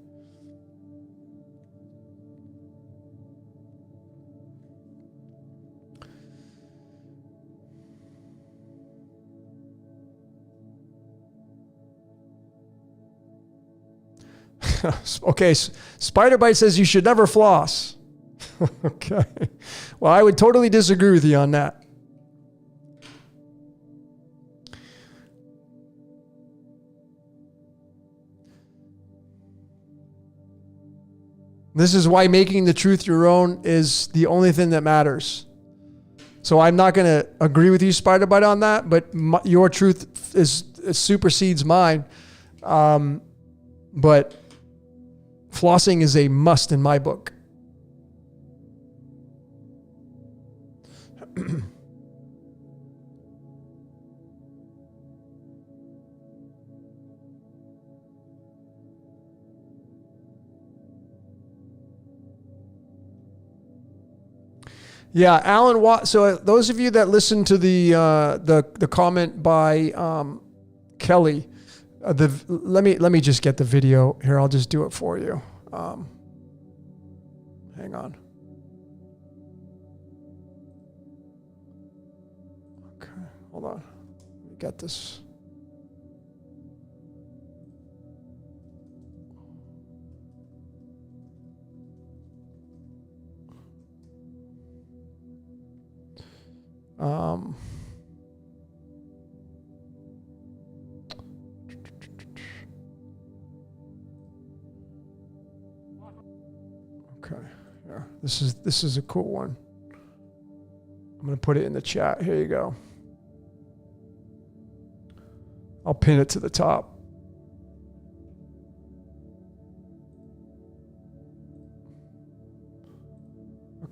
Okay, Spiderbite says you should never floss. Okay. Well, I would totally disagree with you on that. This is why making the truth your own is the only thing that matters. So I'm not going to agree with you, Spiderbite, on that, but your truth supersedes mine. But flossing is a must in my book. Yeah, Alan Watt. So those of you that listen to the comment by Kelly, let me just get the video here. I'll just do it for you. Hang on. Okay, hold on. Let me get this. Okay, yeah, this is a cool one. I'm gonna put it in the chat. Here you go. I'll pin it to the top.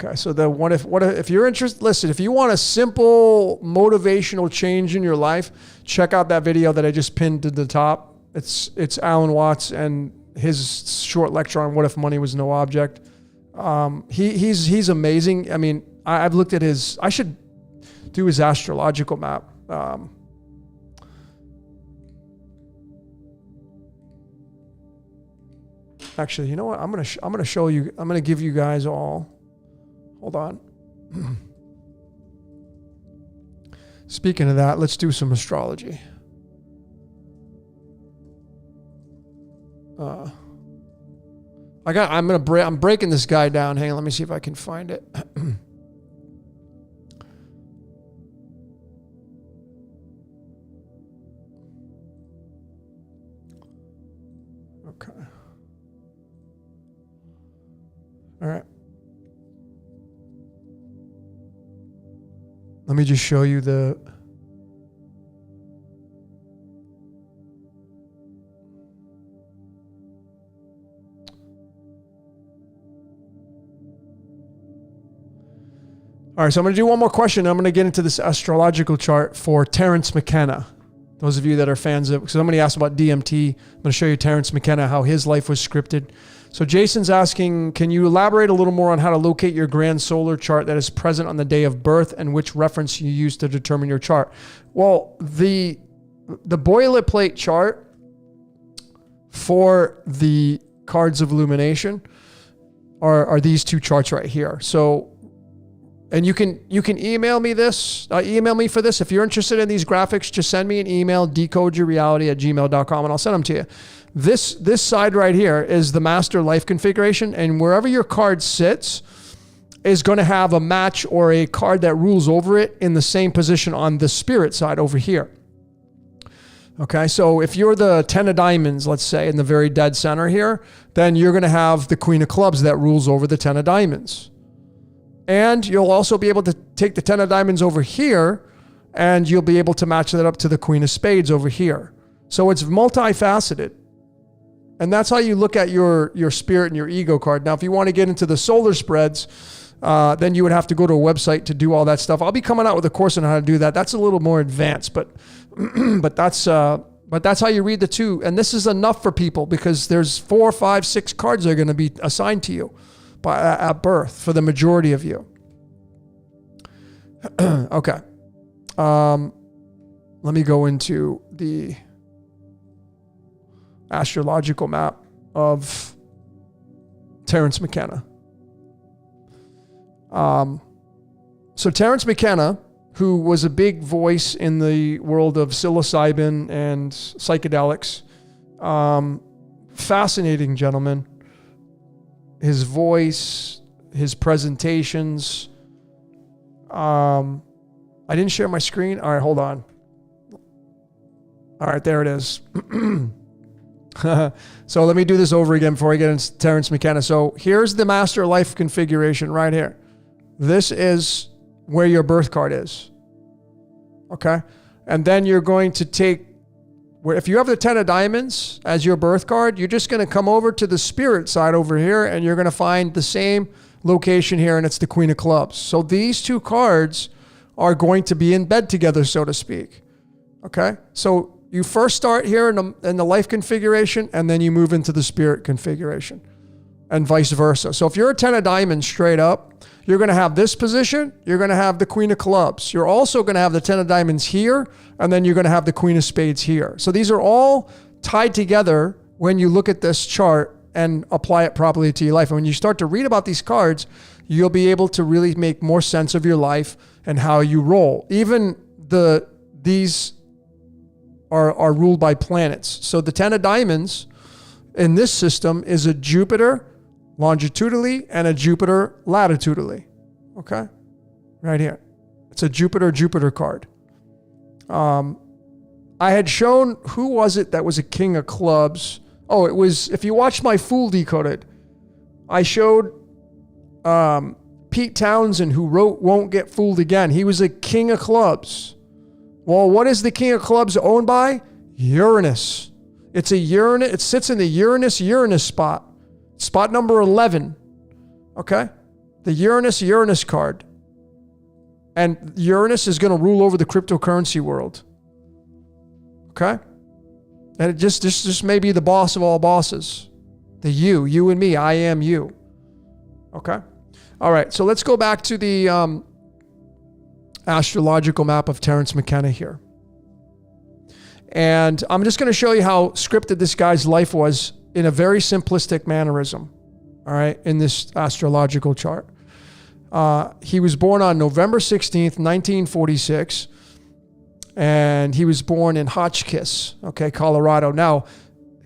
Okay, so the if you're interested, listen, if you want a simple motivational change in your life, check out that video that I just pinned to the top. It's Alan Watts and his short lecture on what if money was no object. He's amazing. I mean, I've looked at I should do his astrological map. Actually, you know what? I'm gonna show you. I'm gonna give you guys all. Hold on. Speaking of that, let's do some astrology. I'm breaking this guy down. Hang on, let me see if I can find it. Okay. All right. Let me just show you the... All right, so I'm going to do one more question. I'm going to get into this astrological chart for Terence McKenna. Those of you that are fans of... Somebody asked about DMT. I'm going to show you Terence McKenna, how his life was scripted. So Jason's asking, can you elaborate a little more on how to locate your grand solar chart that is present on the day of birth and which reference you use to determine your chart? Well, the boilerplate chart for the cards of illumination are these two charts right here. So, and you can email me this, email me for this. If you're interested in these graphics, just send me an email, decodeyourreality@gmail.com, and I'll send them to you. This side right here is the master life configuration, and wherever your card sits is going to have a match or a card that rules over it in the same position on the spirit side over here. Okay, so if you're the 10 of diamonds, let's say, in the very dead center here, then you're going to have the Queen of Clubs that rules over the 10 of diamonds. And you'll also be able to take the 10 of diamonds over here, and you'll be able to match that up to the Queen of Spades over here. So it's multifaceted. And that's how you look at your spirit and your ego card. Now, if you want to get into the solar spreads, then you would have to go to a website to do all that stuff. I'll be coming out with a course on how to do that. That's a little more advanced, but that's how you read the two. And this is enough for people because there's 4, 5, 6 cards that are going to be assigned to you at birth for the majority of you. Okay. Let me go into the astrological map of Terence McKenna. So Terence McKenna, who was a big voice in the world of psilocybin and psychedelics, fascinating gentleman. His voice, his presentations. I didn't share my screen. All right, hold on. All right, there it is. So let me do this over again before I get into Terence McKenna. So here's the master life configuration right here. This is where your birth card is. Okay. And then you're going to take, if you have the 10 of diamonds as your birth card, you're just going to come over to the spirit side over here and you're going to find the same location here, and it's the Queen of Clubs. So these two cards are going to be in bed together, so to speak. Okay. So you first start here in the life configuration, and then you move into the spirit configuration. and vice versa. So if you're a 10 of diamonds straight up, you're going to have this position. You're going to have the queen of clubs. You're also going to have the 10 of diamonds here, and then you're going to have the queen of spades here. So these are all tied together when you look at this chart and apply it properly to your life. And when you start to read about these cards, you'll be able to really make more sense of your life and how you roll. Even these are ruled by planets. So the 10 of diamonds in this system is a Jupiter longitudinally and a Jupiter latitudinally. Okay? Right here. It's a Jupiter card. I had shown, who was it that was a king of clubs? Oh, it was, if you watched my Fool Decoded, I showed Pete Townsend, who wrote Won't Get Fooled Again. He was a king of clubs. Well, what is the king of clubs owned by? Uranus. It's a Uranus. It sits in the Uranus spot. Spot number 11. Okay? The Uranus card. And Uranus is going to rule over the cryptocurrency world. Okay? And it just may be the boss of all bosses. The you and me, I am you. Okay? All right, so let's go back to the astrological map of Terence McKenna here. And I'm just going to show you how scripted this guy's life was in a very simplistic mannerism, all right, in this astrological chart. He was born on November 16th, 1946, and he was born in Hotchkiss, okay, Colorado. Now,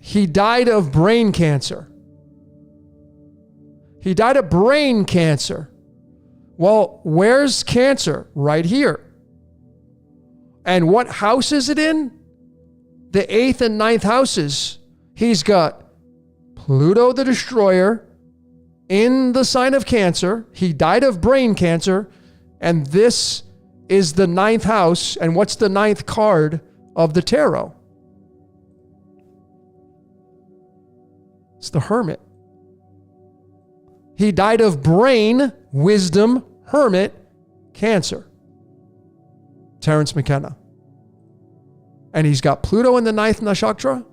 he died of brain cancer. He died of brain cancer. Well, where's cancer? Right here. And what house is it in? The 8th and 9th houses. He's got Pluto the Destroyer in the sign of Cancer. He died of brain cancer. And this is the 9th house. And what's the 9th card of the tarot? It's the Hermit. He died of brain, wisdom, hermit, cancer. Terence McKenna. And he's got Pluto in the 9th nakshatra,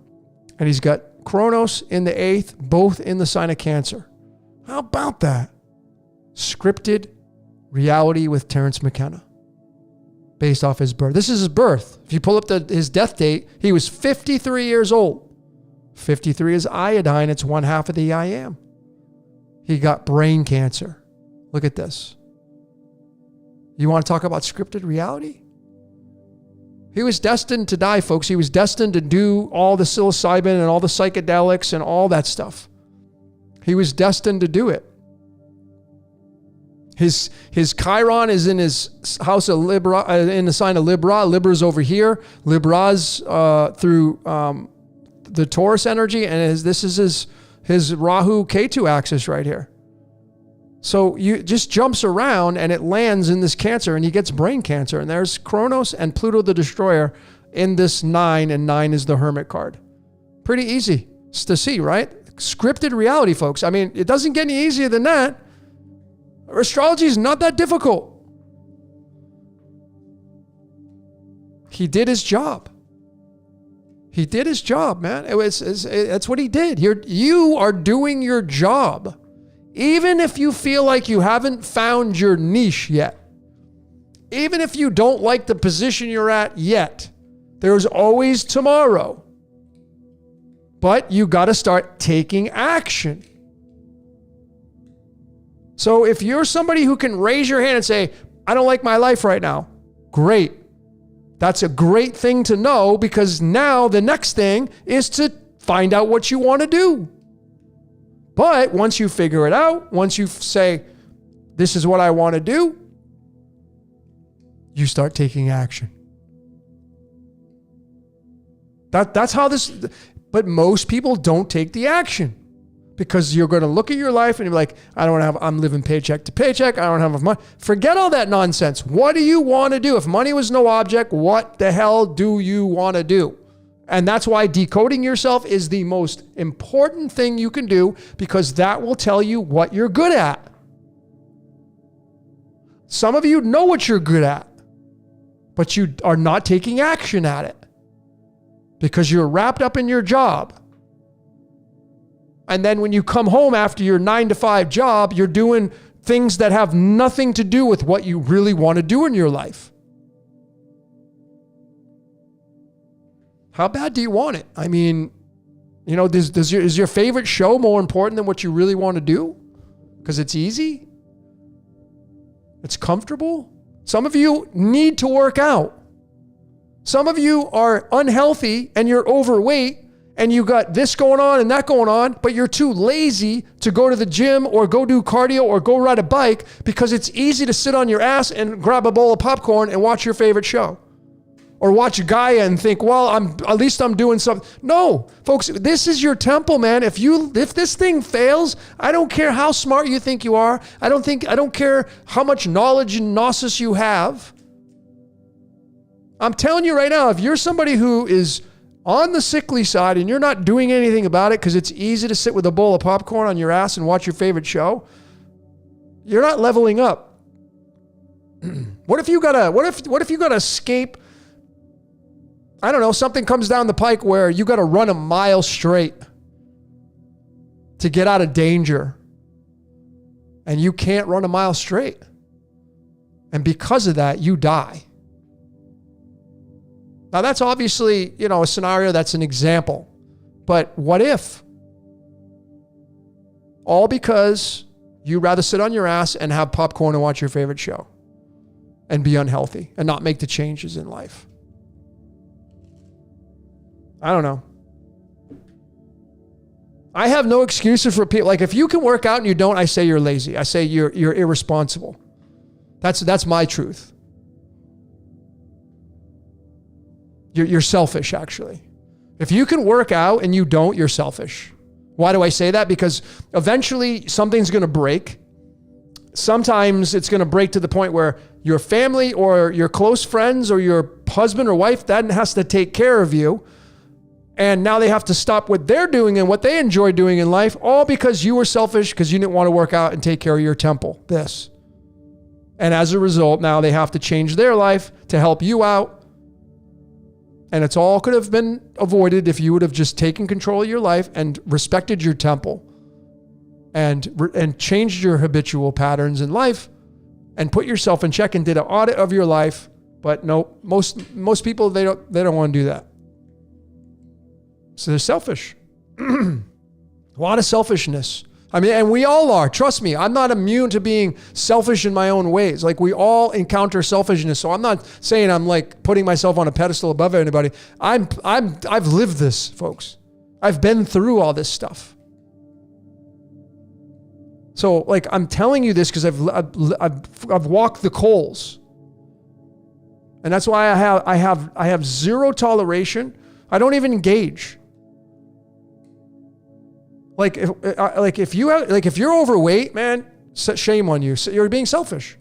and he's got Kronos in the 8th, both in the sign of Cancer. How about that? Scripted reality with Terence McKenna. Based off his birth. This is his birth. If you pull up his death date, he was 53 years old. 53 is iodine. It's one half of the I am. He got brain cancer. Look at this. You want to talk about scripted reality? He was destined to die, folks. He was destined to do all the psilocybin and all the psychedelics and all that stuff. He was destined to do it. His Chiron is in his house of Libra, in the sign of Libra. Libra's over here. Libra's through the Taurus energy, and this is his Rahu Ketu axis right here. So you just jumps around and it lands in this Cancer, and he gets brain cancer. And there's Kronos and Pluto the Destroyer in this 9, and 9 is the Hermit card. Pretty easy to see, right? Scripted reality, folks. I mean, it doesn't get any easier than that. Astrology is not that difficult. He did his job. He did his job, man. That's what he did. You are doing your job. Even if you feel like you haven't found your niche yet. Even if you don't like the position you're at yet. There's always tomorrow. But you got to start taking action. So if you're somebody who can raise your hand and say, I don't like my life right now, great. That's a great thing to know, because now the next thing is to find out what you want to do. But once you figure it out, once you say, this is what I want to do, you start taking action. That's how this, but most people don't take the action. Because you're going to look at your life and you're like, I'm living paycheck to paycheck. I don't have enough money. Forget all that nonsense. What do you want to do? If money was no object, what the hell do you want to do? And that's why decoding yourself is the most important thing you can do, because that will tell you what you're good at. Some of you know what you're good at, but you are not taking action at it because you're wrapped up in your job. And then when you come home after your 9-to-5 job, you're doing things that have nothing to do with what you really want to do in your life. How bad do you want it? I mean, you know, is your favorite show more important than what you really want to do? Because it's easy? It's comfortable? Some of you need to work out. Some of you are unhealthy and you're overweight and you got this going on and that going on, but you're too lazy to go to the gym or go do cardio or go ride a bike because it's easy to sit on your ass and grab a bowl of popcorn and watch your favorite show. Or watch Gaia and think, well, at least I'm doing something. No, folks, this is your temple, man. If this thing fails, I don't care how smart you think you are. I don't care how much knowledge and gnosis you have. I'm telling you right now, if you're somebody who is on the sickly side and you're not doing anything about it because it's easy to sit with a bowl of popcorn on your ass and watch your favorite show, you're not leveling up. What if you gotta escape? I don't know, something comes down the pike where you got to run a mile straight to get out of danger. And you can't run a mile straight. And because of that, you die. Now that's obviously, you know, a scenario that's an example. But what if? All because you'd rather sit on your ass and have popcorn and watch your favorite show and be unhealthy and not make the changes in life. I don't know. I have no excuses for people. Like if you can work out and you don't, I say you're lazy. I say you're irresponsible. That's my truth. You're selfish, actually. If you can work out and you don't, you're selfish. Why do I say that? Because eventually something's going to break. Sometimes it's going to break to the point where your family or your close friends or your husband or wife, that has to take care of you. And now they have to stop what they're doing and what they enjoy doing in life, all because you were selfish because you didn't want to work out and take care of your temple, this. And as a result, now they have to change their life to help you out. And it's all could have been avoided if you would have just taken control of your life and respected your temple and changed your habitual patterns in life and put yourself in check and did an audit of your life. But no, most people, they don't want to do that. So they're selfish. A lot of selfishness. I mean, and we all are. Trust me, I'm not immune to being selfish in my own ways. Like we all encounter selfishness. So I'm not saying I'm like putting myself on a pedestal above anybody. I've lived this, folks. I've been through all this stuff. So like I'm telling you this because I've walked the coals. And that's why I have zero toleration. I don't even engage. Like if you're overweight, man, shame on you. You're being selfish.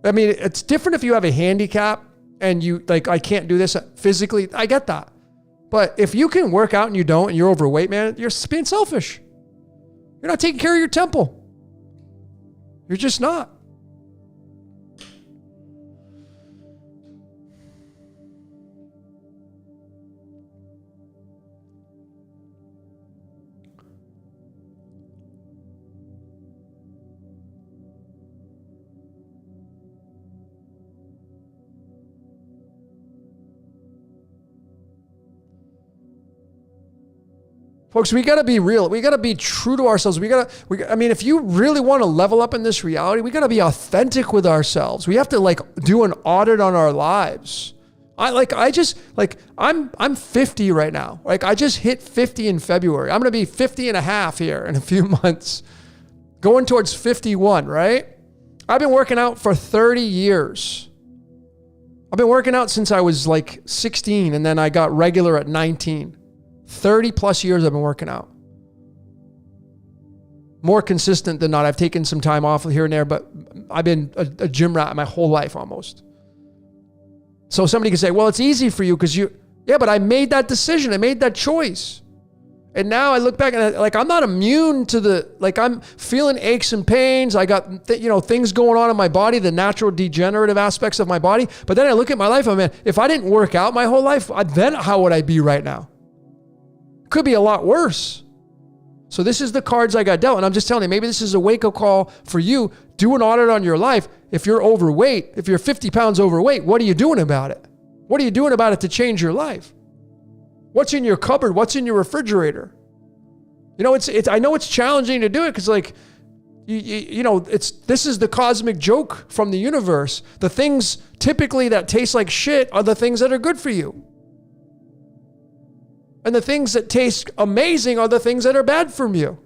I mean, it's different if you have a handicap and you like, I can't do this physically. I get that. But if you can work out and you don't, and you're overweight, man, you're being selfish. You're not taking care of your temple. You're just not. Folks, we got to be real. We got to be true to ourselves. I mean, if you really want to level up in this reality, we got to be authentic with ourselves. We have to like do an audit on our lives. I'm 50 right now. Like I just hit 50 in February. I'm going to be 50 and a half here in a few months. Going towards 51, right? I've been working out for 30 years. I've been working out since I was like 16 and then I got regular at 19. 30 plus years I've been working out. More consistent than not. I've taken some time off here and there, but I've been a gym rat my whole life almost. So somebody can say, well, it's easy for you because yeah, but I made that decision. I made that choice. And now I look back and I'm not immune to I'm feeling aches and pains. I got, things going on in my body, the natural degenerative aspects of my body. But then I look at my life, if I didn't work out my whole life, then how would I be right now? Could be a lot worse. So this is the cards I got dealt. And I'm just telling you, maybe this is a wake-up call for you. Do an audit on your life. If you're overweight, if you're 50 pounds overweight, what are you doing about it? What are you doing about it to change your life? What's in your cupboard? What's in your refrigerator? You know, I know it's challenging to do it because, like, you know, this is the cosmic joke from the universe. The things typically that taste like shit are the things that are good for you. And the things that taste amazing are the things that are bad for you.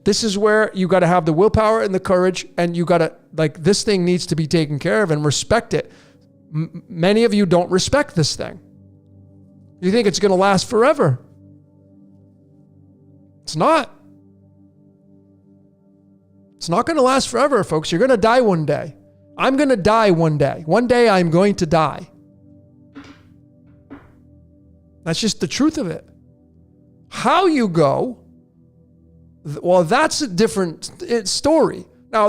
This is where you got to have the willpower and the courage, and you got to, like, this thing needs to be taken care of and respect it. Many of you don't respect this thing. You think it's going to last forever. It's not. It's not going to last forever, folks. You're going to die one day. I'm going to die one day. One day I'm going to die. That's just the truth of it. How you go, well, that's a different story. Now,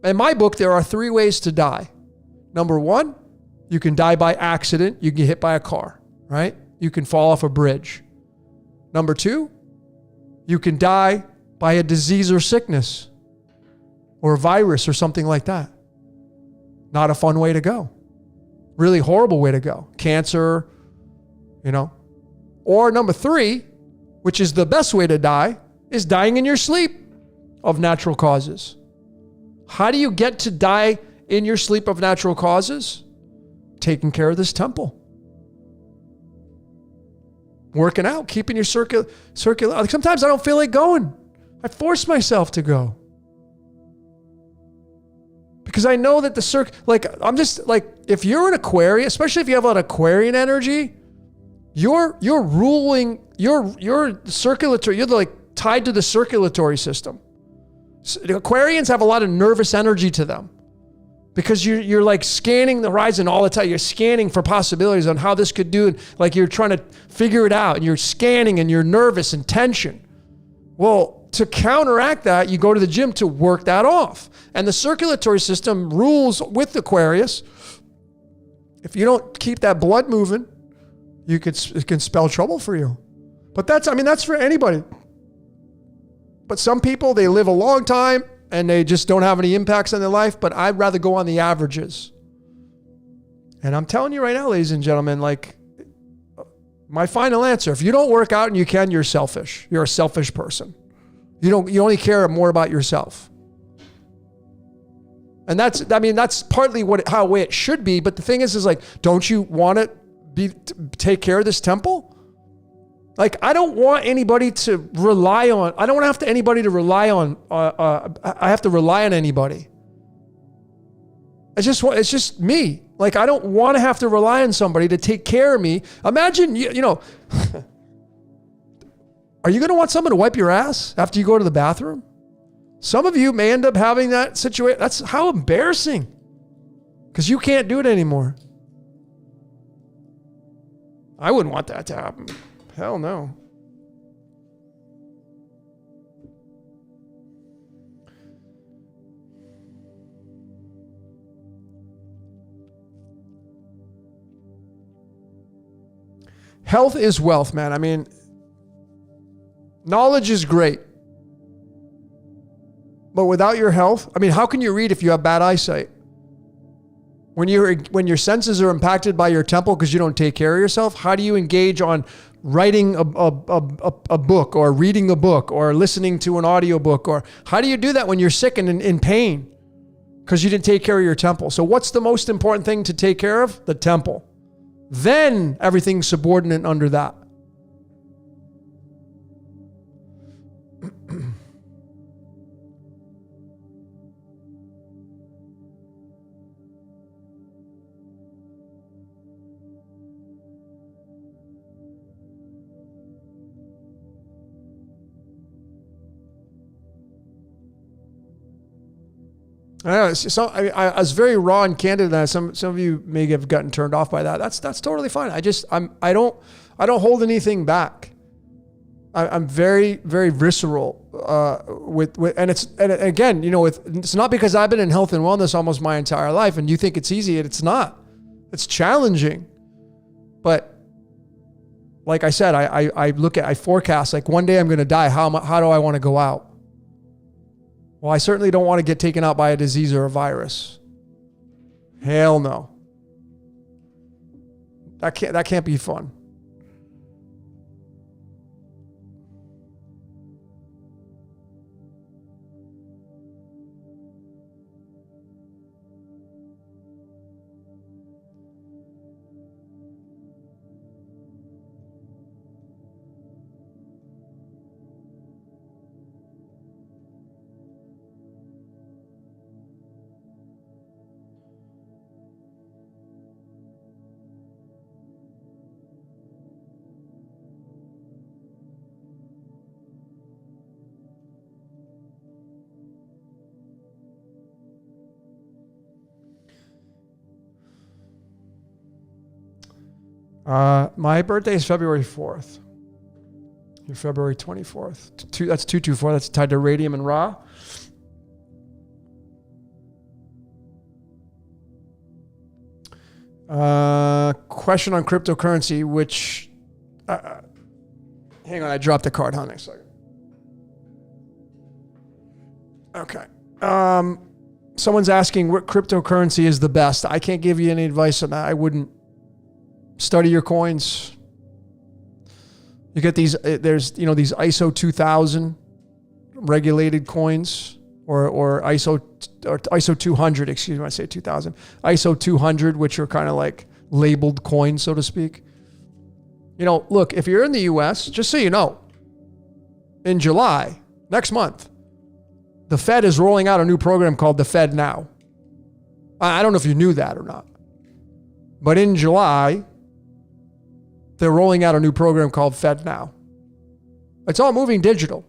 in my book, there are 3 ways to die. Number 1, you can die by accident. You get hit by a car, right? You can fall off a bridge. Number 2, you can die by a disease or sickness or a virus or something like that. Not a fun way to go. Really horrible way to go. Cancer, you know. Or number 3, which is the best way to die, is dying in your sleep of natural causes. How do you get to die in your sleep of natural causes? Taking care of this temple. Working out, keeping your circular. Sometimes I don't feel like going. I force myself to go. Because I know that if you're an Aquarian, especially if you have a lot of Aquarian energy, you're ruling, you're circulatory, you're like tied to the circulatory system. So the Aquarians have a lot of nervous energy to them because you're like scanning the horizon all the time. You're scanning for possibilities on how this could do it. Like you're trying to figure it out and you're scanning and you're nervous and tension. Well, to counteract that, you go to the gym to work that off. And the circulatory system rules with Aquarius. If you don't keep that blood moving, it can spell trouble for you. But that's for anybody. But some people, they live a long time and they just don't have any impacts on their life. But I'd rather go on the averages. And I'm telling you right now, ladies and gentlemen, like my final answer, if you don't work out and you can, you're selfish. You're a selfish person. You only care more about yourself. And that's partly how way it should be. But the thing is like, don't you want to take care of this temple? Like, I don't want anybody to rely on. I don't want to have anybody to rely on. I have to rely on anybody. It's just me. Like, I don't want to have to rely on somebody to take care of me. Imagine, you know, are you going to want someone to wipe your ass after you go to the bathroom? Some of you may end up having that situation. That's how embarrassing. Because you can't do it anymore. I wouldn't want that to happen. Hell no. Health is wealth, man. I mean, knowledge is great. But without your health, I mean, how can you read if you have bad eyesight? When your senses are impacted by your temple because you don't take care of yourself, how do you engage on writing a book or reading a book or listening to an audiobook? Or how do you do that when you're sick and in pain because you didn't take care of your temple? So what's the most important thing to take care of? The temple. Then everything's subordinate under that. I know. So I was very raw and candid. And some of you may have gotten turned off by that. That's totally fine. I don't hold anything back. I'm very, very visceral and again, you know, it's not because I've been in health and wellness almost my entire life and you think it's easy. It's not. It's challenging. But like I said, I forecast, like one day I'm going to die. How do I want to go out? Well, I certainly don't want to get taken out by a disease or a virus. Hell no. That can't be fun. My birthday is February 4th. You're February 24th. That's 224. That's tied to radium and Ra. Question on cryptocurrency, which... hang on, I dropped the card. Hold on a second. Okay. Someone's asking what cryptocurrency is the best. I can't give you any advice on that. I wouldn't. Study your coins. You get these, there's, these ISO 2000 regulated coins or ISO 200, excuse me, I say 2000. ISO 200, which are kind of like labeled coins, so to speak. Look, if you're in the US, just so you know, in July, next month, the Fed is rolling out a new program called the Fed Now. I don't know if you knew that or not. But in July, they're rolling out a new program called Fed Now. It's all moving digital.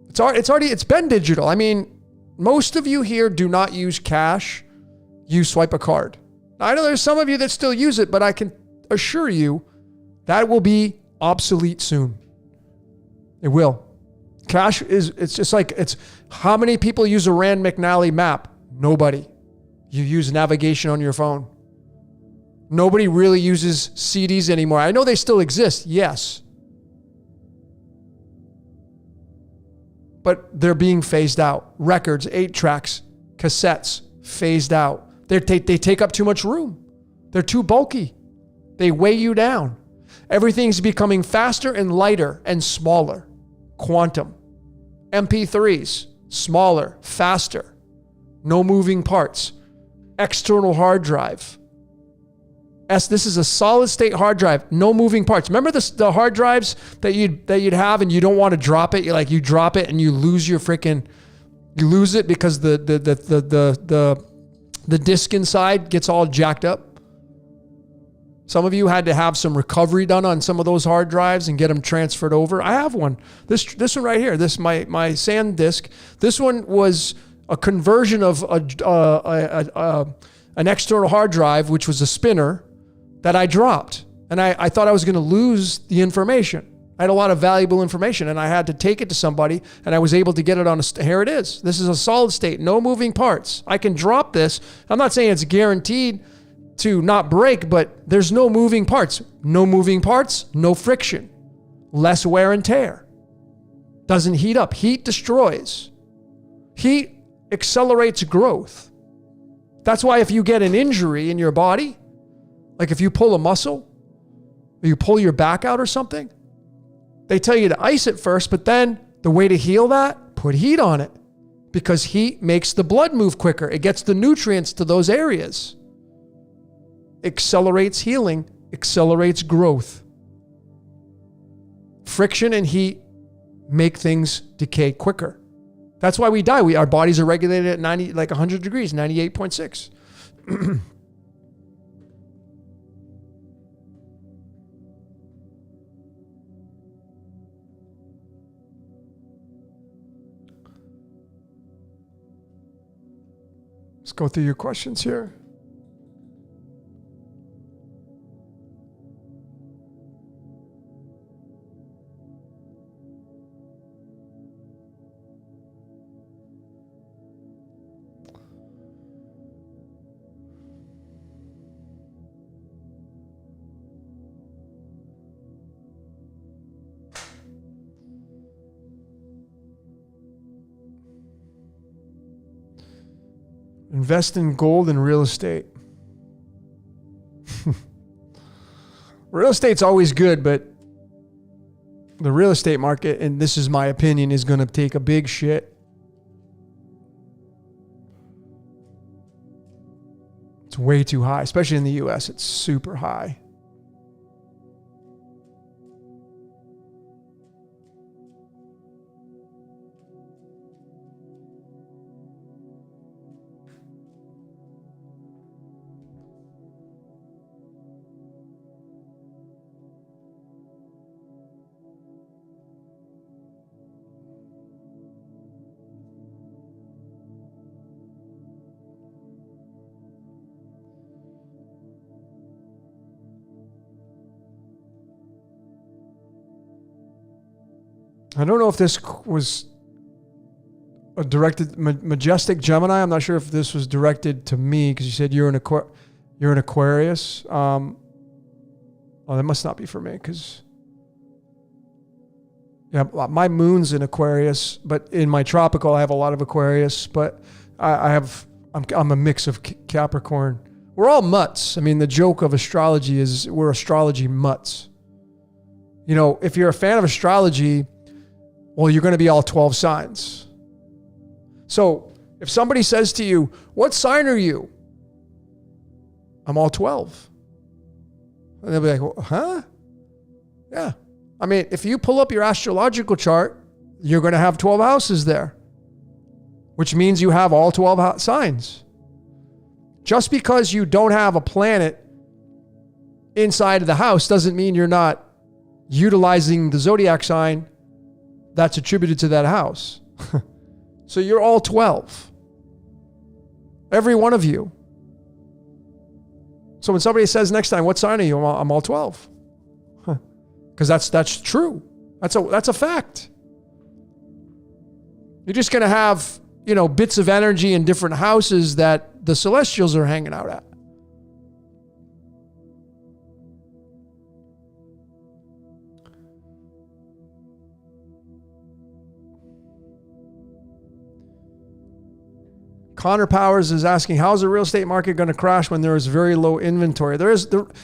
It's been digital. I mean, most of you here do not use cash. You swipe a card. Now, I know there's some of you that still use it, but I can assure you that will be obsolete soon. It will. Cash it's how many people use a Rand McNally map? Nobody. You use navigation on your phone. Nobody really uses CDs anymore. I know they still exist, yes. But they're being phased out. Records, 8-tracks, cassettes, phased out. They take up too much room. They're too bulky. They weigh you down. Everything's becoming faster and lighter and smaller. Quantum. MP3s, smaller, faster. No moving parts. External hard drive. This is a solid state hard drive, no moving parts. Remember the hard drives that you'd have and you don't want to drop it. You drop it and you lose you lose it because the disc inside gets all jacked up. Some of you had to have some recovery done on some of those hard drives and get them transferred over. I have one. This one right here. This my SAN disk. This one was a conversion of an external hard drive, which was a spinner, that I dropped. And I thought I was going to lose the information. I had a lot of valuable information and I had to take it to somebody and I was able to get it on here it is. This is a solid state, no moving parts. I can drop this. I'm not saying it's guaranteed to not break, but there's no moving parts. No moving parts, no friction. Less wear and tear. Doesn't heat up. Heat destroys. Heat accelerates growth. That's why if you get an injury in your body, like if you pull a muscle, or you pull your back out or something, they tell you to ice it first, but then the way to heal that, put heat on it. Because heat makes the blood move quicker. It gets the nutrients to those areas. Accelerates healing, accelerates growth. Friction and heat make things decay quicker. That's why we die. Our bodies are regulated at 100 degrees, 98.6. Let's go through your questions here. Invest in gold and real estate. Real estate's always good, but the real estate market, and this is my opinion, is going to take a big shit. It's way too high, especially in the US. It's super high. I don't know if this was a directed Majestic Gemini. I'm not sure if this was directed to me because you said you're an Aquarius. Oh, that must not be for me because yeah, my moon's in Aquarius, but in my tropical I have a lot of Aquarius. But I'm a mix of Capricorn. We're all mutts. I mean, the joke of astrology is we're astrology mutts. You know, if you're a fan of astrology, well, you're going to be all 12 signs. So if somebody says to you, what sign are you? I'm all 12. And they'll be like, well, huh? Yeah. I mean, if you pull up your astrological chart, you're going to have 12 houses there, which means you have all 12 signs. Just because you don't have a planet inside of the house doesn't mean you're not utilizing the zodiac sign that's attributed to that house. So you're all 12. Every one of you. So when somebody says next time, what sign are you? I'm all 12. Because that's true. That's a fact. You're just going to have, bits of energy in different houses that the celestials are hanging out at. Connor Powers is asking, how's the real estate market going to crash when there is very low inventory?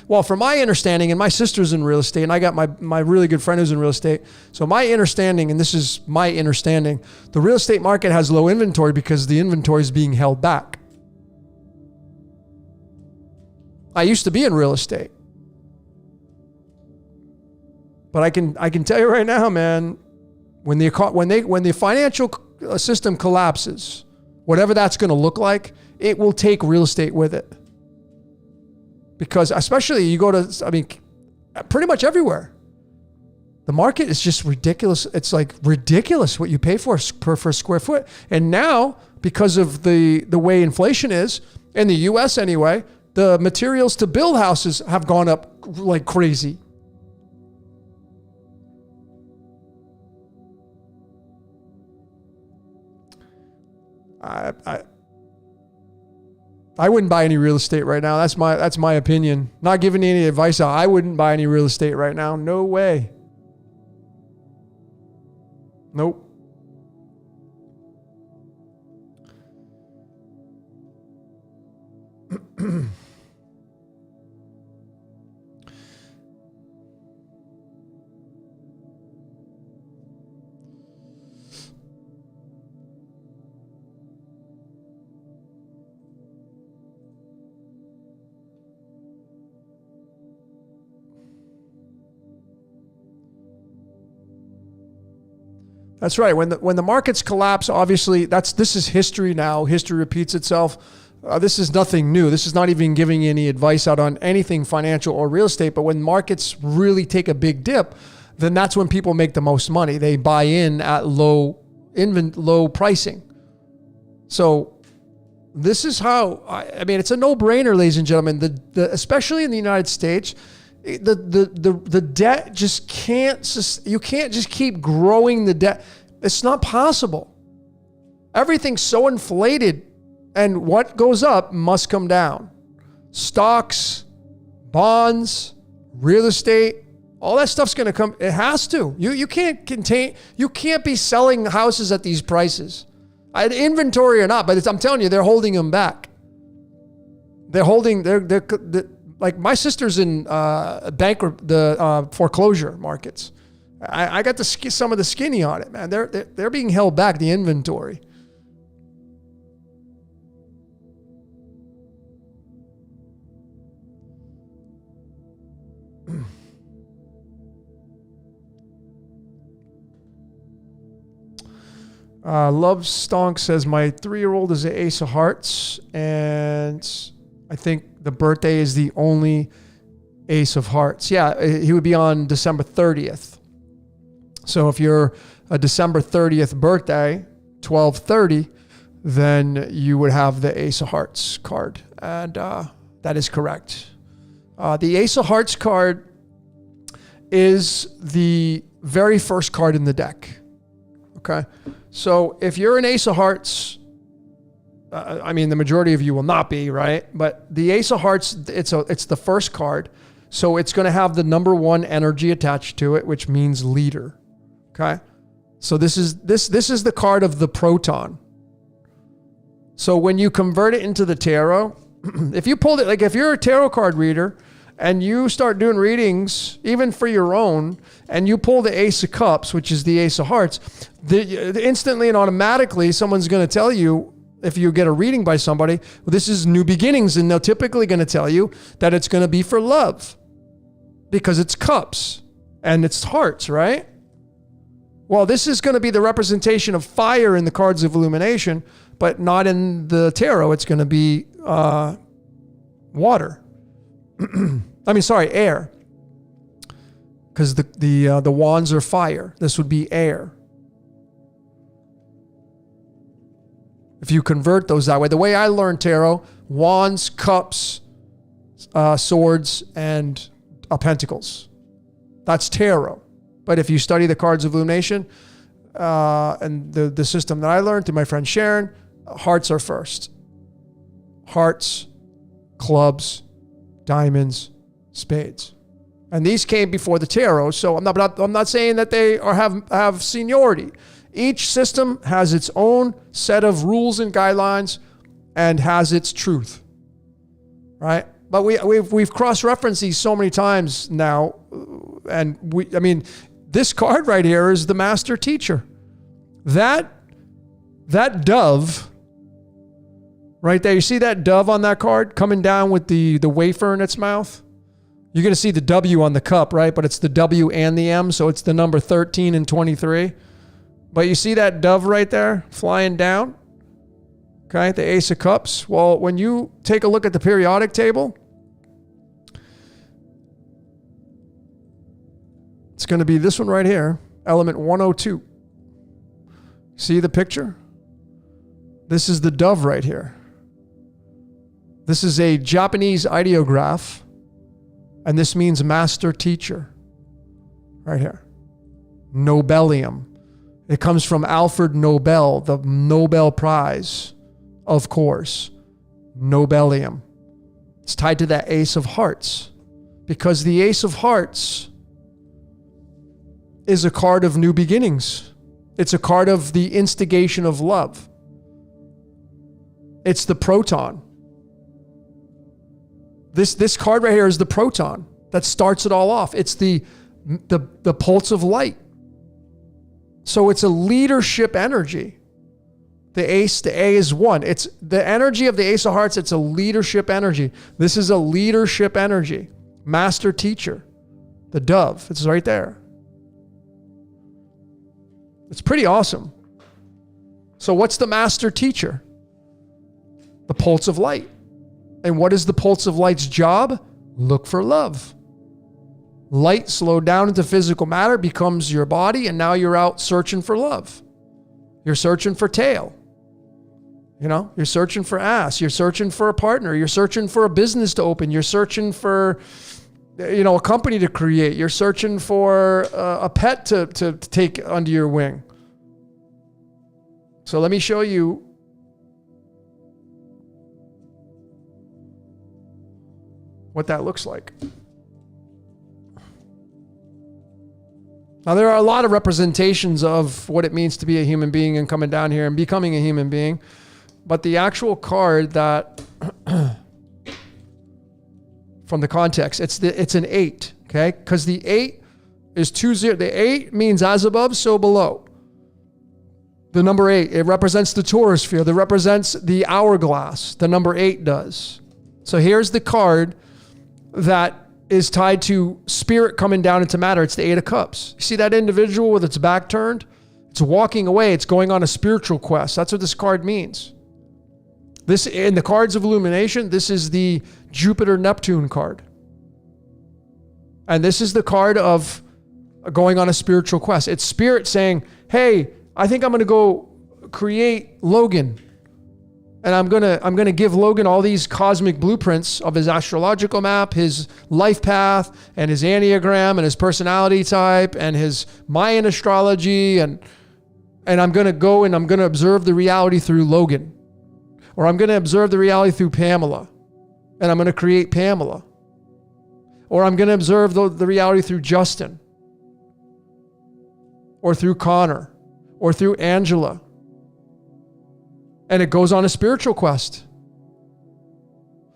Well, from my understanding, and my sister's in real estate, and I got my really good friend who's in real estate. So my understanding, and this is my understanding, the real estate market has low inventory because the inventory is being held back. I used to be in real estate. But I can tell you right now, man, when the financial system collapses, whatever that's going to look like, it will take real estate with it. Because especially you go to, pretty much everywhere. The market is just ridiculous. It's like ridiculous what you pay for square foot. And now, because of the way inflation is, in the US anyway, the materials to build houses have gone up like crazy. I wouldn't buy any real estate right now. That's my opinion. Not giving any advice out. I wouldn't buy any real estate right now. No way. Nope. That's right. When the markets collapse, obviously this is history now. History repeats itself. This is nothing new. This is not even giving any advice out on anything financial or real estate. But when markets really take a big dip, then that's when people make the most money. They buy in at low pricing. So this is how, it's a no-brainer, ladies and gentlemen. Especially in the United States, the debt just you can't just keep growing the debt. It's not possible. Everything's so inflated, and what goes up must come down. Stocks, bonds, real estate, all that stuff's going to come. It has to. You can't be selling houses at these prices. Inventory or not, but I'm telling you, they're holding them back. They're like my sister's in foreclosure markets. I got some of the skinny on it, man. They're being held back, the inventory. Love Stonk says, my 3-year-old is an Ace of Hearts, and I think the birthday is the only Ace of Hearts. Yeah, he would be on December 30th. So if you're a December 30th birthday, 12/30, then you would have the Ace of Hearts card. And that is correct. The Ace of Hearts card is the very first card in the deck. Okay? So if you're an Ace of Hearts, I mean, the majority of you will not be, right? But the Ace of Hearts, it's the first card. So it's going to have the number 1 energy attached to it, which means leader. Okay? So this is the card of the proton. So when you convert it into the tarot, if you pulled it, like if you're a tarot card reader and you start doing readings, even for your own, and you pull the Ace of Cups, which is the Ace of Hearts, instantly and automatically, someone's going to tell you, if you get a reading by somebody, well, this is new beginnings, and they're typically going to tell you that it's going to be for love because it's cups and it's hearts, right? Well, this is going to be the representation of fire in the cards of illumination, but not in the tarot. It's going to be water. Air. Because the wands are fire. This would be air. If you convert those that way. The way I learned tarot, wands, cups, swords, and pentacles. That's tarot. But if you study the cards of illumination and the system that I learned through my friend Sharon, hearts are first. Hearts, clubs, diamonds, spades. And these came before the tarot, so I'm not saying that they have seniority. Each system has its own set of rules and guidelines and has its truth, right? But we've cross-referenced these so many times now, and this card right here is the master teacher. That dove right there, you see that dove on that card coming down with the wafer in its mouth? You're going to see the W on the cup, right? But it's the W and the M, so it's the number 13 and 23. But you see that dove right there flying down? Okay, the Ace of Cups. Well, when you take a look at the periodic table, it's going to be this one right here, element 102. See the picture? This is the dove right here. This is a Japanese ideograph, and this means master teacher. Right here. Nobelium. It comes from Alfred Nobel, the Nobel Prize, of course. Nobelium. It's tied to that Ace of Hearts, because the Ace of Hearts is a card of new beginnings. It's a card of the instigation of love. It's the proton. This card right here is the proton that starts it all off. It's the pulse of light. So it's a leadership energy. The A is 1. It's the energy of the Ace of Hearts. It's a leadership energy. This is a leadership energy. Master teacher. The dove. It's right there. It's pretty awesome. So what's the master teacher? The pulse of light. And what is the pulse of light's job? Look for love. Light slowed down into physical matter becomes your body, and now you're out searching for love. You're searching for tail. You're searching for ass. You're searching for a partner. You're searching for a business to open. You're searching for, a company to create. You're searching for a pet to take under your wing. So let me show you what that looks like. Now, there are a lot of representations of what it means to be a human being and coming down here and becoming a human being. But the actual card that, from the context, it's an 8, okay? Because the 8 is 2-0. The 8 means as above, so below. The number 8, it represents the torus field. It represents the hourglass. The number 8 does. So here's the card that is tied to spirit coming down into matter. It's the 8 of Cups. You see that individual with its back turned? It's walking away. It's going on a spiritual quest. That's what this card means. This, in the cards of illumination, this is the Jupiter-Neptune card. And this is the card of going on a spiritual quest. It's spirit saying, hey, I think I'm going to go create Logan. And I'm gonna give Logan all these cosmic blueprints of his astrological map, his life path, and his enneagram, and his personality type, and his Mayan astrology, and I'm gonna go and I'm gonna observe the reality through Logan, or I'm gonna observe the reality through Pamela, and I'm gonna create Pamela, or I'm gonna observe the reality through Justin, or through Connor, or through Angela. And it goes on a spiritual quest.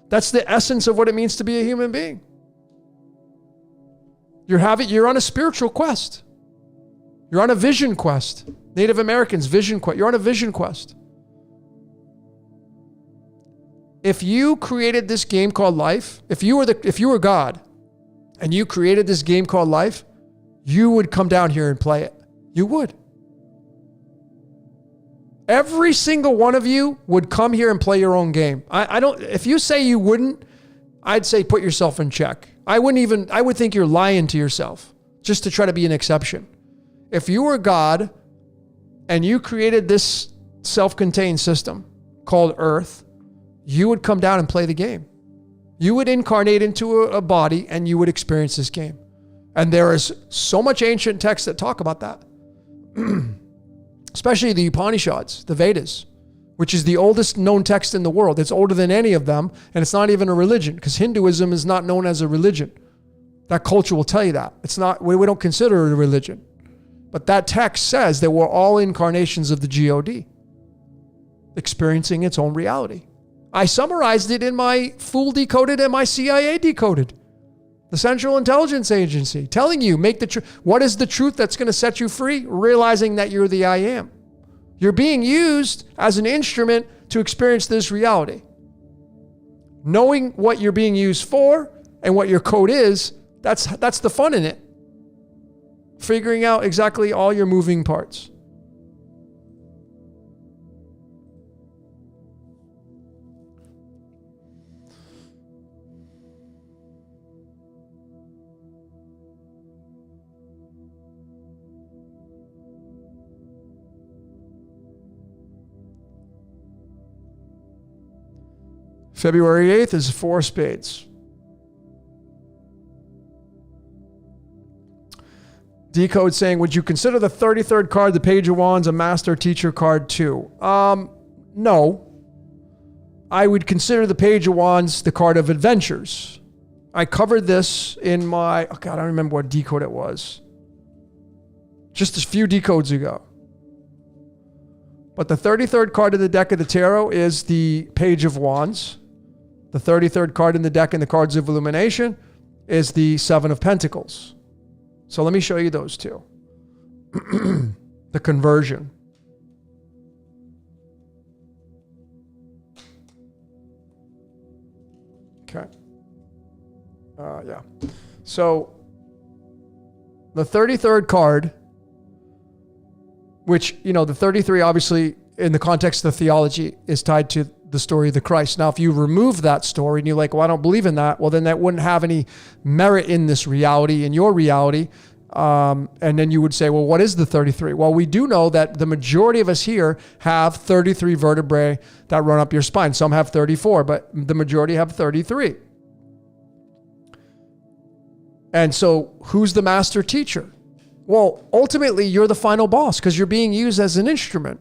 That's the essence of what it means to be a human being. You're on a spiritual quest. You're on a vision quest. Native Americans, vision quest. You're on a vision quest. If you created this game called life, if you were God and you created this game called life, you would come down here and play it. You would. Every single one of you would come here and play your own game. If you say you wouldn't, I'd say put yourself in check. I would think you're lying to yourself just to try to be an exception. If you were God and you created this self-contained system called Earth, you would come down and play the game. You would incarnate into a body and you would experience this game. And there is so much ancient text that talk about that. Especially the Upanishads, the Vedas, which is the oldest known text in the world. It's older than any of them, and it's not even a religion, because Hinduism is not known as a religion. That culture will tell you that. It's not, we don't consider it a religion. But that text says that we're all incarnations of the God, experiencing its own reality. I summarized it in my Fool Decoded and my CIA Decoded. The Central Intelligence Agency, telling you, what is the truth that's going to set you free? Realizing that you're the I am. You're being used as an instrument to experience this reality. Knowing what you're being used for and what your code is, that's the fun in it. Figuring out exactly all your moving parts. February 8th is 4 spades. Decode saying, would you consider the 33rd card, the Page of Wands, a master teacher card too? No. I would consider the Page of Wands the card of adventures. I covered this in my, I don't remember what decode it was. Just a few decodes ago. But the 33rd card of the deck of the tarot is the Page of Wands. The 33rd card in the deck in the cards of illumination is the 7 of Pentacles. So let me show you those two. The conversion. Okay. Yeah. So the 33rd card, which, the 33 obviously in the context of theology is tied to the story of the Christ. Now, if you remove that story and you're like, well, I don't believe in that, well, then that wouldn't have any merit in this reality, in your reality. And then you would say, well, what is the 33? Well, we do know that the majority of us here have 33 vertebrae that run up your spine. Some have 34, but the majority have 33. And so who's the master teacher? Well, ultimately, you're the final boss because you're being used as an instrument.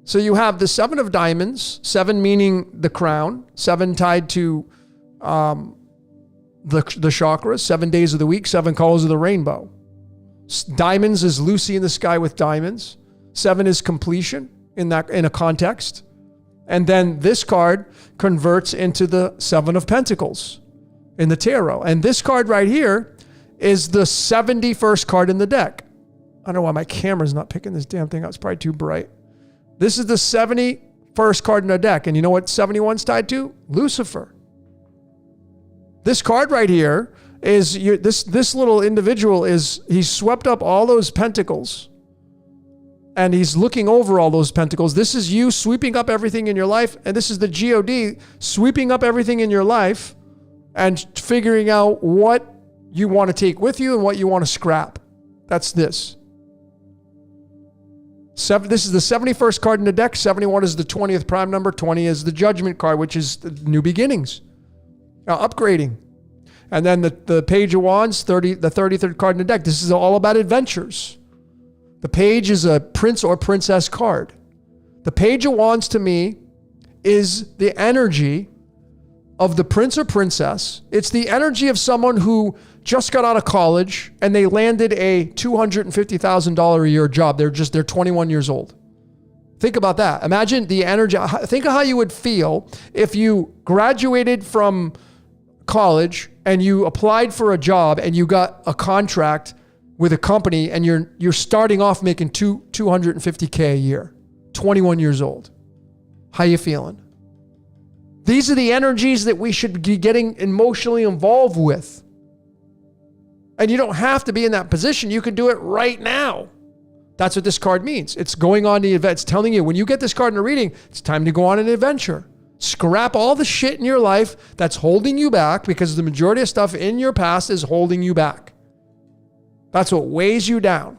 So you have the 7 of diamonds, 7 meaning the crown, 7 tied to the chakras, 7 days of the week, 7 colors of the rainbow. Diamonds is Lucy in the sky with diamonds. 7 is completion in a context. And then this card converts into the 7 of Pentacles in the tarot. And this card right here is the 71st card in the deck. I don't know why my camera's not picking this damn thing up. It's probably too bright. This is the 71st card in the deck. And you know what 71's tied to? Lucifer. This card right here is this little individual he's swept up all those pentacles and he's looking over all those pentacles. This is you sweeping up everything in your life. And this is the God sweeping up everything in your life and figuring out what you want to take with you and what you want to scrap. That's this. This is the 71st card in the deck. 71 is the 20th prime number. 20 is the judgment card, which is the new beginnings, upgrading. And then the page of wands, the 33rd card in the deck. This is all about adventures. The page is a prince or princess card. The page of wands to me is the energy of the prince or princess. It's the energy of someone who just got out of college and they landed a $250,000 a year job. They're 21 years old. Think about that. Imagine the energy. Think of how you would feel if you graduated from college and you applied for a job and you got a contract with a company and you're starting off making $250K a year, 21 years old. How you feeling? These are the energies that we should be getting emotionally involved with. And you don't have to be in that position. You can do it right now. That's what this card means. It's going on the event. It's telling you when you get this card in a reading, it's time to go on an adventure. Scrap all the shit in your life that's holding you back because the majority of stuff in your past is holding you back. That's what weighs you down.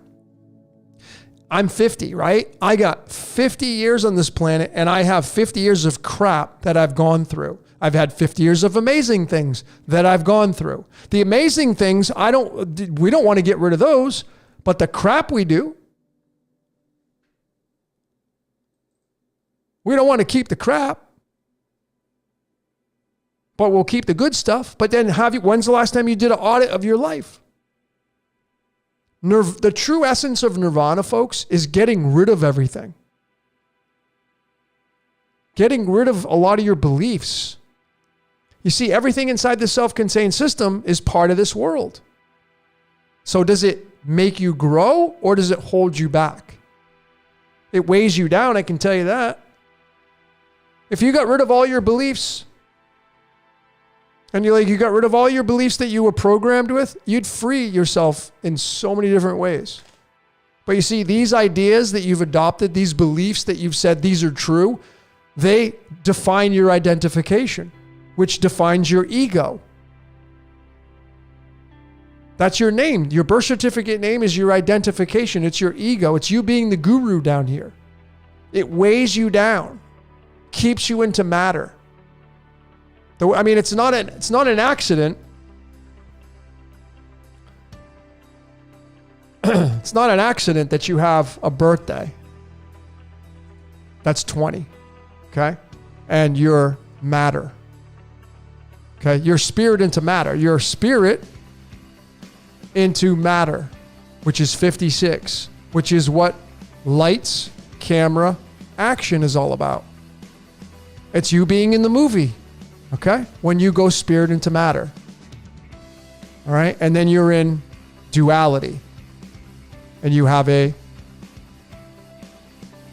I'm 50, right? I got 50 years on this planet and I have 50 years of crap that I've gone through. I've had 50 years of amazing things that I've gone through. The amazing things, we don't want to get rid of those, but the crap we do, we don't want to keep the crap, but we'll keep the good stuff. But then when's the last time you did an audit of your life? The true essence of nirvana, folks, is getting rid of everything. Getting rid of a lot of your beliefs. You see, everything inside the self-contained system is part of this world. So does it make you grow or does it hold you back? It weighs you down, I can tell you that. If you got rid of all your beliefs, and you got rid of all your beliefs that you were programmed with, you'd free yourself in so many different ways. But you see, these ideas that you've adopted, these beliefs that you've said these are true, they define your identification, which defines your ego. That's your name. Your birth certificate name is your identification. It's your ego. It's you being the guru down here. It weighs you down, keeps you into matter. I mean, it's not an accident. It's not an accident that you have a birthday. That's 20. Okay? And you're matter. Okay? Your spirit into matter. Your spirit into matter, which is 56, which is what lights, camera, action is all about. It's you being in the movie. Okay? When you go spirit into matter. All right? And then you're in duality. And you have a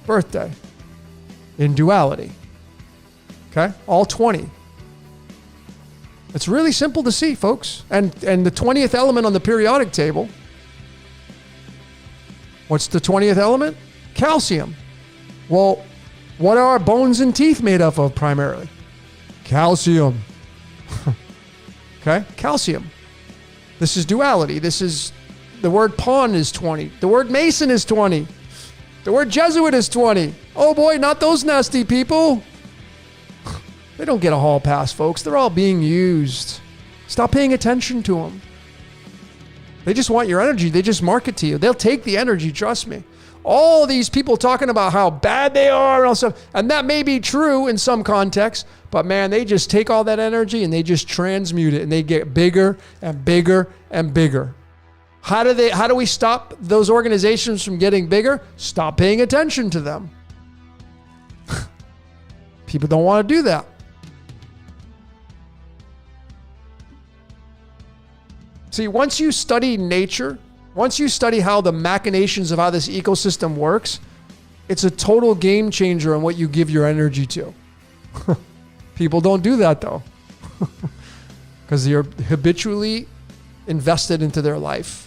birthday in duality. Okay? All 20. It's really simple to see, folks. And the 20th element on the periodic table. What's the 20th element? Calcium. Well, what are our bones and teeth made up of primarily? Calcium. Okay? Calcium. This is duality. This is, the word pawn is 20. The word mason is 20. The word Jesuit is 20. Oh boy, not those nasty people. They don't get a hall pass, folks. They're all being used. Stop paying attention to them. They just want your energy. They just market to you. They'll take the energy, trust me. All these people talking about how bad they are and all stuff, and that may be true in some contexts, but man, they just take all that energy and they just transmute it and they get bigger and bigger and bigger. How do we stop those organizations from getting bigger? Stop paying attention to them. People don't want to do that. See, once you study nature, once you study how the machinations of how this ecosystem works, it's a total game changer on what you give your energy to. People don't do that though, because they're habitually invested into their life.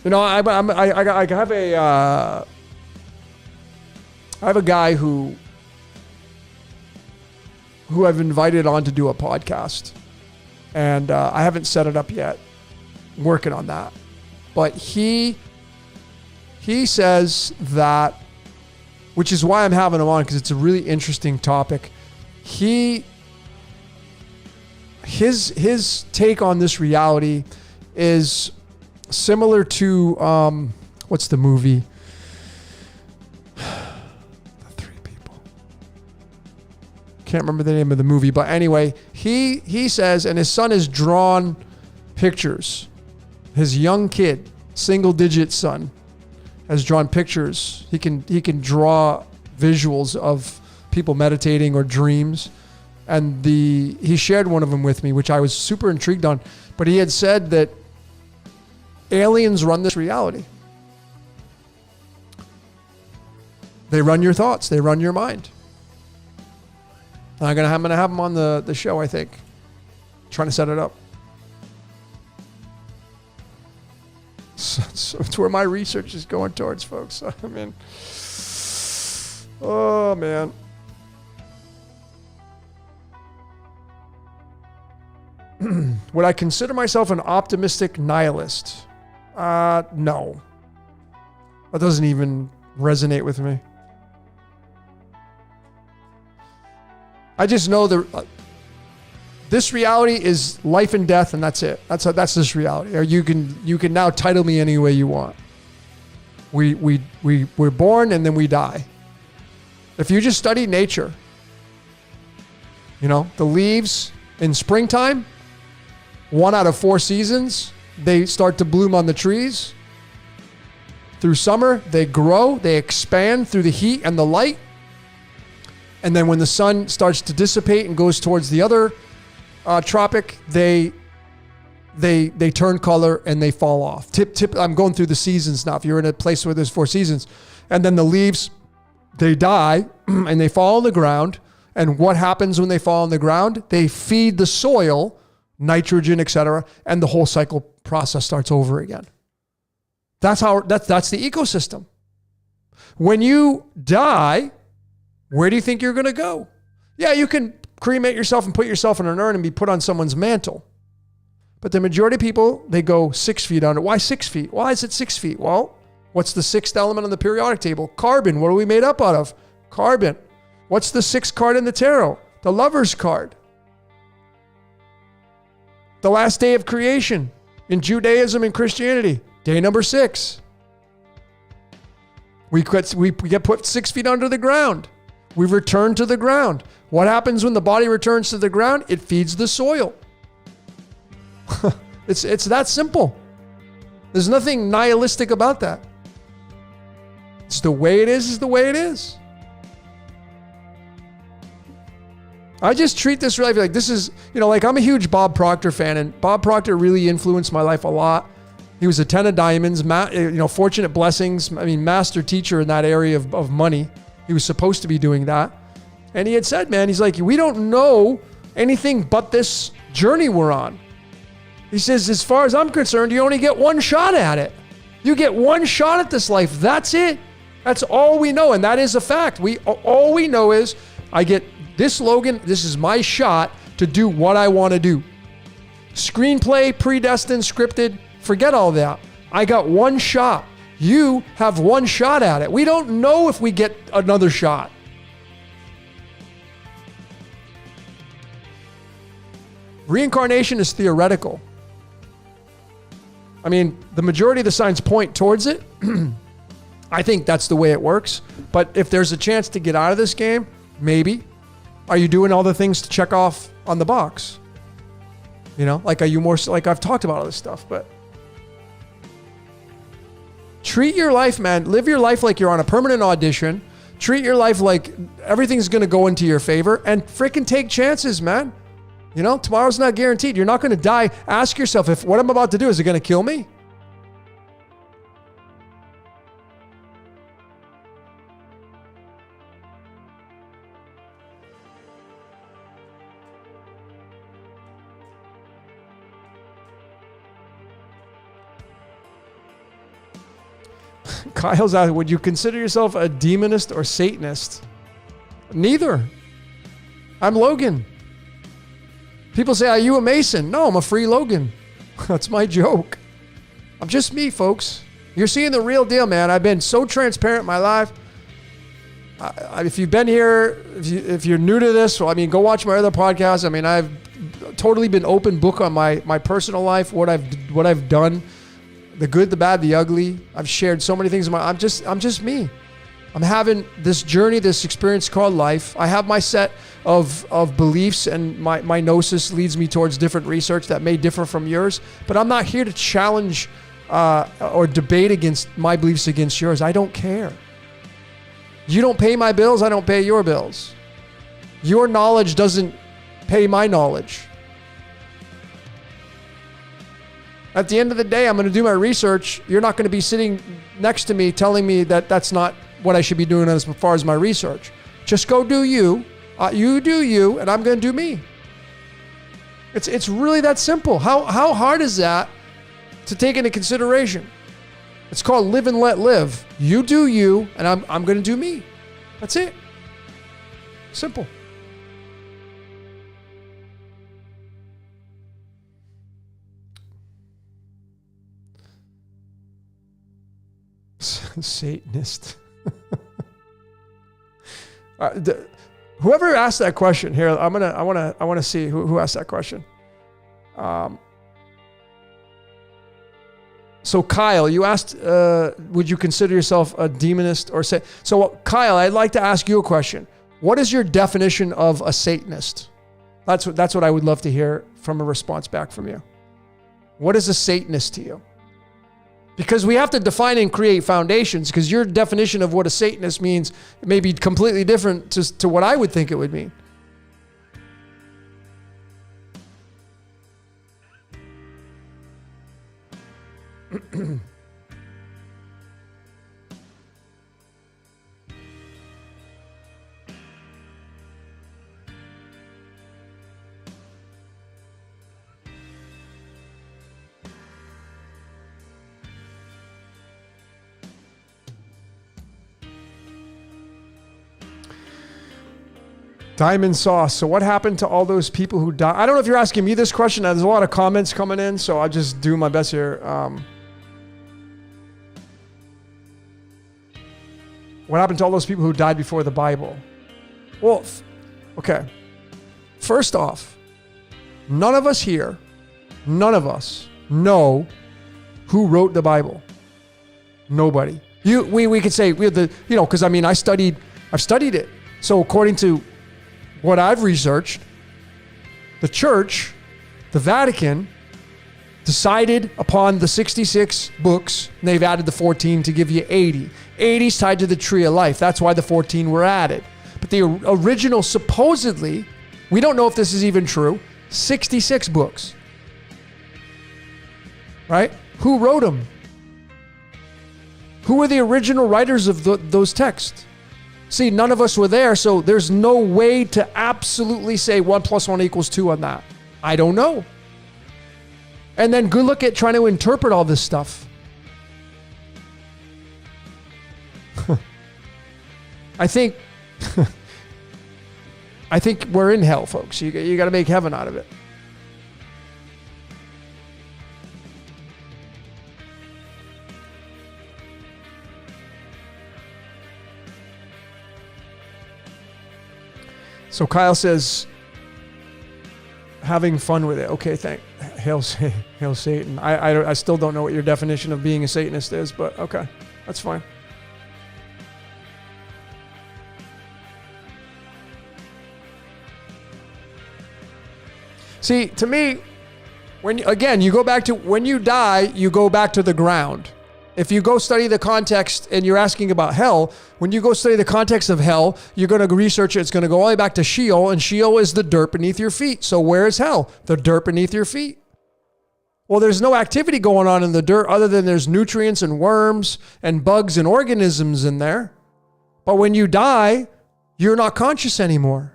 You know, I have a guy who I've invited on to do a podcast, and I haven't set it up yet. I'm working on that, but he says that, which is why I'm having him on, because it's a really interesting topic. His take on this reality is similar to what's the movie? The Three People. Can't remember the name of the movie, but anyway, he says, and his son has drawn pictures. His young kid, single-digit son, has drawn pictures. He can draw visuals of people meditating or dreams, and he shared one of them with me, which I was super intrigued on. But he had said that aliens run this reality. They run your thoughts. They run your mind. I'm gonna have him on the show, I think. Trying to set it up. So it's where my research is going towards, folks. I mean, oh man. Would I consider myself an optimistic nihilist? No. That doesn't even resonate with me. I just know this reality is life and death, and that's it. That's this reality. Or you can now title me any way you want. We're born and then we die. If you just study nature, you know, the leaves in springtime, 1 out of 4 seasons, they start to bloom on the trees. Through summer, they grow, they expand through the heat and the light. And then when the sun starts to dissipate and goes towards the other tropic, they turn color and they fall off. I'm going through the seasons now. If you're in a place where there's 4 seasons, and then the leaves, they die and they fall on the ground. And what happens when they fall on the ground? They feed the soil nitrogen, etc., and the whole cycle process starts over again. That's the ecosystem. When you die, where do you think you're going to go? Yeah, you can cremate yourself and put yourself in an urn and be put on someone's mantle. But the majority of people, they go 6 feet under. Why 6 feet? Why is it 6 feet? Well, what's the 6th element on the periodic table? Carbon. What are we made up out of? Carbon. What's the 6th card in the tarot? The Lover's card. The last day of creation in Judaism and Christianity, day number 6. We get put 6 feet under the ground. We return to the ground. What happens when the body returns to the ground? It feeds the soil. It's that simple. There's nothing nihilistic about that. It's the way it is the way it is. I just treat this really like this is, like I'm a huge Bob Proctor fan, and Bob Proctor really influenced my life a lot. He was a 10 of diamonds, fortunate blessings. I mean, master teacher in that area of money. He was supposed to be doing that. And he had said, man, he's like, we don't know anything but this journey we're on. He says, as far as I'm concerned, you only get one shot at it. You get one shot at this life. That's it. That's all we know. And that is a fact. All we know is I get this Logan, this is my shot to do what I want to do. Screenplay, predestined, scripted, forget all that. I got one shot. You have one shot at it. We don't know if we get another shot. Reincarnation is theoretical. I mean, the majority of the signs point towards it. I think that's the way it works. But if there's a chance to get out of this game, maybe. Are you doing all the things to check off on the box? You know, like, are you more, like, I've talked about all this stuff, but treat your life, man. Live your life like you're on a permanent audition. Treat your life like everything's going to go into your favor, and freaking take chances, man. You know, tomorrow's not guaranteed. You're not going to die. Ask yourself, if what I'm about to do, is it going to kill me? Kyle's asking, would you consider yourself a demonist or Satanist? Neither. I'm Logan. People say, are you a Mason? No, I'm a free Logan. That's my joke. I'm just me, folks. You're seeing the real deal, man. I've been so transparent in my life. If you've been here, if you're new to this, well, I mean, go watch my other podcasts. I mean, I've totally been open book on my personal life, what I've done. The good, the bad, the ugly. I've shared so many things. I'm just me. I'm having this journey, this experience called life. I have my set of beliefs, and my gnosis leads me towards different research that may differ from yours. But I'm not here to challenge or debate against my beliefs against yours. I don't care. You don't pay my bills. I don't pay your bills. Your knowledge doesn't pay my knowledge. At the end of the day, I'm going to do my research. You're not going to be sitting next to me telling me that that's not what I should be doing as far as my research. Just go do you. You do you, and I'm going to do me. It's really that simple. How hard is that to take into consideration? It's called live and let live. You do you, and I'm going to do me. That's it. Simple. Satanist. Whoever asked that question here, I want to see who asked that question. So Kyle, you asked, would you consider yourself a demonist or say? So Kyle, I'd like to ask you a question. What is your definition of a Satanist? That's what I would love to hear from a response back from you. What is a Satanist to you? Because we have to define and create foundations, because your definition of what a Satanist means may be completely different to what I would think it would mean. Diamond Sauce. So what happened to all those people who died? I don't know if you're asking me this question. There's a lot of comments coming in, so I'll just do my best here. What happened to all those people who died before the Bible? Well, okay. First off, none of us here, none of us know who wrote the Bible. Nobody. We could say we have the, because I mean I've studied it. So according to what I've researched, the church, the Vatican, decided upon the 66 books, and they've added the 14 to give you 80. 80's tied to the tree of life. That's why the 14 were added. But the original, supposedly, we don't know if this is even true, 66 books. Right? Who wrote them? Who were the original writers of those texts? See, none of us were there, so there's no way to absolutely say 1 + 1 = 2 on that. I don't know. And then good look at trying to interpret all this stuff. I think we're in hell, folks. You got to make heaven out of it. So Kyle says, having fun with it. Okay, Hail Satan. I still don't know what your definition of being a Satanist is, but okay, that's fine. See, to me, you go back to when you die, you go back to the ground. If you go study the context and you're asking about hell, when you go study the context of hell, you're going to research it. It's going to go all the way back to Sheol, and Sheol is the dirt beneath your feet. So where is hell? The dirt beneath your feet. Well, there's no activity going on in the dirt other than there's nutrients and worms and bugs and organisms in there. But when you die, you're not conscious anymore.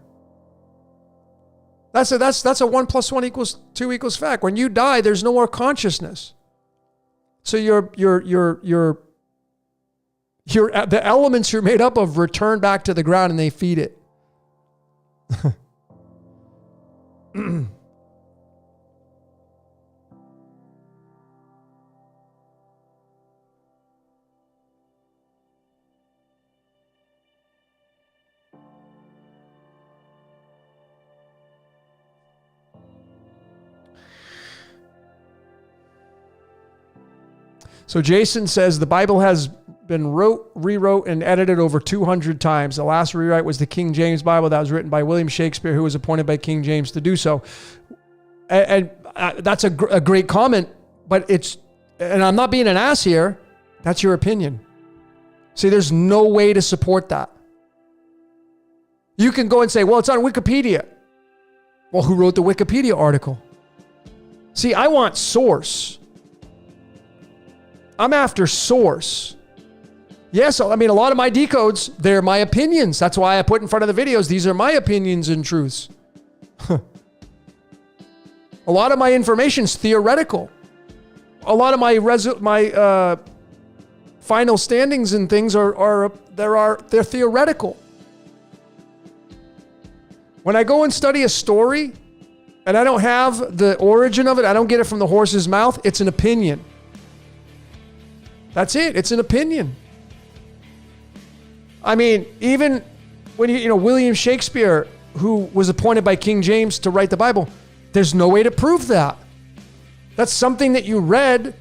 That's a 1 + 1 = 2 = fact. When you die, there's no more consciousness. So the elements you're made up of return back to the ground and they feed it. So Jason says the Bible has been rewrote, and edited over 200 times. The last rewrite was the King James Bible that was written by William Shakespeare, who was appointed by King James to do so. And that's a great comment, but and I'm not being an ass here, that's your opinion. See, there's no way to support that. You can go and say, well, it's on Wikipedia. Well, who wrote the Wikipedia article? See, I want source. I'm after source. Yes, I mean, a lot of my decodes, they're my opinions. That's why I put in front of the videos, these are my opinions and truths. A lot of my information's theoretical. A lot of my final standings and things they're theoretical. When I go and study a story and I don't have the origin of it, I don't get it from the horse's mouth, it's an opinion. That's it. It's an opinion. I mean, even when William Shakespeare, who was appointed by King James to write the Bible, there's no way to prove that. That's something that you read,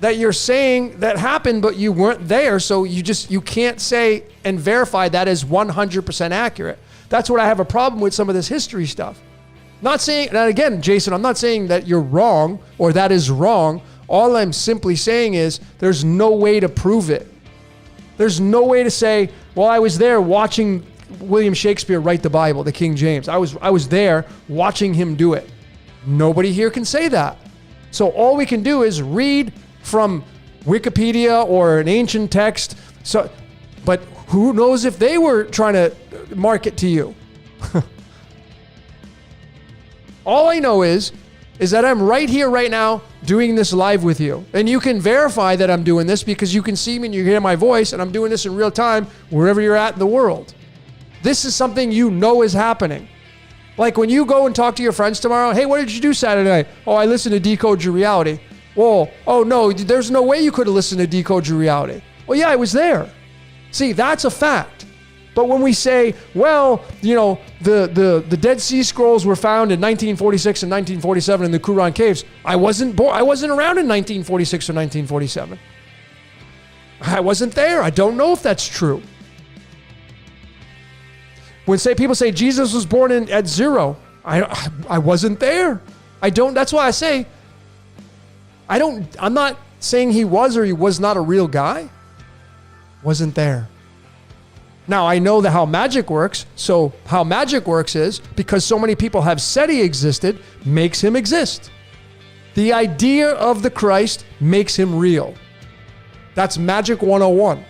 that you're saying that happened, but you weren't there. So you can't say and verify that is 100% accurate. That's what I have a problem with some of this history stuff. Not saying, and again, Jason, I'm not saying that you're wrong or that is wrong. All I'm simply saying is there's no way to prove it. There's no way to say, well, I was there watching William Shakespeare write the Bible, the King James. I was there watching him do it. Nobody here can say that. So all we can do is read from Wikipedia or an ancient text. But who knows if they were trying to market to you? All I know is that I'm right here, right now, doing this live with you. And you can verify that I'm doing this because you can see me and you hear my voice, and I'm doing this in real time wherever you're at in the world. This is something you know is happening. Like when you go and talk to your friends tomorrow, hey, what did you do Saturday night? Oh, I listened to Decode Your Reality. Well, oh no, there's no way you could have listened to Decode Your Reality. Well, yeah, I was there. See, that's a fact. But when we say, well, the Dead Sea Scrolls were found in 1946 and 1947 in the Qumran caves. I wasn't around in 1946 or 1947. I wasn't there. I don't know if that's true. When people say Jesus was born at 0, I wasn't there. That's why I say, I'm not saying he was or he was not a real guy. Wasn't there. Now, I know how magic works. So how magic works is because so many people have said he existed, makes him exist. The idea of the Christ makes him real. That's Magic 101.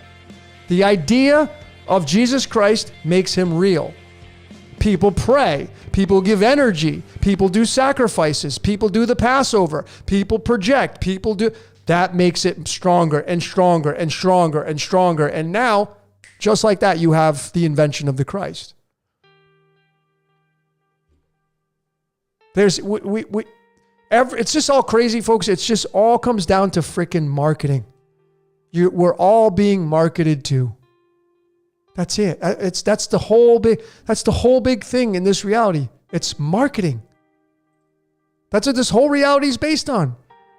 The idea of Jesus Christ makes him real. People pray. People give energy. People do sacrifices. People do the Passover. People project. People do. That makes it stronger and stronger and stronger and stronger. And now, just like that, you have the invention of the Christ. It's just all crazy, folks. It's just all comes down to freaking marketing. We're all being marketed to. That's it. That's the whole big thing in this reality. It's marketing. That's what this whole reality is based on.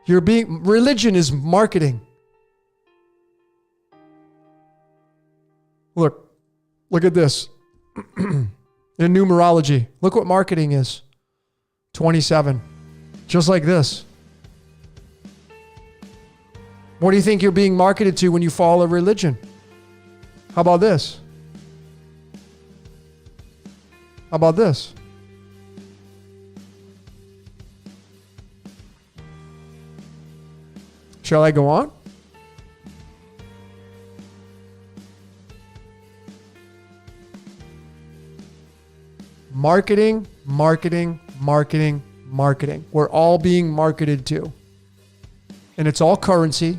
Religion is marketing. Look at this. In numerology, look what marketing is. 27. Just like this. What do you think you're being marketed to when you follow a religion? How about this? How about this? Shall I go on? Marketing, marketing, marketing, marketing. We're all being marketed to. And it's all currency.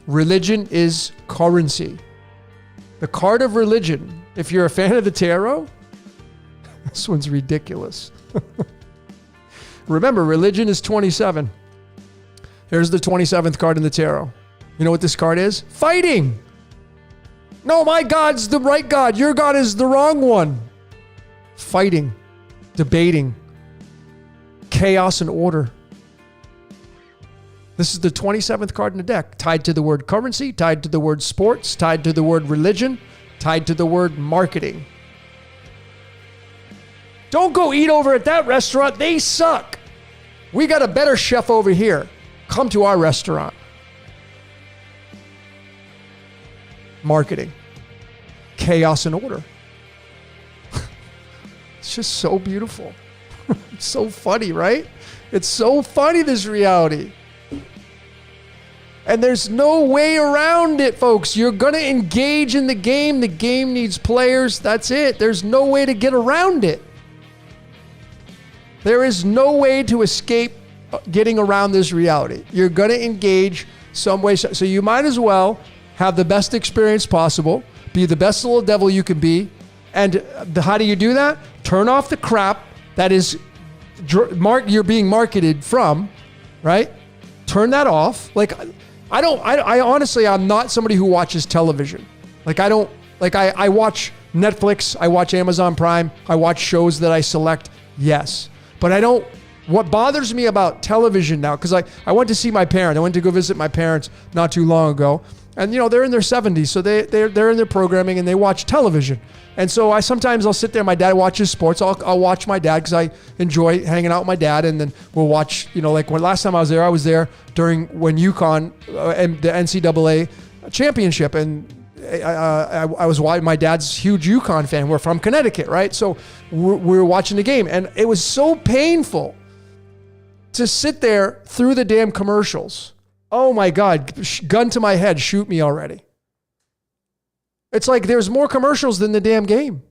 Religion is currency. The card of religion, if you're a fan of the tarot, this one's ridiculous. Remember, religion is 27. Here's the 27th card in the tarot. You know what this card is? Fighting. No, my God's the right God. Your God is the wrong one. Fighting, debating, chaos and order. This is the 27th card in the deck, tied to the word currency, tied to the word sports, tied to the word religion, tied to the word marketing. Don't go eat over at that restaurant. They suck. We got a better chef over here. Come to our restaurant. Marketing. Chaos and order. It's just so beautiful. It's so funny, right? It's so funny, this reality. And there's no way around it, folks. You're going to engage in the game. The game needs players. That's it. There's no way to get around it. There is no way to escape getting around this reality. You're going to engage some way. So you might as well have the best experience possible. Be the best little devil you can be. And how do you do that? Turn off the crap that is you're being marketed from, right? Turn that off. Like, I honestly, I'm not somebody who watches television. I watch Netflix, I watch Amazon Prime, I watch shows that I select, yes. But what bothers me about television now, because I went to see my parents, I went to go visit my parents not too long ago, and they're in their 70s, so they're in their programming and they watch television. And so I'll sit there, my dad watches sports, I'll watch my dad because I enjoy hanging out with my dad, and then we'll watch, like when last time I was there during when UConn and the NCAA championship, and I was watching, my dad's huge UConn fan, we're from Connecticut, right? So we were watching the game, and it was so painful to sit there through the damn commercials. Oh my God, gun to my head, shoot me already. It's like there's more commercials than the damn game.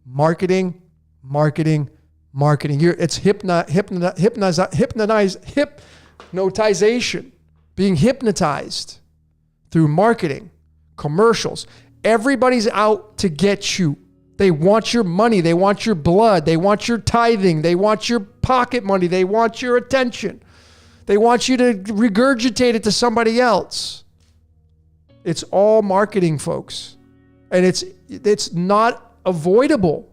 Marketing, marketing, marketing. It's hypnotization, being hypnotized through marketing, commercials. Everybody's out to get you. They want your money. They want your blood. They want your tithing. They want your pocket money. They want your attention. They want you to regurgitate it to somebody else. It's all marketing, folks. And it's not avoidable.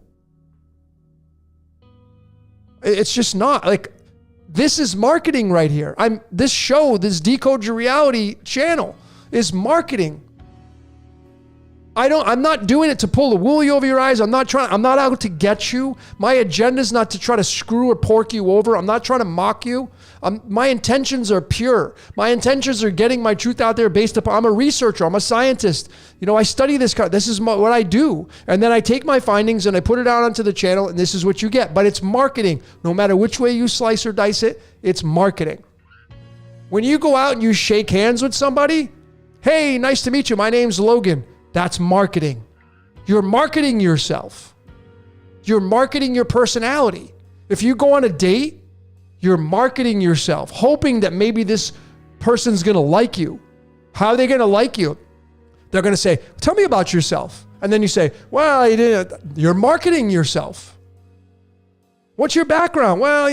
It's just not. Like, this is marketing right here. This show, this Decode Your Reality channel is marketing. I'm not doing it to pull the wool over your eyes. I'm not out to get you. My agenda is not to try to screw or pork you over. I'm not trying to mock you. My intentions are pure. My intentions are getting my truth out there based upon, I'm a researcher. I'm a scientist. I study this. This is what I do. And then I take my findings and I put it out onto the channel, and this is what you get. But it's marketing. No matter which way you slice or dice it, it's marketing. When you go out and you shake hands with somebody, hey, nice to meet you. My name's Logan. That's marketing. You're marketing yourself. You're marketing your personality. If you go on a date, you're marketing yourself, hoping that maybe this person's going to like you. How are they going to like you? They're going to say, tell me about yourself. And then you say, well, you're marketing yourself. What's your background? Well,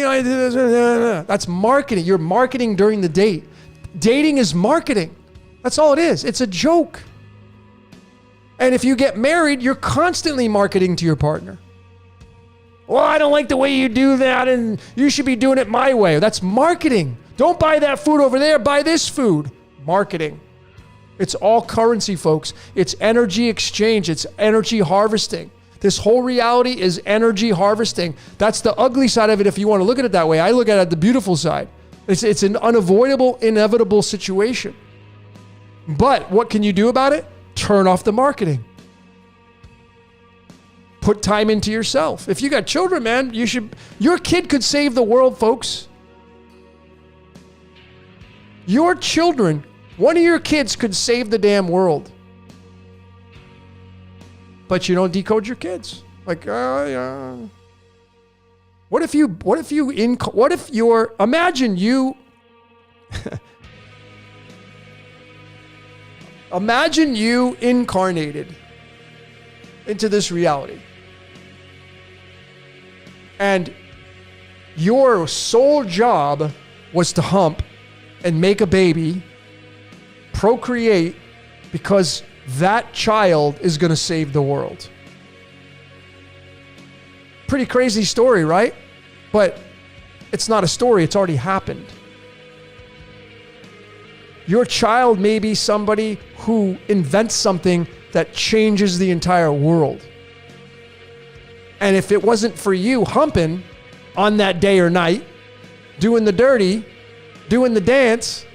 that's marketing. You're marketing during the date. Dating is marketing. That's all it is. It's a joke. And if you get married, you're constantly marketing to your partner. Well, I don't like the way you do that, and you should be doing it my way. That's marketing. Don't buy that food over there. Buy this food. Marketing. It's all currency, folks. It's energy exchange. It's energy harvesting. This whole reality is energy harvesting. That's the ugly side of it if you want to look at it that way. I look at it the beautiful side. It's an unavoidable, inevitable situation. But what can you do about it? Turn off the marketing. Put time into yourself. If you got children, man, your kid could save the world, folks. Your children, one of your kids could save the damn world. But you don't decode your kids. Like, yeah. Imagine you incarnated into this reality. And your sole job was to hump and make a baby, procreate, because that child is going to save the world. Pretty crazy story, right? But it's not a story. It's already happened. Your child may be somebody who invents something that changes the entire world. And if it wasn't for you humping on that day or night, doing the dirty, doing the dance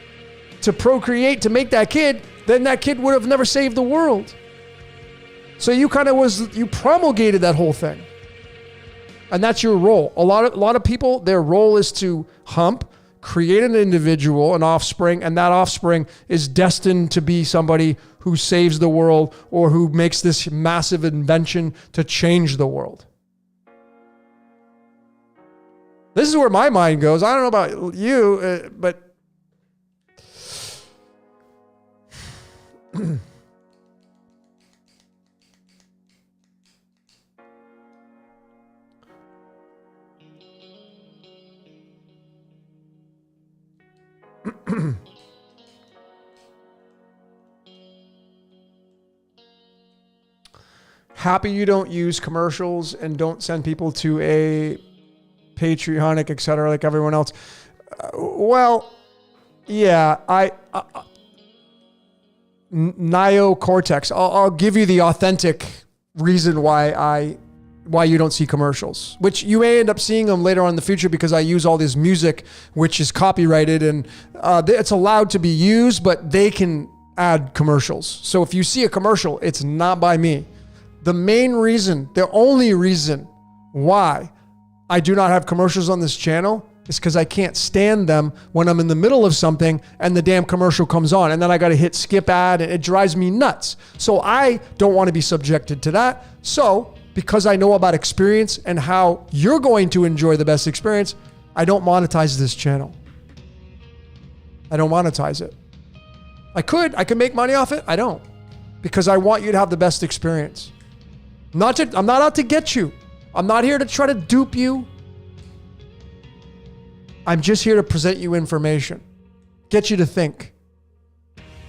to procreate, to make that kid, then that kid would have never saved the world. So you promulgated that whole thing. And that's your role. A lot of people, their role is to hump, create an individual, an offspring, and that offspring is destined to be somebody who saves the world or who makes this massive invention to change the world. This is where my mind goes. I don't know about you, but happy you don't use commercials and don't send people to a patriotic, etc., like everyone else. Well, yeah, neocortex. I'll give you the authentic reason why you don't see commercials, which you may end up seeing them later on in the future because I use all this music, which is copyrighted and it's allowed to be used, but they can add commercials. So if you see a commercial, it's not by me. The main reason, the only reason why I do not have commercials on this channel is because I can't stand them when I'm in the middle of something and the damn commercial comes on and then I got to hit skip ad and it drives me nuts. So I don't want to be subjected to that. So because I know about experience and how you're going to enjoy the best experience, I don't monetize this channel. I don't monetize it. I could make money off it. I don't, because I want you to have the best experience. I'm not out to get you. I'm not here to try to dupe you. I'm just here to present you information, get you to think,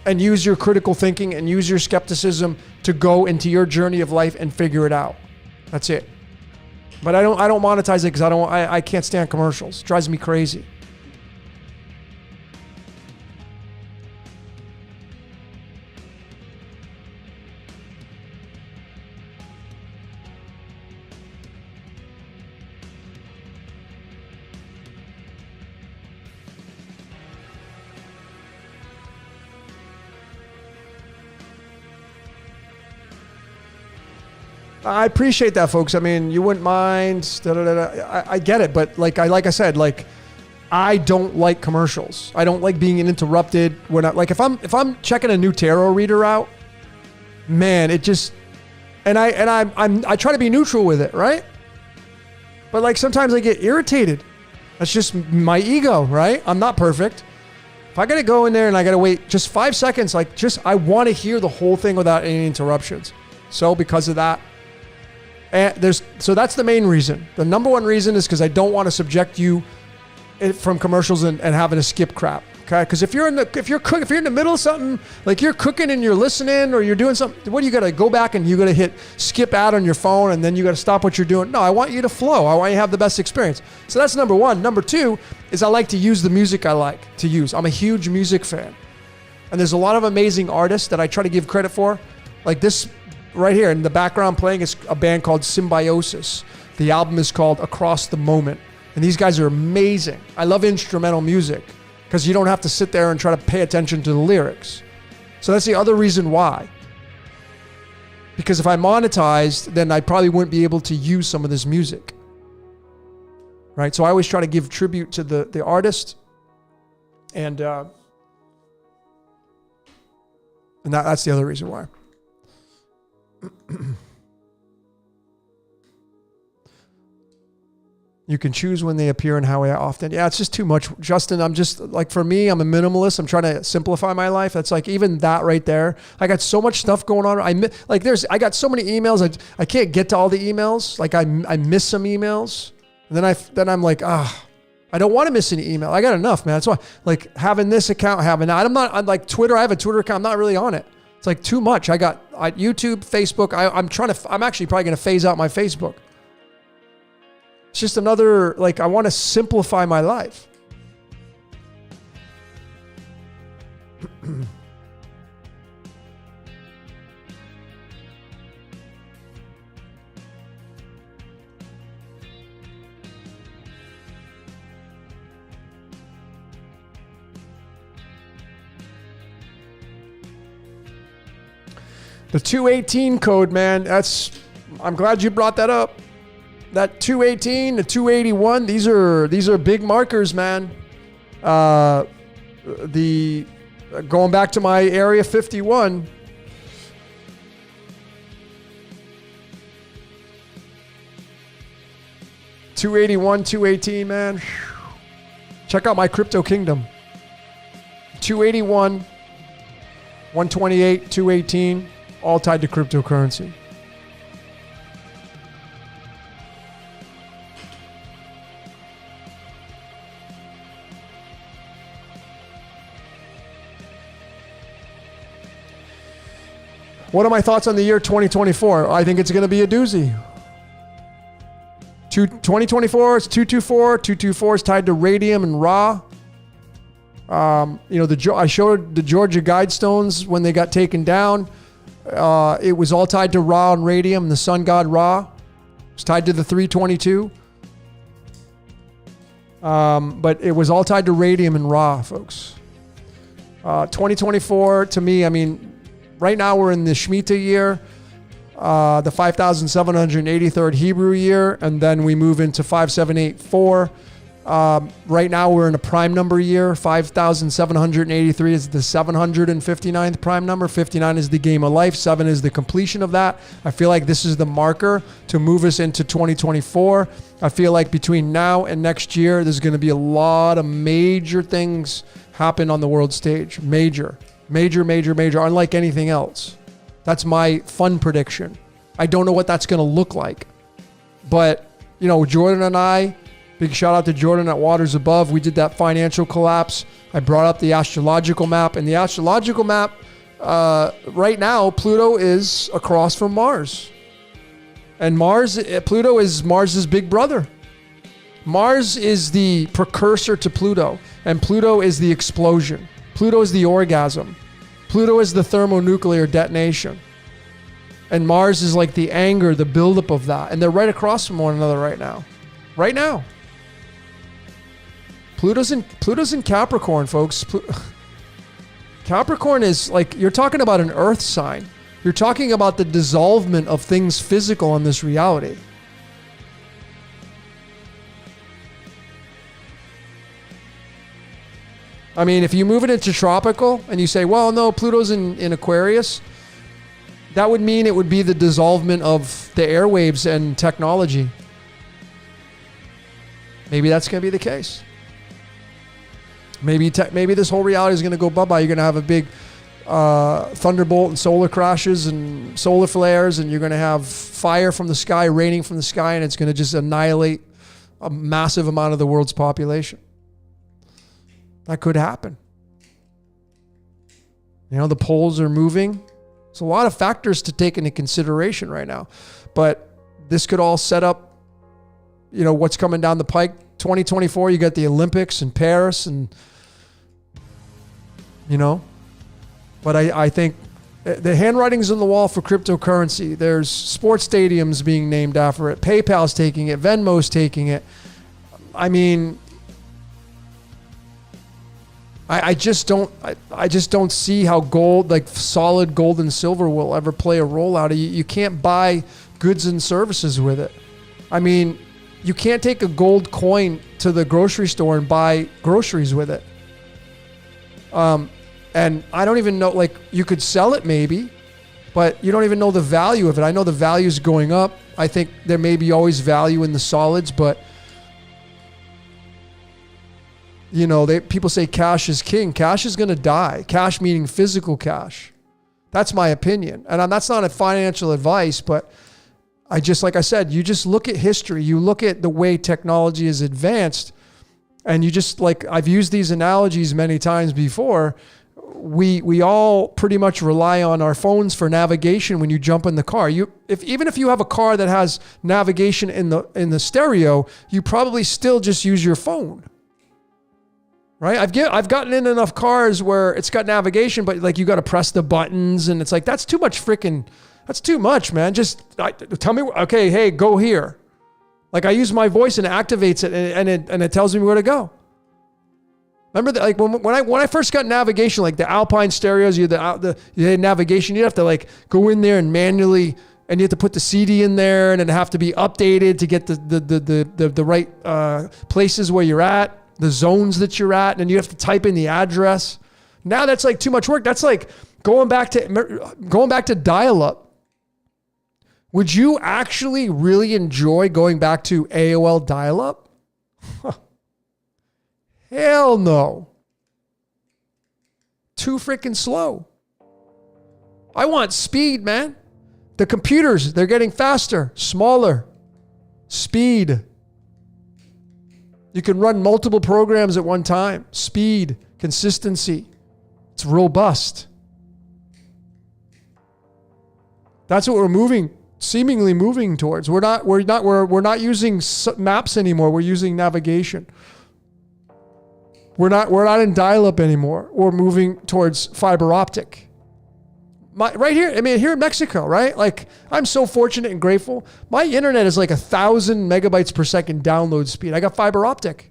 and use your critical thinking and use your skepticism to go into your journey of life and figure it out. That's it. But I don't monetize it because I can't stand commercials. It drives me crazy. I appreciate that, folks. I mean, you wouldn't mind. I get it, but like I said, I don't like commercials. I don't like being interrupted when if I'm checking a new tarot reader out, man, it just I try to be neutral with it, right? But sometimes I get irritated. That's just my ego, right? I'm not perfect. If I gotta go in there and I gotta wait just 5 seconds, I want to hear the whole thing without any interruptions. So because of that. So that's the main reason. The number one reason is because I don't want to subject you from commercials and having to skip crap. Okay, because if you're in the middle of something, like you're cooking and you're listening or you're doing something, what do you got to go back and you got to hit skip ad on your phone and then you got to stop what you're doing? No, I want you to flow. I want you to have the best experience. So that's number one. Number two is I like to use the music I like to use. I'm a huge music fan, and there's a lot of amazing artists that I try to give credit for. Like this right here in the background playing is a band called Symbiosis. The album is called Across the Moment, and these guys are amazing. I love instrumental music, because you don't have to sit there and try to pay attention to the lyrics. So that's the other reason why. Because if I monetized, then I probably wouldn't be able to use some of this music. Right? So I always try to give tribute to the artist. And that's the other reason why. You can choose when they appear and how often. Yeah, it's just too much. Justin, I'm just like, for me, I'm a minimalist. I'm trying to simplify my life. That's like, even that right there. I got so much stuff going on. I got so many emails. I can't get to all the emails. Like I miss some emails. And then I'm like, I don't want to miss any email. I got enough, man. That's why, like, having this account, having that. I'm like Twitter. I have a Twitter account. I'm not really on it. It's like too much. I got YouTube, Facebook. I'm actually probably going to phase out my Facebook. It's just another, like, I want to simplify my life. The 218 code, man, I'm glad you brought that up. That 218, the 281, these are big markers, man. Going back to my Area 51. $281, 218, man. Check out my crypto kingdom. 281, 128, 218, all tied to cryptocurrency. What are my thoughts on the year 2024? I think it's going to be a doozy. 2024 is 224. 224 is tied to radium and Ra. I showed the Georgia Guidestones when they got taken down. It was all tied to Ra and radium. The sun god Ra was tied to the 322. But it was all tied to radium and Ra, folks. 2024, to me, I mean, right now we're in the Shemitah year, the 5,783rd Hebrew year, and then we move into 5784. Right now we're in a prime number year. 5,783 is the 759th prime number. 59 is the game of life. 7 is the completion of that. I feel like this is the marker to move us into 2024. I feel like between now and next year, there's going to be a lot of major things happen on the world stage. Major, unlike anything else. That's my fun prediction. I don't know what that's going to look like. But, Jordan and I, big shout out to Jordan at Waters Above. We did that financial collapse. I brought up the astrological map. And the astrological map, right now, Pluto is across from Mars. And Pluto is Mars's big brother. Mars is the precursor to Pluto. And Pluto is the explosion. Pluto is the orgasm. Pluto is the thermonuclear detonation. And Mars is like the anger, the buildup of that. And they're right across from one another right now. Right now. Pluto's in Capricorn, folks. Capricorn is like, you're talking about an earth sign. You're talking about the dissolvement of things physical in this reality. I mean, if you move it into tropical and you say, well, no, Pluto's in Aquarius, that would mean it would be the dissolvement of the airwaves and technology. Maybe that's going to be the case. Maybe this whole reality is going to go bye-bye. You're going to have a big thunderbolt and solar crashes and solar flares, and you're going to have fire from the sky, raining from the sky, and it's going to just annihilate a massive amount of the world's population. That could happen. You know, the poles are moving. There's a lot of factors to take into consideration right now. But this could all set up, you know, what's coming down the pike. 2024, you got the Olympics in Paris and, you know. But I think the handwriting's on the wall for cryptocurrency. There's sports stadiums being named after it. PayPal's taking it. Venmo's taking it. I mean, I just don't see how gold, like solid gold and silver, will ever play a role out. You can't buy goods and services with it. I mean, you can't take a gold coin to the grocery store and buy groceries with it. And I don't even know, like, you could sell it maybe, but you don't even know the value of it. I know the value is going up. I think there may be always value in the solids, but you know, people say cash is king. Cash is going to die. Cash meaning physical cash. That's my opinion. And that's not a financial advice, but I just, like I said, you just look at history. You look at the way technology is advanced, and you just, like, I've used these analogies many times before. We all pretty much rely on our phones for navigation when you jump in the car. Even if you have a car that has navigation in the stereo, you probably still just use your phone. Right? I've gotten in enough cars where it's got navigation, but like you got to press the buttons, and it's like, that's too much, man. Just tell me, okay, hey, go here. Like, I use my voice and it activates it, and it tells me where to go. Remember that, like when I first got navigation, like the Alpine stereos, you had navigation, you'd have to like go in there and manually, and you have to put the CD in there, and it'd have to be updated to get the right places where you're at. The zones that you're at, and you have to type in the address. Now that's like too much work. That's like going back to dial-up. Would you actually really enjoy going back to AOL dial-up? Hell no. Too freaking slow. I want speed, man. The computers, they're getting faster, smaller. Speed. You can run multiple programs at one time. Speed, consistency. It's robust. That's what we're seemingly moving towards. We're not using maps anymore. We're using navigation. We're not in dial-up anymore. We're moving towards fiber optic. Right here, I mean, here in Mexico, right? Like, I'm so fortunate and grateful. My internet is like 1,000 megabytes per second download speed. I got fiber optic.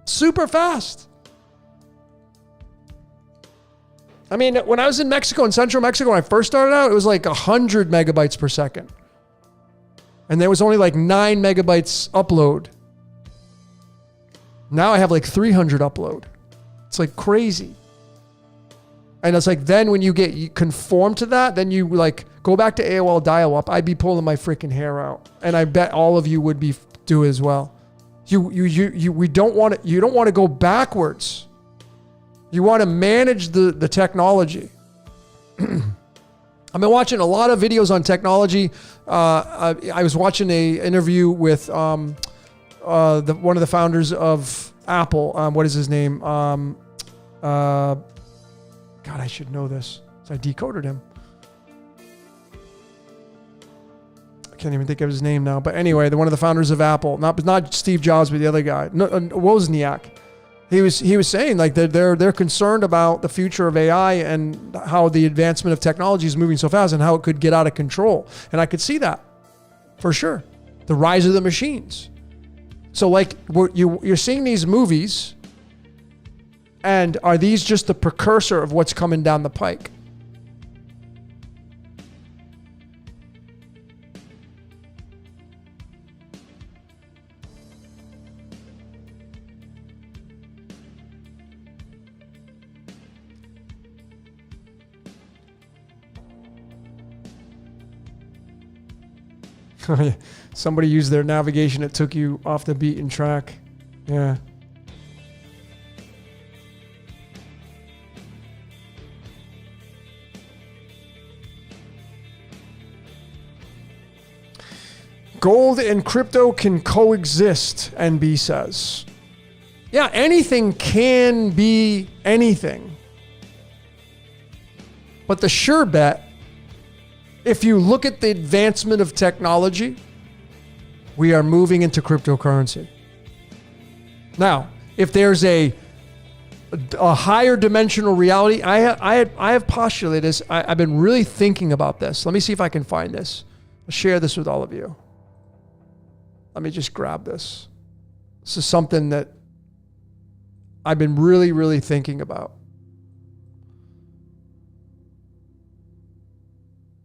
Super fast. I mean, when I was in Mexico, in central Mexico, when I first started out, it was like 100 megabytes per second. And there was only like 9 megabytes upload. Now I have like 300 upload. It's like crazy. And it's like, then when you conform to that, then you like go back to AOL dial-up. I'd be pulling my freaking hair out, and I bet all of you would do as well. You don't want to go backwards. You want to manage the technology. I've been watching a lot of videos on technology. I was watching a interview with one of the founders of Apple. What is his name? God, I should know this. So I decoded him. I can't even think of his name now. But anyway, one of the founders of Apple, not Steve Jobs, but the other guy, Wozniak. He was saying like they're concerned about the future of AI and how the advancement of technology is moving so fast and how it could get out of control. And I could see that for sure. The rise of the machines. So like you're seeing these movies. And are these just the precursor of what's coming down the pike? Somebody used their navigation. It took you off the beaten track. Yeah. Gold and crypto can coexist, NB says. Yeah, anything can be anything. But the sure bet, if you look at the advancement of technology, we are moving into cryptocurrency. Now, if there's a higher dimensional reality, I have postulated this. I've been really thinking about this. Let me see if I can find this. I'll share this with all of you. Let me just grab this. This is something that I've been really, really thinking about.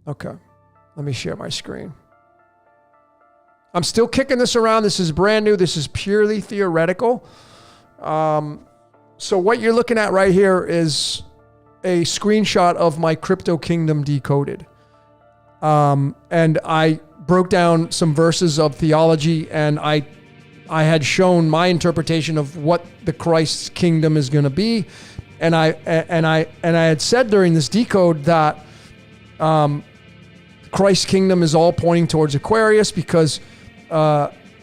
Okay, let me share my screen. I'm still kicking this around. This is brand new. This is purely theoretical. So what you're looking at right here is a screenshot of my Crypto Kingdom Decoded. And I broke down some verses of theology, and I had shown my interpretation of what the Christ's kingdom is going to be. And I had said during this decode that Christ's kingdom is all pointing towards Aquarius, because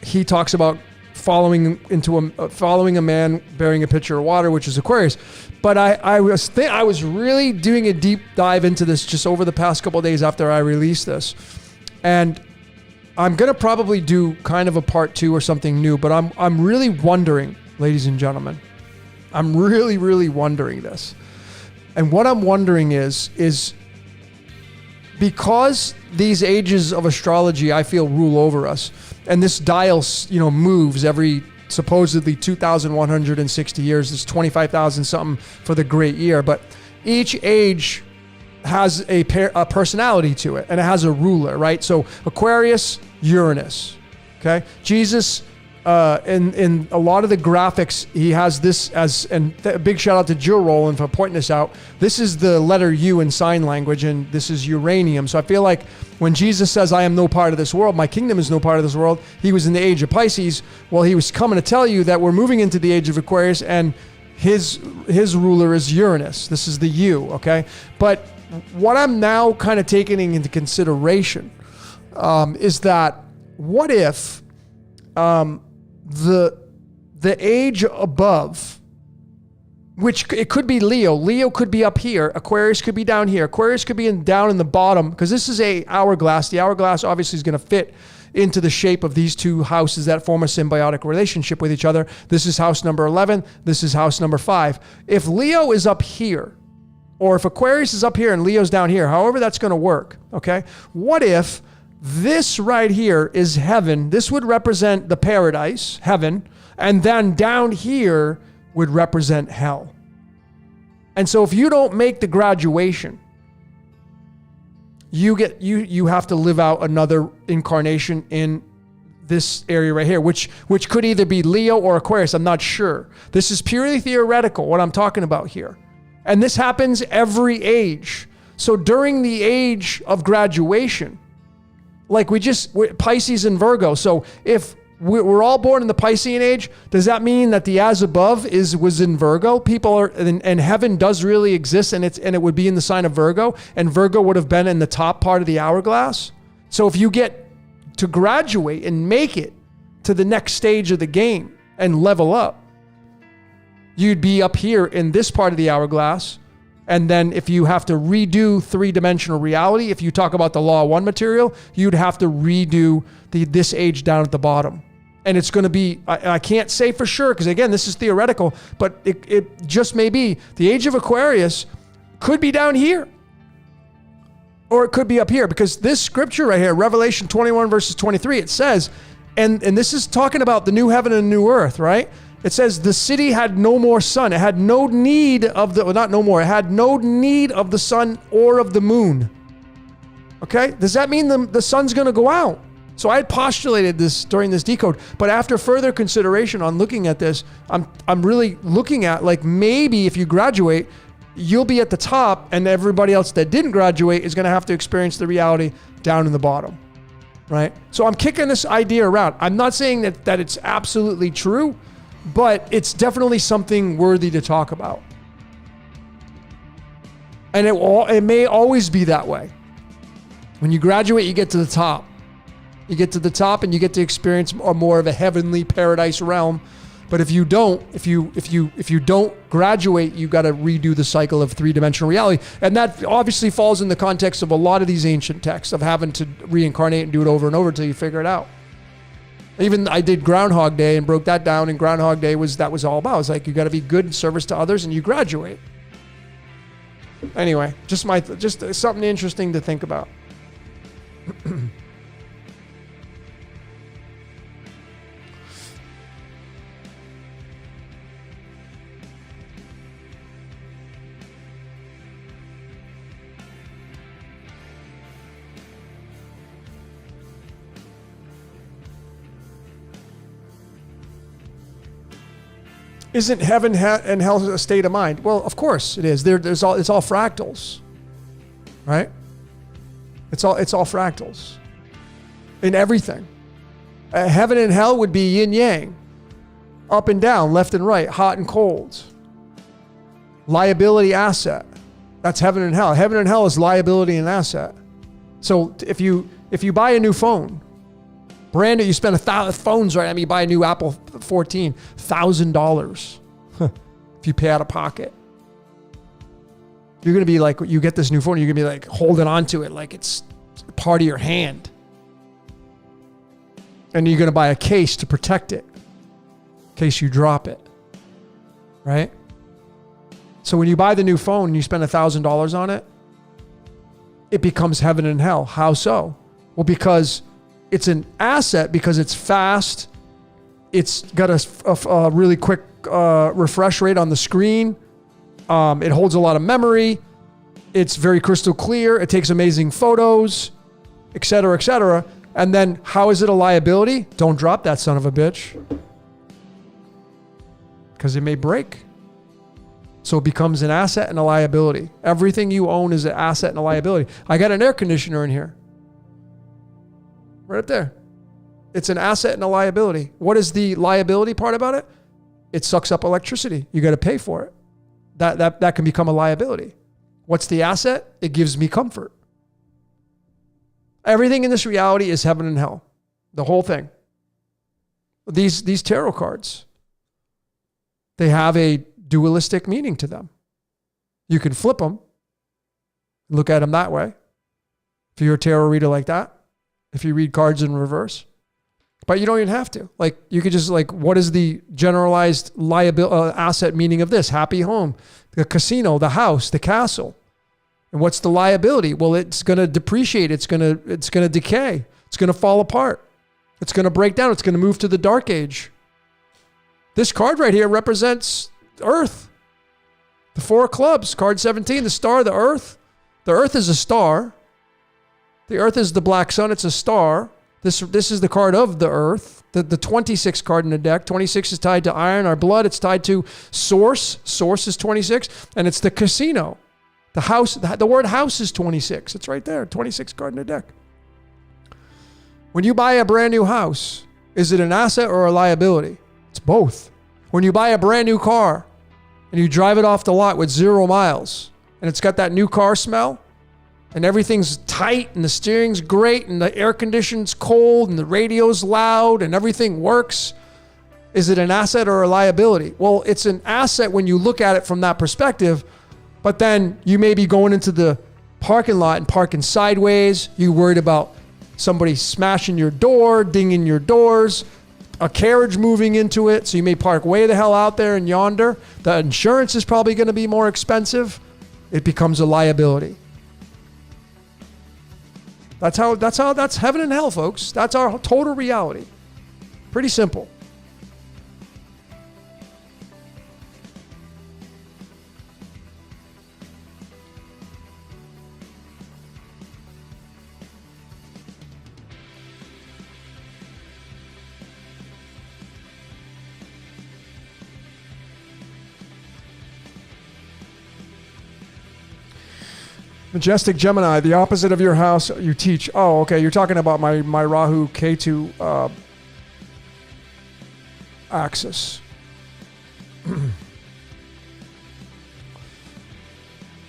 he talks about following a man bearing a pitcher of water, which is Aquarius. But I was really doing a deep dive into this just over the past couple of days after I released this, and I'm gonna probably do kind of a part 2 or something new. But I'm really wondering, ladies and gentlemen, I'm really, really wondering this, and what I'm wondering is because these ages of astrology, I feel, rule over us, and this dial, moves every supposedly 2,160 years. It's 25,000 something for the great year, but each age has a personality to it, and it has a ruler, right? So Aquarius, Uranus, okay? Jesus, in a lot of the graphics, he has this as, and a big shout out to Jill Rowland for pointing this out. This is the letter U in sign language, and this is uranium. So I feel like when Jesus says, I am no part of this world, my kingdom is no part of this world, he was in the age of Pisces. Well, he was coming to tell you that we're moving into the age of Aquarius, and his ruler is Uranus. This is the U, okay? But what I'm now kind of taking into consideration is that what if the age above, which it could be Leo could be up here, Aquarius could be down here, Aquarius could be down in the bottom, because this is a hourglass. The hourglass obviously is going to fit into the shape of these two houses that form a symbiotic relationship with each other. This is house number 11. This is house number 5. If Leo is up here, or if Aquarius is up here and Leo's down here, however that's going to work, okay? What if this right here is heaven? This would represent the paradise, heaven, and then down here would represent hell. And so if you don't make the graduation, you have to live out another incarnation in this area right here, which could either be Leo or Aquarius. I'm not sure. This is purely theoretical, what I'm talking about here. And this happens every age. So during the age of graduation, like Pisces and Virgo. So if we're all born in the Piscean age, does that mean that the as above was in Virgo? People are, and heaven does really exist, and it would be in the sign of Virgo, and Virgo would have been in the top part of the hourglass. So if you get to graduate and make it to the next stage of the game and level up, you'd be up here in this part of the hourglass. And then if you have to redo 3-dimensional reality, if you talk about the law of one material, you'd have to redo this age down at the bottom. And it's going to be, I can't say for sure, because again, this is theoretical, but it just may be the age of Aquarius could be down here, or it could be up here, because this scripture right here, Revelation 21 verses 23, it says, and this is talking about the new heaven and new earth, right? It says the city had no more sun. It had no need of it had no need of the sun or of the moon. Okay? Does that mean the sun's going to go out? So I had postulated this during this decode, but after further consideration on looking at this, I'm really looking at, like, maybe if you graduate, you'll be at the top, and everybody else that didn't graduate is going to have to experience the reality down in the bottom, right? So I'm kicking this idea around. I'm not saying that it's absolutely true, but it's definitely something worthy to talk about. And it may always be that way. When you graduate, you get to the top. You get to the top and you get to experience more of a heavenly paradise realm. But if you don't, if you don't graduate, you got to redo the cycle of three-dimensional reality. And that obviously falls in the context of a lot of these ancient texts of having to reincarnate and do it over and over until you figure it out. Even I did Groundhog Day and broke that down, and Groundhog Day was all about. It's like you got to be good in service to others and you graduate. Anyway, just something interesting to think about. Isn't heaven and hell a state of mind? Well, of course it is. It's all fractals, right? It's all fractals in everything. Heaven and hell would be yin yang, up and down, left and right, hot and cold. Liability, asset. That's heaven and hell. Heaven and hell is liability and asset. So if you buy a new phone, brand new, you spend phones right. I mean, you buy a new Apple 14, $1,000. If you pay out of pocket, you're gonna be like, you get this new phone, you're gonna be like holding on to it like it's part of your hand, and you're gonna buy a case to protect it in case you drop it, right? So when you buy the new phone and you spend $1,000 on it, it becomes heaven and hell. How so? Well, because it's an asset, because it's fast. It's got a really quick refresh rate on the screen. It holds a lot of memory. It's very crystal clear. It takes amazing photos, et cetera, et cetera. And then how is it a liability? Don't drop that son of a bitch, because it may break. So it becomes an asset and a liability. Everything you own is an asset and a liability. I got an air conditioner in here. Right up there. It's an asset and a liability. What is the liability part about it? It sucks up electricity. You got to pay for it. That can become a liability. What's the asset? It gives me comfort. Everything in this reality is heaven and hell. The whole thing. These tarot cards, they have a dualistic meaning to them. You can flip them, look at them that way. If you're a tarot reader like that, if you read cards in reverse, but you don't even have to. Like, you could just like, what is the generalized liability asset meaning of this? Happy home, the casino, the house, the castle. And what's the liability? Well, it's going to depreciate. It's going to decay. It's going to fall apart. It's going to break down. It's going to move to the dark age. This card right here represents Earth. The Four of Clubs, card 17, the star, the Earth. The Earth is a star. The Earth is the black sun. It's a star. This is the card of the Earth. The 26th card in the deck. 26 is tied to iron, our blood. It's tied to source. Source is 26. And it's the casino. The house, the word house is 26. It's right there. 26th card in the deck. When you buy a brand new house, is it an asset or a liability? It's both. When you buy a brand new car and you drive it off the lot with 0 miles and it's got that new car smell, and everything's tight and the steering's great and the air conditioning's cold and the radio's loud and everything works, is it an asset or a liability? Well, it's an asset when you look at it from that perspective, but then you may be going into the parking lot and parking sideways. You're worried about somebody smashing your door, dinging your doors, a carriage moving into it, so you may park way the hell out there and yonder. The insurance is probably going to be more expensive. It becomes a liability. That's heaven and hell, folks. That's our total reality. Pretty simple. Majestic Gemini, the opposite of your house you teach. Oh, okay. You're talking about my Rahu Ketu axis.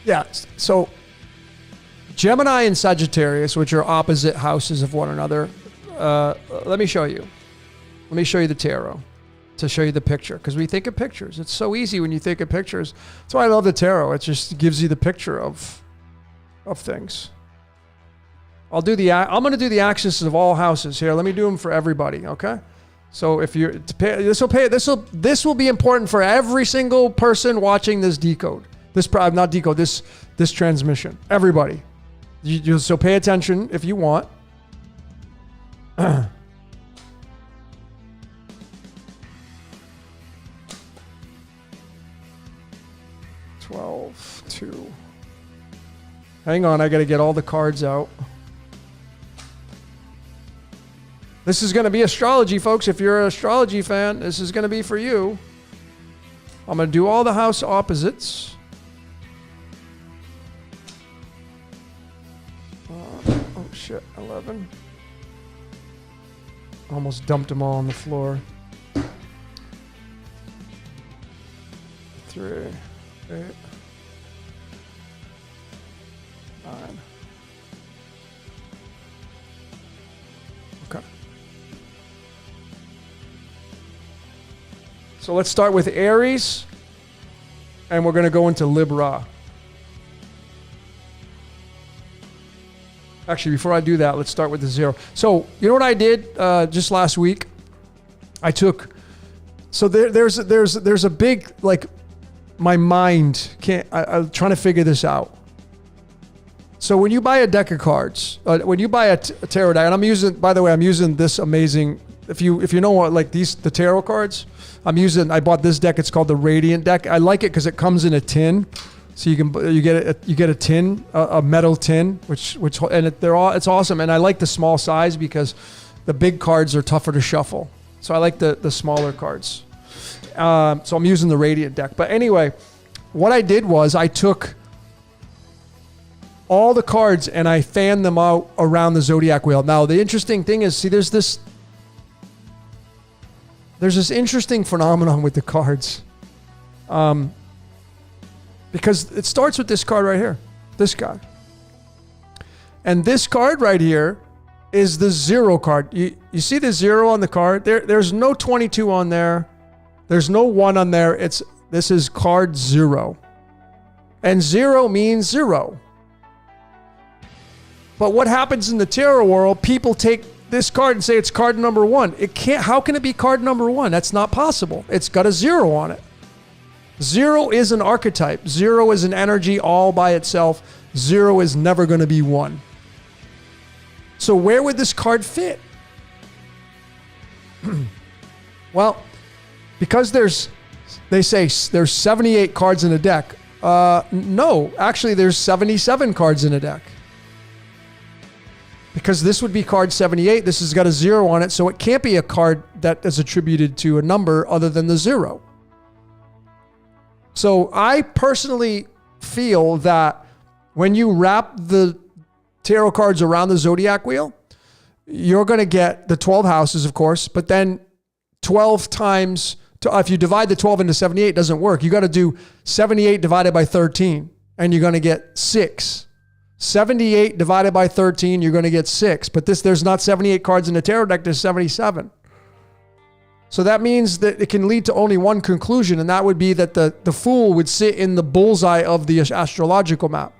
Yeah. So Gemini and Sagittarius, which are opposite houses of one another. Let me show you. Let me show you the tarot. to show you the picture, because we think of pictures. It's so easy when you think of pictures. That's why I love the tarot. It just gives you the picture of things. I'm going to do the axis of all houses here. Let me do them for everybody, okay? So if you're this will be important for every single person watching this this transmission. Everybody. So pay attention if you want. 12, 2. Hang on, I got to get all the cards out. This is going to be astrology, folks. If you're an astrology fan, this is going to be for you. I'm going to do all the house opposites. Oh, shit. 11. Almost dumped them all on the floor. 3, 8, 9. Okay. So let's start with Aries, and we're going to go into Libra. Actually, before I do that, let's start with the 0. So, you know what I did just last week? I took. So there's a big, like, my mind can't. I'm trying to figure this out. So when you buy a deck of cards, when you buy a tarot deck, and I'm using this amazing. If you know what, like the tarot cards, I bought this deck. It's called the Radiant deck. I like it because it comes in a tin. So you get a tin, a metal tin, it's awesome. And I like the small size because the big cards are tougher to shuffle. So I like the smaller cards. So I'm using the Radiant deck. But anyway, what I did was I took all the cards and I fanned them out around the zodiac wheel. Now the interesting thing is, see, there's this interesting phenomenon with the cards. Because it starts with this card right here, this guy. And this card right here is the 0 card. You see the 0 on the card? There's no 22 on there. There's no 1 on there. This is card 0. And 0 means 0. But what happens in the tarot world, people take this card and say it's card number 1. How can it be card number 1? That's not possible. It's got a 0 on it. 0 is an archetype. 0 is an energy all by itself. 0 is never going to be 1. So where would this card fit? Well, because they say there's 78 cards in a deck. No, actually there's 77 cards in a deck. Because this would be card 78. This has got a 0 on it, so it can't be a card that is attributed to a number other than the 0. So I personally feel that when you wrap the tarot cards around the zodiac wheel, you're going to get the 12 houses, of course, but then 12 times, if you divide the 12 into 78, it doesn't work. You got to do 78 divided by 13, and you're going to get 6. 78 divided by 13, you're going to get 6. But there's not 78 cards in the tarot deck, there's 77. So that means that it can lead to only one conclusion, and that would be that the Fool would sit in the bullseye of the astrological map.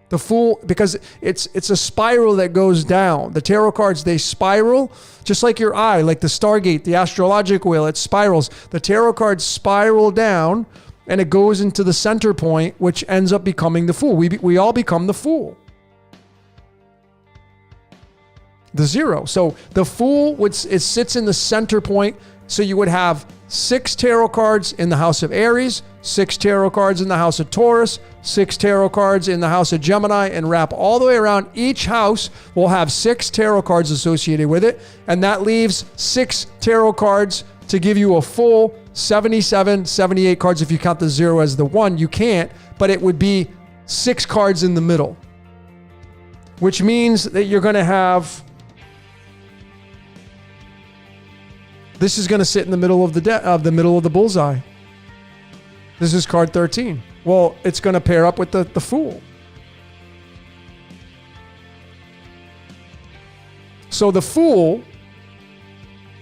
The Fool, because it's a spiral that goes down. The tarot cards, they spiral, just like your eye, like the Stargate, the astrological wheel, it spirals. The tarot cards spiral down, and it goes into the center point, which ends up becoming the Fool. We all become the Fool. The 0. So the Fool sits in the center point. So you would have 6 tarot cards in the house of Aries, 6 tarot cards in the house of Taurus, 6 tarot cards in the house of Gemini, and wrap all the way around. Each house will have 6 tarot cards associated with it, and that leaves 6 tarot cards to give you a full 77, 78 cards. If you count the 0 as the 1, you can't, but it would be 6 cards in the middle, which means that you're going to have. This is going to sit in the middle of the bullseye. This is card 13. Well, it's going to pair up with the Fool. So the Fool,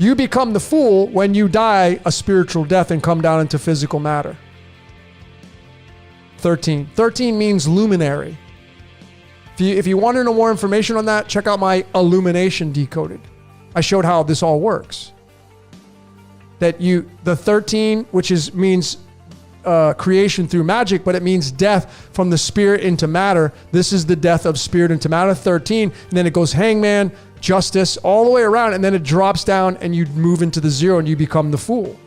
You become the fool when you die a spiritual death and come down into physical matter. 13. 13 means luminary. If you want to know more information on that, check out my Illumination Decoded. I showed how this all works. That the 13, which means creation through magic, but it means death from the spirit into matter. This is the death of spirit into matter, 13. And then it goes hangman, justice, all the way around. And then it drops down and you move into the 0 and you become the fool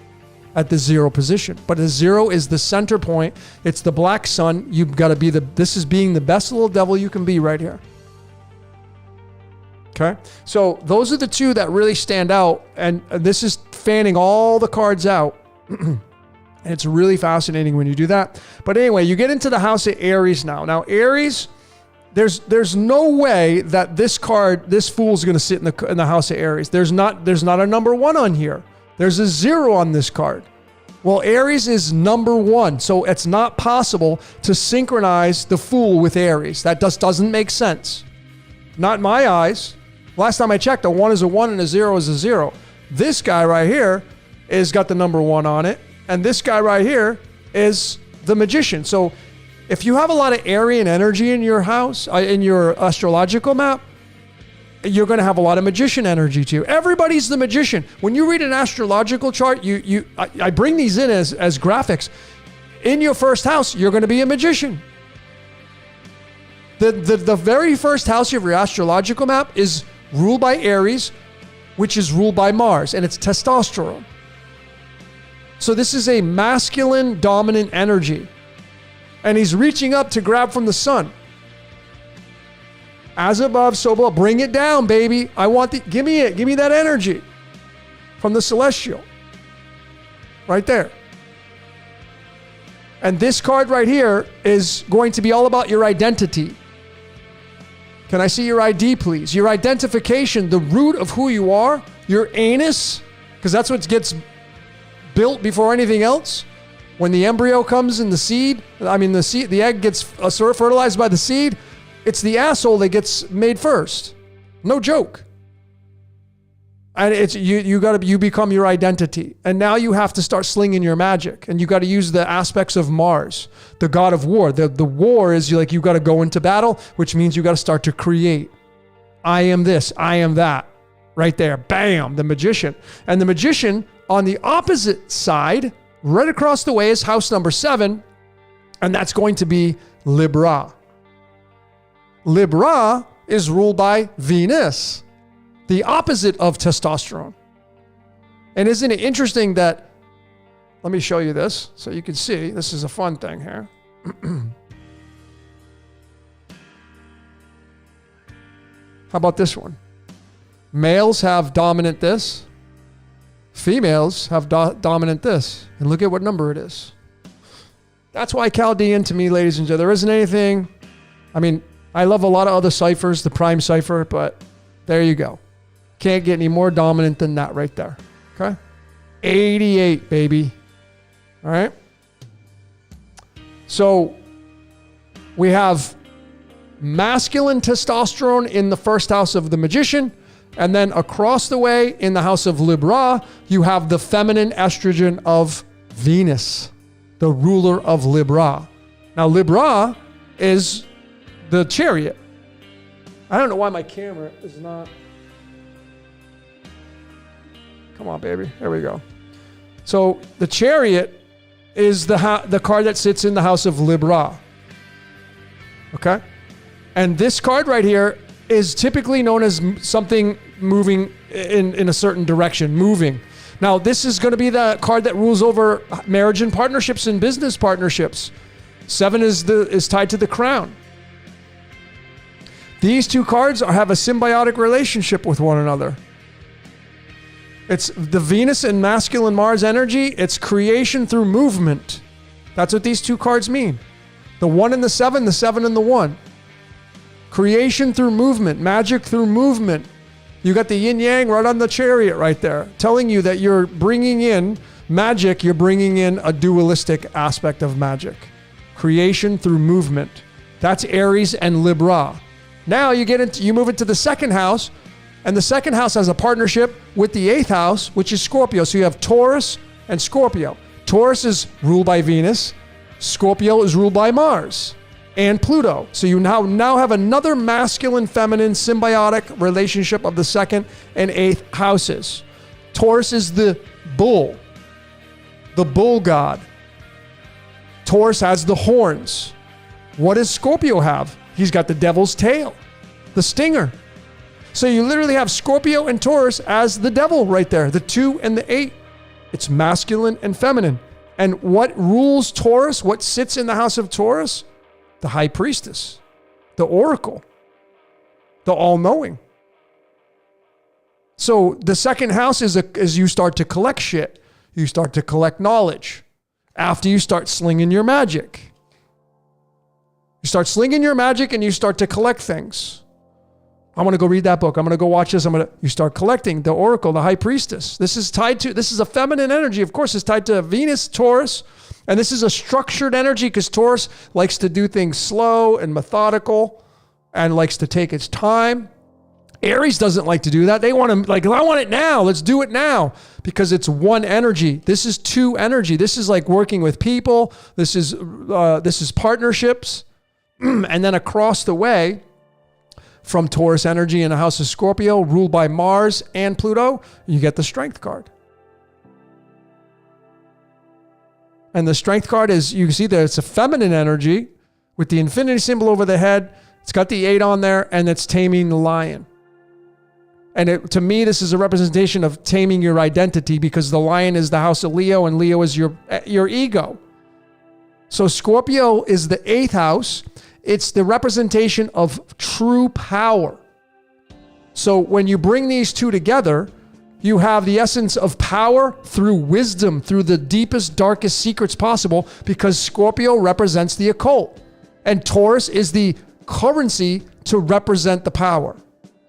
at the 0 position. But the 0 is the center point. It's the black sun. You've got to be this is being the best little devil you can be right here. Okay. So those are the two that really stand out. And this is fanning all the cards out. And it's really fascinating when you do that. But anyway, you get into the house of Aries now. Now, Aries, there's no way that this fool is going to sit in the house of Aries. There's not a number 1 on here. There's a 0 on this card. Well, Aries is number 1, so it's not possible to synchronize the fool with Aries. That doesn't make sense. Not in my eyes. Last time I checked, a 1 is a 1 and a 0 is a 0. This guy right here is got the number 1 on it, and this guy right here is the magician. So if you have a lot of Aryan energy in your house, in your astrological map, you're going to have a lot of magician energy too. Everybody's the magician. When you read an astrological chart, I bring these in as graphics. In your first house, you're going to be a magician. The very first house of your astrological map is ruled by Aries, which is ruled by Mars, and it's testosterone. So this is a masculine dominant energy. And he's reaching up to grab from the sun. As above, so below. Bring it down, baby. Give me it. Give me that energy from the celestial. Right there. And this card right here is going to be all about your identity. Can I see your ID, please? Your identification, the root of who you are, your anus, because that's what gets built before anything else. When the embryo comes in the egg gets fertilized by the seed, it's the asshole that gets made first. No joke. And it's you become your identity. And now you have to start slinging your magic. And you got to use the aspects of Mars, the god of war. The war is you got to go into battle, which means you got to start to create. I am this, I am that. Right there. Bam, the magician. And the magician on the opposite side, right across the way, is house number 7. And that's going to be Libra. Libra is ruled by Venus, the opposite of testosterone. And isn't it interesting that, let me show you this so you can see, this is a fun thing here. How about this one? Males have dominant this, females have dominant this. And look at what number it is. That's why Chaldean, to me, ladies and gentlemen, there isn't anything, I love a lot of other ciphers, the prime cipher, but there you go. Can't get any more dominant than that right there. Okay? 88, baby. All right? So we have masculine testosterone in the first house of the magician, and then across the way in the house of Libra, you have the feminine estrogen of Venus, the ruler of Libra. Now, Libra is the chariot. I don't know why my camera is not. Come on, baby. There we go. So the chariot is the card that sits in the house of Libra. Okay? And this card right here is typically known as something moving in a certain direction, moving. Now, this is going to be the card that rules over marriage and partnerships and business partnerships. 7 is tied to the crown. These two cards have a symbiotic relationship with one another. It's the Venus and masculine Mars energy. It's creation through movement. That's what these two cards mean. The 1 and the 7 and the 1. Creation through movement, magic through movement. You got the yin yang right on the chariot right there, telling you that you're bringing in magic, you're bringing in a dualistic aspect of magic. Creation through movement. That's Aries and Libra. Now you move into the second house, And the second house has a partnership with the 8th house, which is Scorpio. So you have Taurus and Scorpio. Taurus is ruled by Venus. Scorpio is ruled by Mars and Pluto. So you now have another masculine, feminine, symbiotic relationship of the 2nd and 8th houses. Taurus is the bull god. Taurus has the horns. What does Scorpio have? He's got the devil's tail, the stinger. So you literally have Scorpio and Taurus as the devil right there, the 2 and the 8. It's masculine and feminine. And what rules Taurus? What sits in the house of Taurus? The high priestess, the oracle, the all-knowing. So the second house is you start to collect shit. You start to collect knowledge after you start slinging your magic. You start slinging your magic and you start to collect things. I'm going to go read that book. I'm going to go watch this. You start collecting the oracle, the high priestess. This is a feminine energy. Of course, it's tied to Venus, Taurus. And this is a structured energy because Taurus likes to do things slow and methodical and likes to take its time. Aries doesn't like to do that. They want to, I want it now. Let's do it now because it's one energy. This is 2 energy. This is like working with people. This is partnerships. And then across the way, from Taurus energy in the house of Scorpio, ruled by Mars and Pluto, you get the Strength card. And the Strength card is, you can see that it's a feminine energy with the infinity symbol over the head. It's got the 8 on there, and it's taming the lion. And to me, this is a representation of taming your identity because the lion is the house of Leo, and Leo is your ego. So Scorpio is the 8th house. It's the representation of true power. So when you bring these 2 together, you have the essence of power through wisdom, through the deepest, darkest secrets possible, because Scorpio represents the occult. And Taurus is the currency to represent the power.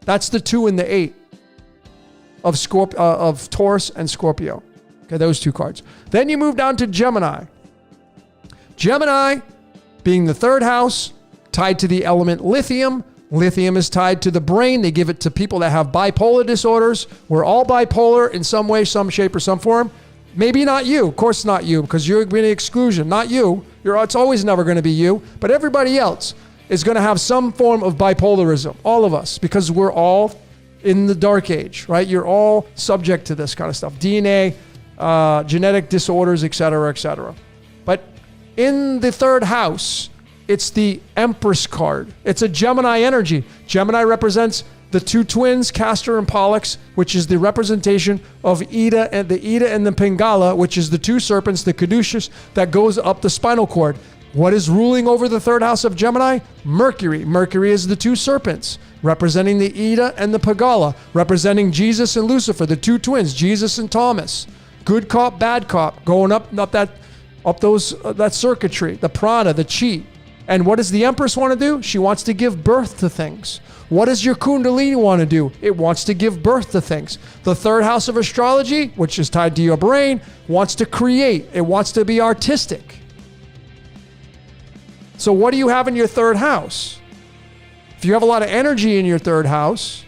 That's the 2 and the 8 of Taurus and Scorpio. Okay, those 2 cards. Then you move down to Gemini. Gemini, being the 3rd house, tied to the element lithium. Lithium is tied to the brain. They give it to people that have bipolar disorders. We're all bipolar in some way, some shape, or some form. Maybe not you. Of course not you, because you're going to exclusion. Not you. It's always never going to be you. But everybody else is going to have some form of bipolarism. All of us, because we're all in the dark age, right? You're all subject to this kind of stuff. DNA, genetic disorders, et cetera, et cetera. But in the 3rd house, it's the Empress card. It's a Gemini energy. Gemini represents the 2 twins, Castor and Pollux, which is the representation of Ida and the Pingala, which is the 2 serpents, the caduceus, that goes up the spinal cord. What is ruling over the 3rd house of Gemini? Mercury. Mercury is the 2 serpents, representing the Ida and the Pingala, representing Jesus and Lucifer, the 2 twins, Jesus and Thomas. Good cop, bad cop, going up that circuitry, the prana, the chi. And what does the Empress want to do? She wants to give birth to things. What does your Kundalini want to do? It wants to give birth to things. The 3rd house of astrology, which is tied to your brain, wants to create. It wants to be artistic. So what do you have in your 3rd house? If you have a lot of energy in your 3rd house,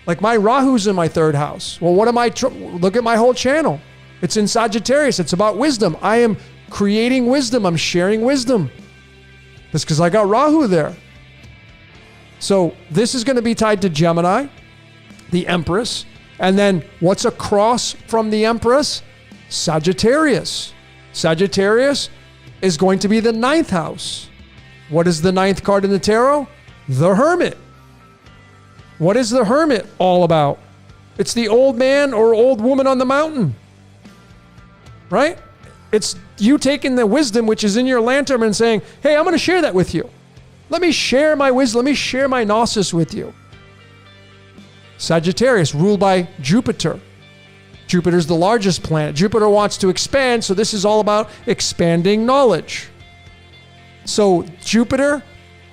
like my Rahu's in my 3rd house. Well, what am I? Look at my whole channel. It's in Sagittarius. It's about wisdom. I am creating wisdom. I'm sharing wisdom. That's because I got Rahu there. So this is going to be tied to Gemini, the Empress. And then what's across from the Empress? Sagittarius. Sagittarius is going to be the 9th house. What is the 9th card in the tarot? The Hermit. What is the Hermit all about? It's the old man or old woman on the mountain. Right? It's you taking the wisdom which is in your lantern and saying, hey, I'm going to share that with you. Let me share my wisdom. Let me share my gnosis with you. Sagittarius, ruled by Jupiter. Jupiter's the largest planet. Jupiter wants to expand, so this is all about expanding knowledge. So Jupiter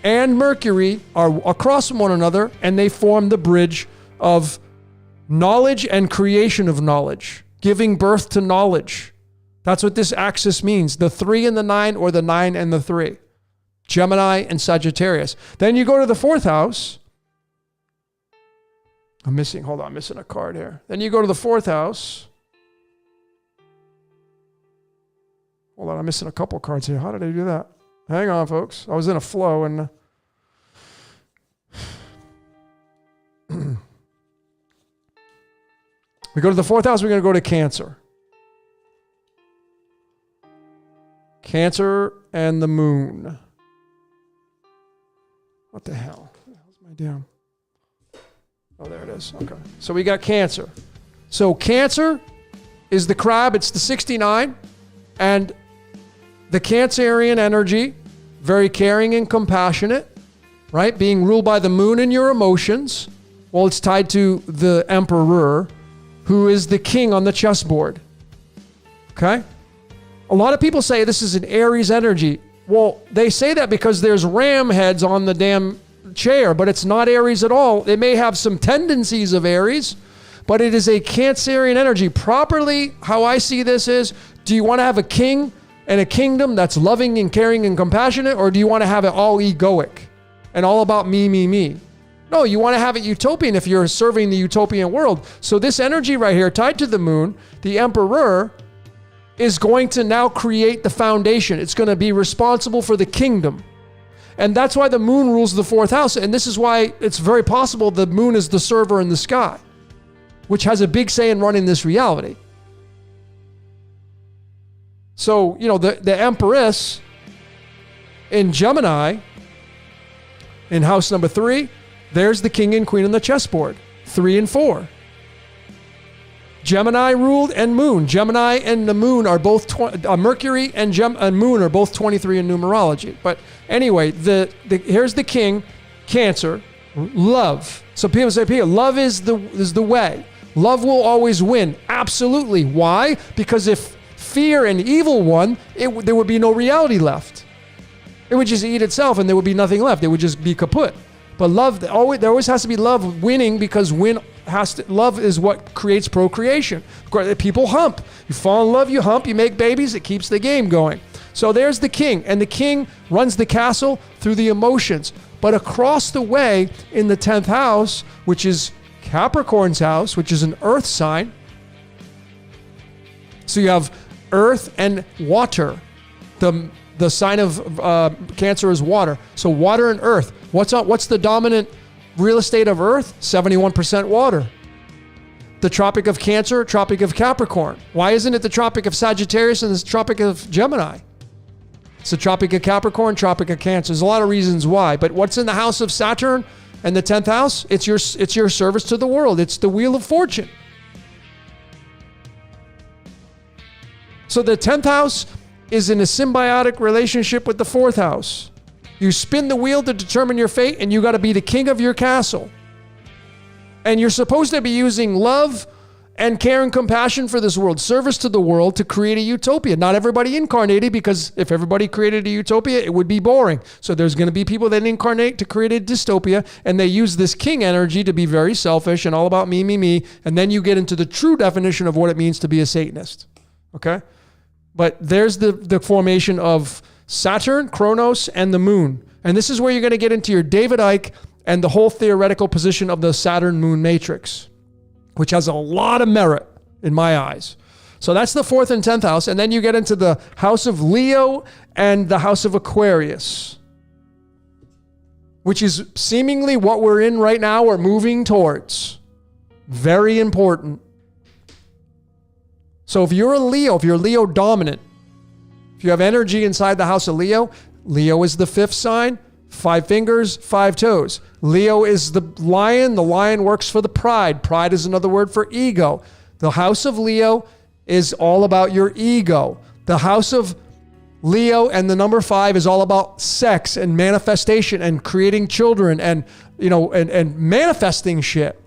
and Mercury are across from one another, and they form the bridge of knowledge and creation of knowledge, giving birth to knowledge. That's what this axis means, the 3 and the 9, or the 9 and the 3. Gemini and Sagittarius. Then you go to the 4th house. I'm missing a card here. Then you go to the 4th house. Hold on, I'm missing a couple cards here. How did I do that? Hang on, folks. I was in a flow and we go to the 4th house, we're going to go to Cancer. Cancer and the moon. What the hell? What the hell's my damn? Oh, there it is. Okay. So we got Cancer. So Cancer is the crab. It's the 69. And the Cancerian energy, very caring and compassionate, right? Being ruled by the moon and your emotions. Well, it's tied to the emperor, who is the king on the chessboard. Okay? A lot of people say this is an Aries energy. Well, they say that because there's ram heads on the damn chair, but it's not Aries at all. It may have some tendencies of Aries, but it is a Cancerian energy. Properly, how I see this is, do you want to have a king and a kingdom that's loving and caring and compassionate, or do you want to have it all egoic and all about me, me, me? No, you want to have it utopian if you're serving the utopian world. So this energy right here, tied to the moon, the emperor, is going to now create the foundation. It's going to be responsible for the kingdom. And that's why the moon rules the 4th house. And this is why it's very possible the moon is the server in the sky, which has a big say in running this reality. So, the Empress in Gemini, in house number 3, there's the king and queen on the chessboard, 3 and 4. Gemini ruled and moon. Gemini and the moon are both, Mercury and moon are both 23 in numerology. But anyway, here's the king, Cancer, love. So people say, love is the way. Love will always win. Absolutely. Why? Because if fear and evil won, there would be no reality left. It would just eat itself and there would be nothing left. It would just be kaput. But love, there always has to be love winning, because love is what creates procreation. People hump. You fall in love, you hump, you make babies, it keeps the game going. So there's the king, and the king runs the castle through the emotions. But across the way in the 10th house, which is Capricorn's house, which is an earth sign. So you have earth and water. The sign of Cancer is water. So water and earth. What's the dominant real estate of Earth? 71% water. The Tropic of Cancer, Tropic of Capricorn. Why isn't it the Tropic of Sagittarius and the Tropic of Gemini? It's the Tropic of Capricorn, Tropic of Cancer. There's a lot of reasons why. But what's in the house of Saturn and the 10th house? It's your service to the world. It's the Wheel of Fortune. So the 10th house is in a symbiotic relationship with the 4th house. You spin the wheel to determine your fate, and you got to be the king of your castle. And you're supposed to be using love and care and compassion for this world, service to the world, to create a utopia. Not everybody incarnated, because if everybody created a utopia, it would be boring. So there's going to be people that incarnate to create a dystopia, and they use this king energy to be very selfish and all about me, me, me. And then you get into the true definition of what it means to be a Satanist. Okay? But there's the formation of Saturn, Kronos, and the moon. And this is where you're going to get into your David Icke and the whole theoretical position of the Saturn-Moon matrix, which has a lot of merit in my eyes. So that's the 4th and 10th house. And then you get into the house of Leo and the house of Aquarius, which is seemingly what we're in right now, we're moving towards. Very important. So if you're a Leo, if you're Leo dominant, if you have energy inside the house of Leo, Leo is the 5th sign, 5 fingers, 5 toes. Leo is the lion. The lion works for the pride. Pride is another word for ego. The house of Leo is all about your ego. The house of Leo and the number 5 is all about sex and manifestation and creating children and manifesting shit.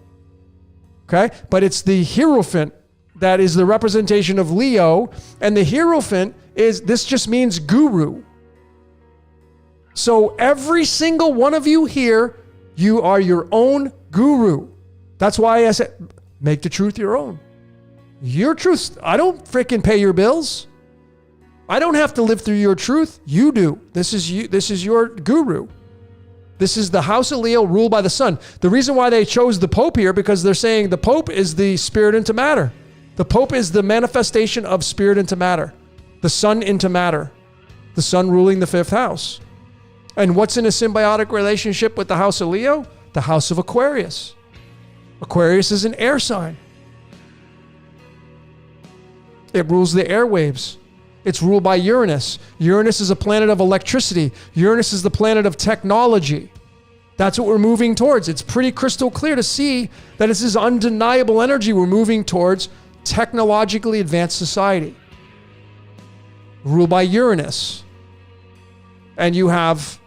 Okay? But it's the Hierophant that is the representation of Leo, and the Hierophant this just means guru. So every single one of you here, you are your own guru. That's why I said, make the truth your own. Your truth, I don't freaking pay your bills. I don't have to live through your truth. You do. This is you. This is your guru. This is the house of Leo ruled by the sun. The reason why they chose the Pope here, because they're saying the Pope is the spirit into matter. The Pope is the manifestation of spirit into matter. The sun into matter. The sun ruling the fifth house. And what's in a symbiotic relationship with the house of Leo? The house of Aquarius. Aquarius is an air sign. It rules the airwaves. It's ruled by Uranus. Uranus is a planet of electricity. Uranus is the planet of technology. That's what we're moving towards. It's pretty crystal clear to see that this is undeniable energy. We're moving towards technologically advanced society. Ruled by Uranus. And you have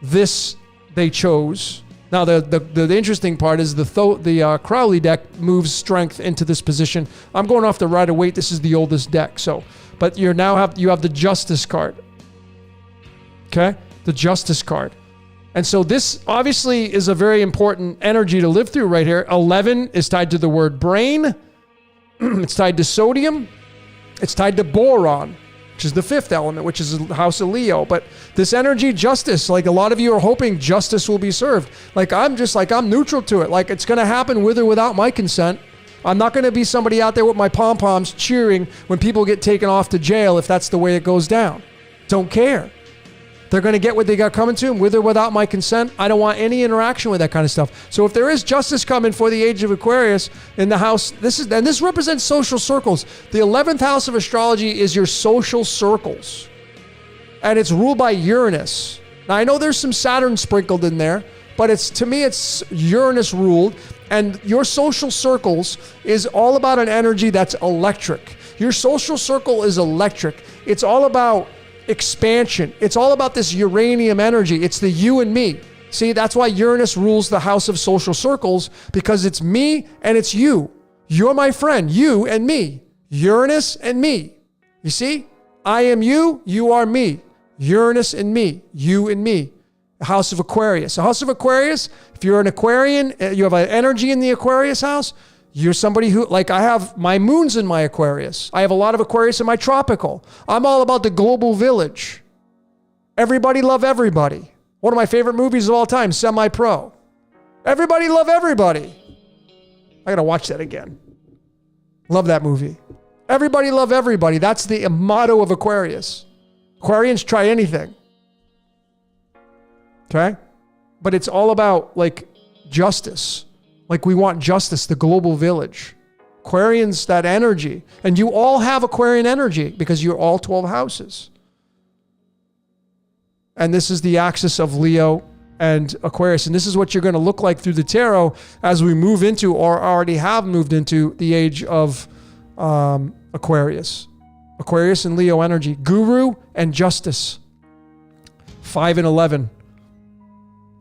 this they chose. Now, the interesting part is the Crowley deck moves strength into this position. I'm going off the Rider-Waite. This is the oldest deck. But you have the Justice card. Okay? The Justice card. And so this obviously is a very important energy to live through right here. 11 is tied to the word brain. It's tied to sodium. It's tied to boron, which is the fifth element, which is the house of Leo. But this energy, justice, like a lot of you are hoping justice will be served. Like I'm neutral to it. Like it's going to happen with or without my consent. I'm not going to be somebody out there with my pom-poms cheering when people get taken off to jail if that's the way it goes down. Don't care. They're going to get what they got coming to them with or without my consent. I don't want any interaction with that kind of stuff. So if there is justice coming for the age of Aquarius in the house, this represents social circles. The 11th house of astrology is your social circles. And it's ruled by Uranus. Now I know there's some Saturn sprinkled in there, but to me it's Uranus ruled. And your social circles is all about an energy that's electric. Your social circle is electric. It's all about expansion. It's all about this uranium energy. It's the you and me. See, that's why Uranus rules the house of social circles, because it's me and it's you. You're my friend, you and me. Uranus and me. You see? I am you, you are me. Uranus and me, you and me. The house of Aquarius. The house of Aquarius, if you're an Aquarian, you have an energy in the Aquarius house, you're somebody who, like I have my moons in my Aquarius. I have a lot of Aquarius in my tropical. I'm all about the global village. Everybody love everybody. One of my favorite movies of all time, Semi-Pro. Everybody love everybody. I gotta watch that again. Love that movie. Everybody love everybody. That's the motto of Aquarius. Aquarians try anything. Okay? But it's all about like justice. Like we want justice, the global village. Aquarians, that energy. And you all have Aquarian energy because you're all 12 houses. And this is the axis of Leo and Aquarius. And this is what you're going to look like through the tarot as we move into, or already have moved into, the age of Aquarius. Aquarius and Leo energy. Guru and justice. 5 and 11.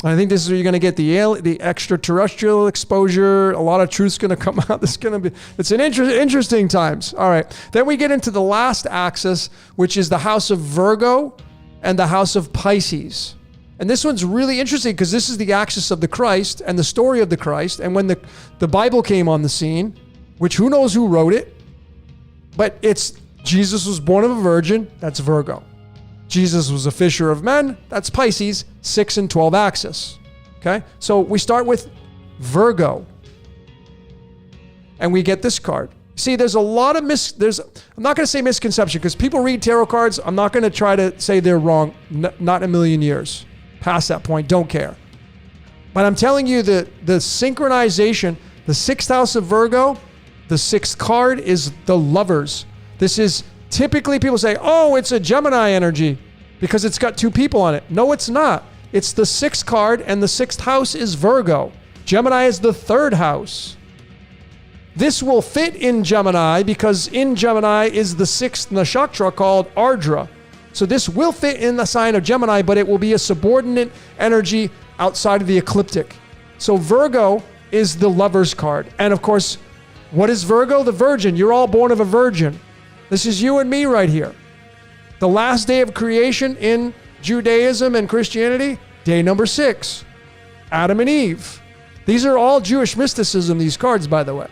I think this is where you're going to get the extraterrestrial exposure. A lot of truth's going to come out. It's an interesting times. All right. Then we get into the last axis, which is the house of Virgo and the house of Pisces. And this one's really interesting because this is the axis of the Christ and the story of the Christ. And when the Bible came on the scene, which who knows who wrote it, but it's Jesus was born of a virgin. That's Virgo. Jesus was a fisher of men. That's Pisces, 6 and 12 axis. Okay? So we start with Virgo. And we get this card. See, there's a lot of I'm not going to say misconception because people read tarot cards. I'm not going to try to say they're wrong. Not in a million years. Past that point, don't care. But I'm telling you that the synchronization, the 6th house of Virgo, the 6th card is the Lovers. This is typically people say, oh, it's a Gemini energy because it's got 2 people on it. No, it's not. It's the 6th card, and the 6th house is Virgo. Gemini is the 3rd house. This will fit in Gemini because in Gemini is the 6th nakshatra called Ardra. So this will fit in the sign of Gemini, but it will be a subordinate energy outside of the ecliptic. So Virgo is the Lover's card. And of course, what is Virgo? The Virgin. You're all born of a virgin. This is you and me right here. The last day of creation in Judaism and Christianity, day number 6. Adam and Eve. These are all Jewish mysticism, these cards, by the way.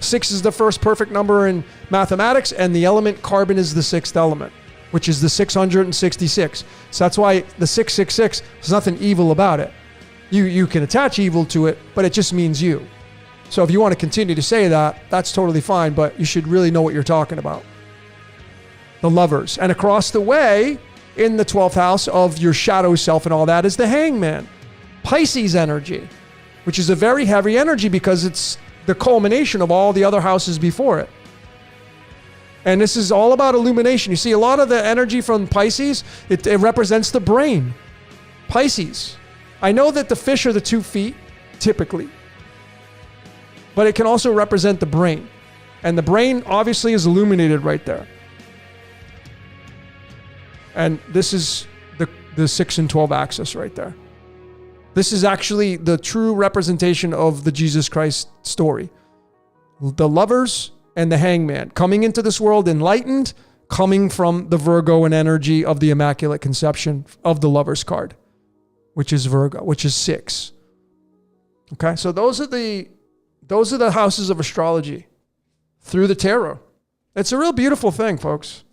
6 is the first perfect number in mathematics, and the element carbon is the 6th element. which is the 666. So that's why the 666, there's nothing evil about it. You can attach evil to it, but it just means you. So if you want to continue to say that, that's totally fine, but you should really know what you're talking about. The Lovers. And across the way, in the 12th house of your shadow self and all that, is the Hangman. Pisces energy, which is a very heavy energy because it's the culmination of all the other houses before it. And this is all about illumination. You see, a lot of the energy from Pisces, it represents the brain. Pisces. I know that the fish are the 2 feet, typically. But it can also represent the brain. And the brain obviously is illuminated right there. And this is the 6 and 12 axis right there. This is actually the true representation of the Jesus Christ story. The Lovers and the Hangman coming into this world enlightened, coming from the Virgo and energy of the Immaculate Conception of the Lovers card, which is Virgo, which is 6. Okay, so those are the houses of astrology through the tarot. It's a real beautiful thing, folks.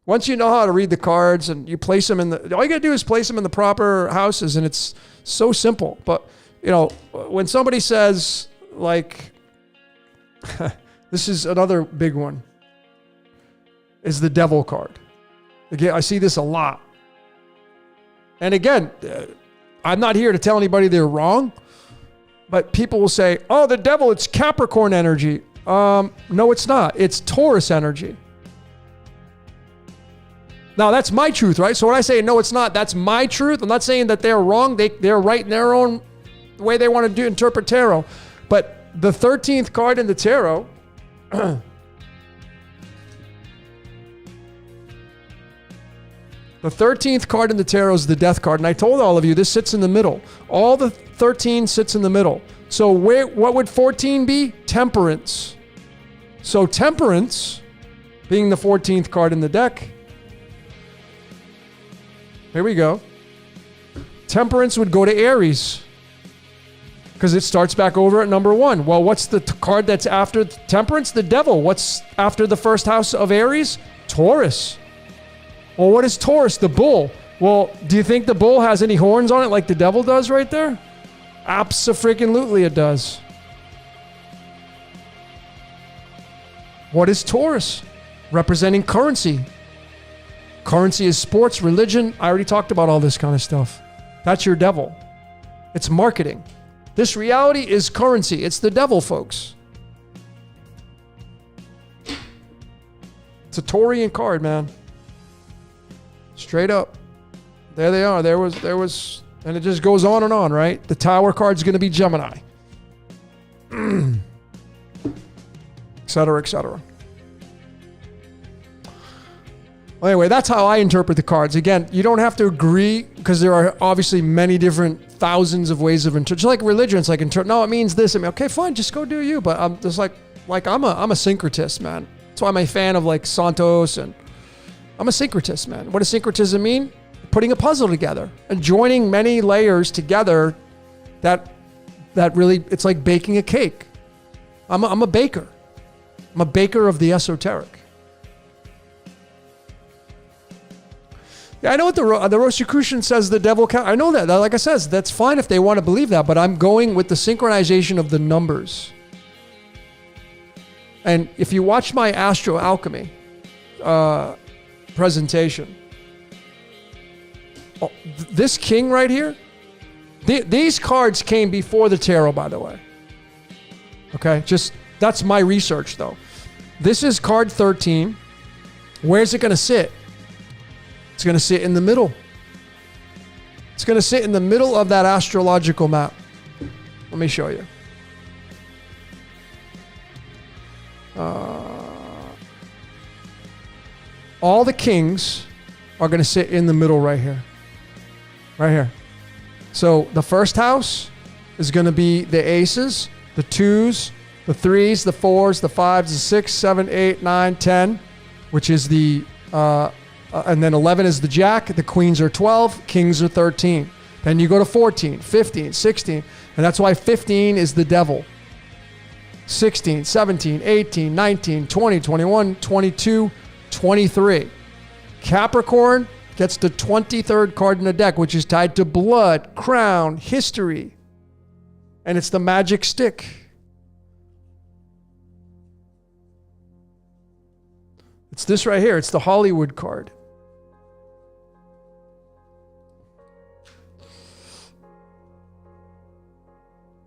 Once you know how to read the cards and you place them all you gotta do is place them in the proper houses, and it's so simple. But, when somebody says, like, this is another big one, is the Devil card. Again, I see this a lot. And again, I'm not here to tell anybody they're wrong, but people will say, oh, the Devil, it's Capricorn energy. No, it's not. It's Taurus energy. Now, that's my truth, right? So when I say, no, it's not, that's my truth. I'm not saying that they're wrong. They're right in their own way they want to interpret tarot. But the 13th card in the tarot, the 13th card in the tarot is the Death card. And I told all of you, this sits in the middle. All the 13 sits in the middle. So what would 14 be? Temperance. So Temperance, being the 14th card in the deck, here we go. Temperance would go to Aries because it starts back over at number 1. Well, what's the card that's after Temperance? The Devil. What's after the first house of Aries? Taurus. Well, what is Taurus? The bull. Well, do you think the bull has any horns on it like the Devil does right there? Abso-freaking-lutely it does. What is Taurus? Representing currency. Currency is sports, religion. I already talked about all this kind of stuff. That's your Devil. It's marketing. This reality is currency. It's the Devil, folks. It's a Taurian card, man. Straight up. There they are. There was, and it just goes on and on, right? The Tower card's going to be Gemini. Et cetera, et cetera. Well, anyway, that's how I interpret the cards. Again, you don't have to agree because there are obviously many different thousands of ways of interpreting. Just like religion, it's like, no, it means this. I mean, okay, fine, just go do you. But I'm just like I'm a syncretist, man. That's why I'm a fan of like Santos, and I'm a syncretist, man. What does syncretism mean? Putting a puzzle together and joining many layers together. That really, it's like baking a cake. I'm a baker. I'm a baker of the esoteric. Yeah, I know what the Rosicrucian says the Devil count. I know that. Like I said, that's fine if they want to believe that, but I'm going with the synchronization of the numbers. And if you watch my Astro Alchemy presentation, this king right here, these cards came before the tarot, by the way. Okay, just that's my research though. This is card 13. Where's it going to sit? It's going to sit in the middle. It's going to sit in the middle of that astrological map. Let me show you. All the kings are going to sit in the middle right here. Right here. So the first house is going to be the aces, the twos, the threes, the fours, the fives, the 6, 7, 8, 9, 10, which is the... and then 11 is the jack, the queens are 12, kings are 13. Then you go to 14, 15, 16, and that's why 15 is the Devil. 16, 17, 18, 19, 20, 21, 22, 23. Capricorn gets the 23rd card in the deck, which is tied to blood, crown, history. And it's the magic stick. It's this right here. It's the Hollywood card.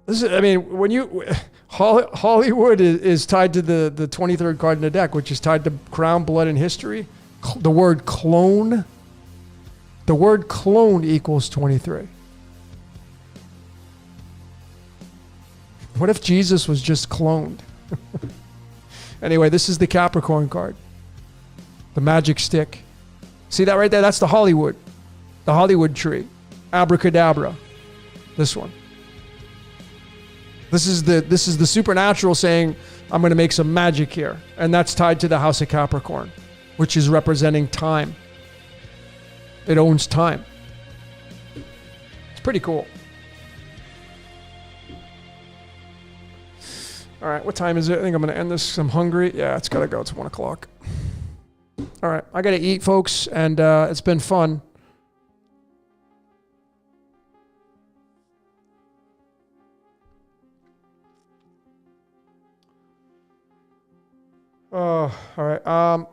This is, I mean, when you... Hollywood is tied to the 23rd card in the deck, which is tied to crown, blood, and history. The word clone. The word clone equals 23. What if Jesus was just cloned? Anyway, this is the Capricorn card. The magic stick. See that right there? That's the Hollywood. The Hollywood tree. Abracadabra. This one. This is the supernatural saying, I'm going to make some magic here. And that's tied to the House of Capricorn, which is representing time. It owns time. It's pretty cool. All right, what time is it? I think I'm going to end this. I'm hungry. Yeah, it's got to go. It's 1 o'clock. All right, I got to eat, folks, and it's been fun. Oh, all right.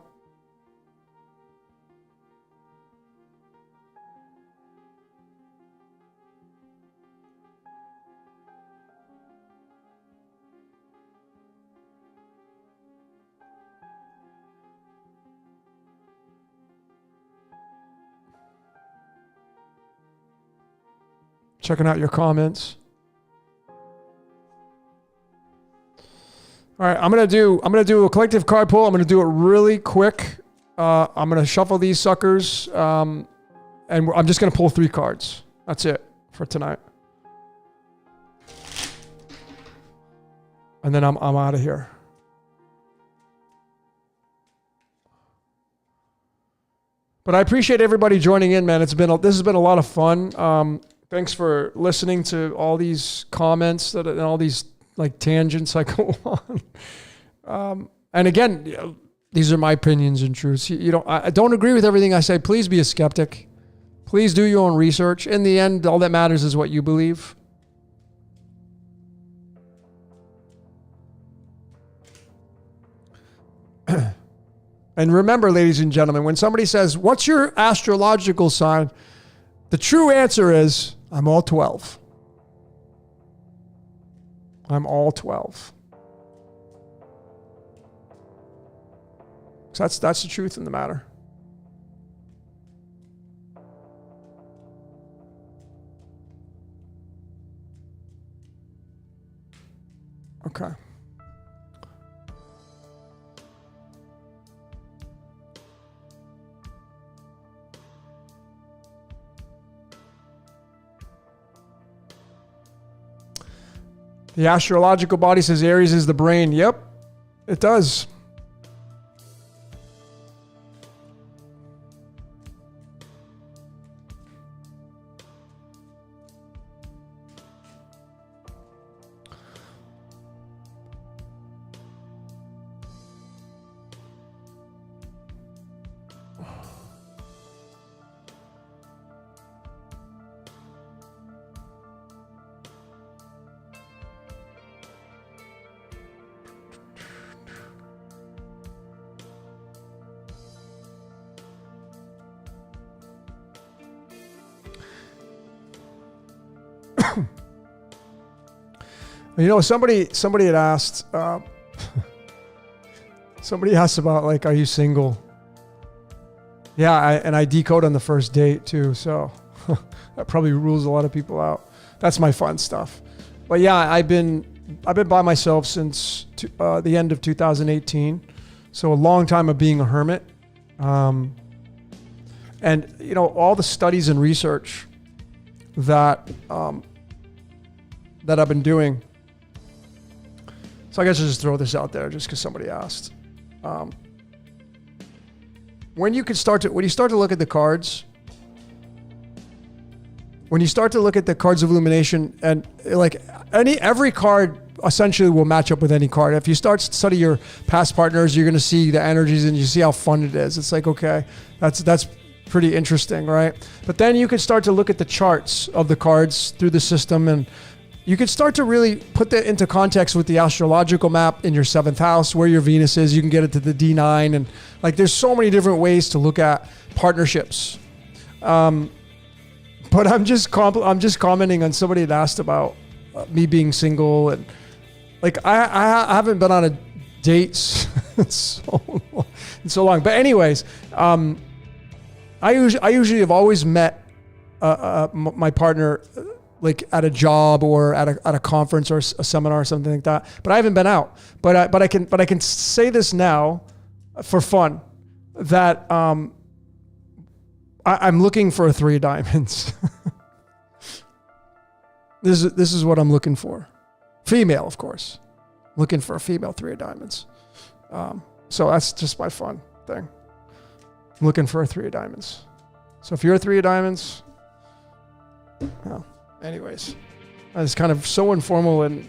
Checking out your comments. All right, I'm gonna do a collective card pull. I'm gonna do it really quick. I'm gonna shuffle these suckers, and I'm just gonna pull 3 cards. That's it for tonight, and then I'm out of here. But I appreciate everybody joining in, man. This has been a lot of fun. Thanks for listening to all these comments and all these like tangents I go on. And again, these are my opinions and truths. I don't agree with everything I say. Please be a skeptic. Please do your own research. In the end, all that matters is what you believe. And remember, ladies and gentlemen, when somebody says, what's your astrological sign? The true answer is, I'm all 12. I'm all 12. So that's the truth in the matter. Okay. The astrological body says Aries is the brain. Yep, it does. You know, somebody had asked, somebody asked about, like, are you single? Yeah, I decode on the first date too, so that probably rules a lot of people out. That's my fun stuff. But yeah, I've been by myself since the end of 2018, so a long time of being a hermit. And you know, all the studies and research that I've been doing. So I guess I'll just throw this out there just because somebody asked. When you start to look at the cards, when you start to look at the cards of illumination, and like every card essentially will match up with any card. If you start to study your past partners, you're going to see the energies and you see how fun it is. It's like, okay, that's pretty interesting, right? But then you can start to look at the charts of the cards through the system, and you can start to really put that into context with the astrological map in your 7th house, where your Venus is. You can get it to the D9, and like there's so many different ways to look at partnerships. But I'm just commenting on somebody that asked about me being single, and like I haven't been on a date in so long. But anyways, I usually have always met my partner like at a job or at a conference or a seminar or something like that. But I haven't been out. But I can say this now for fun that I'm looking for a 3 of diamonds. This is what I'm looking for. Female, of course. Looking for a female 3 of diamonds. So that's just my fun thing. I'm looking for a 3 of diamonds. So if you're a 3 of diamonds, well, anyways, it's kind of so informal and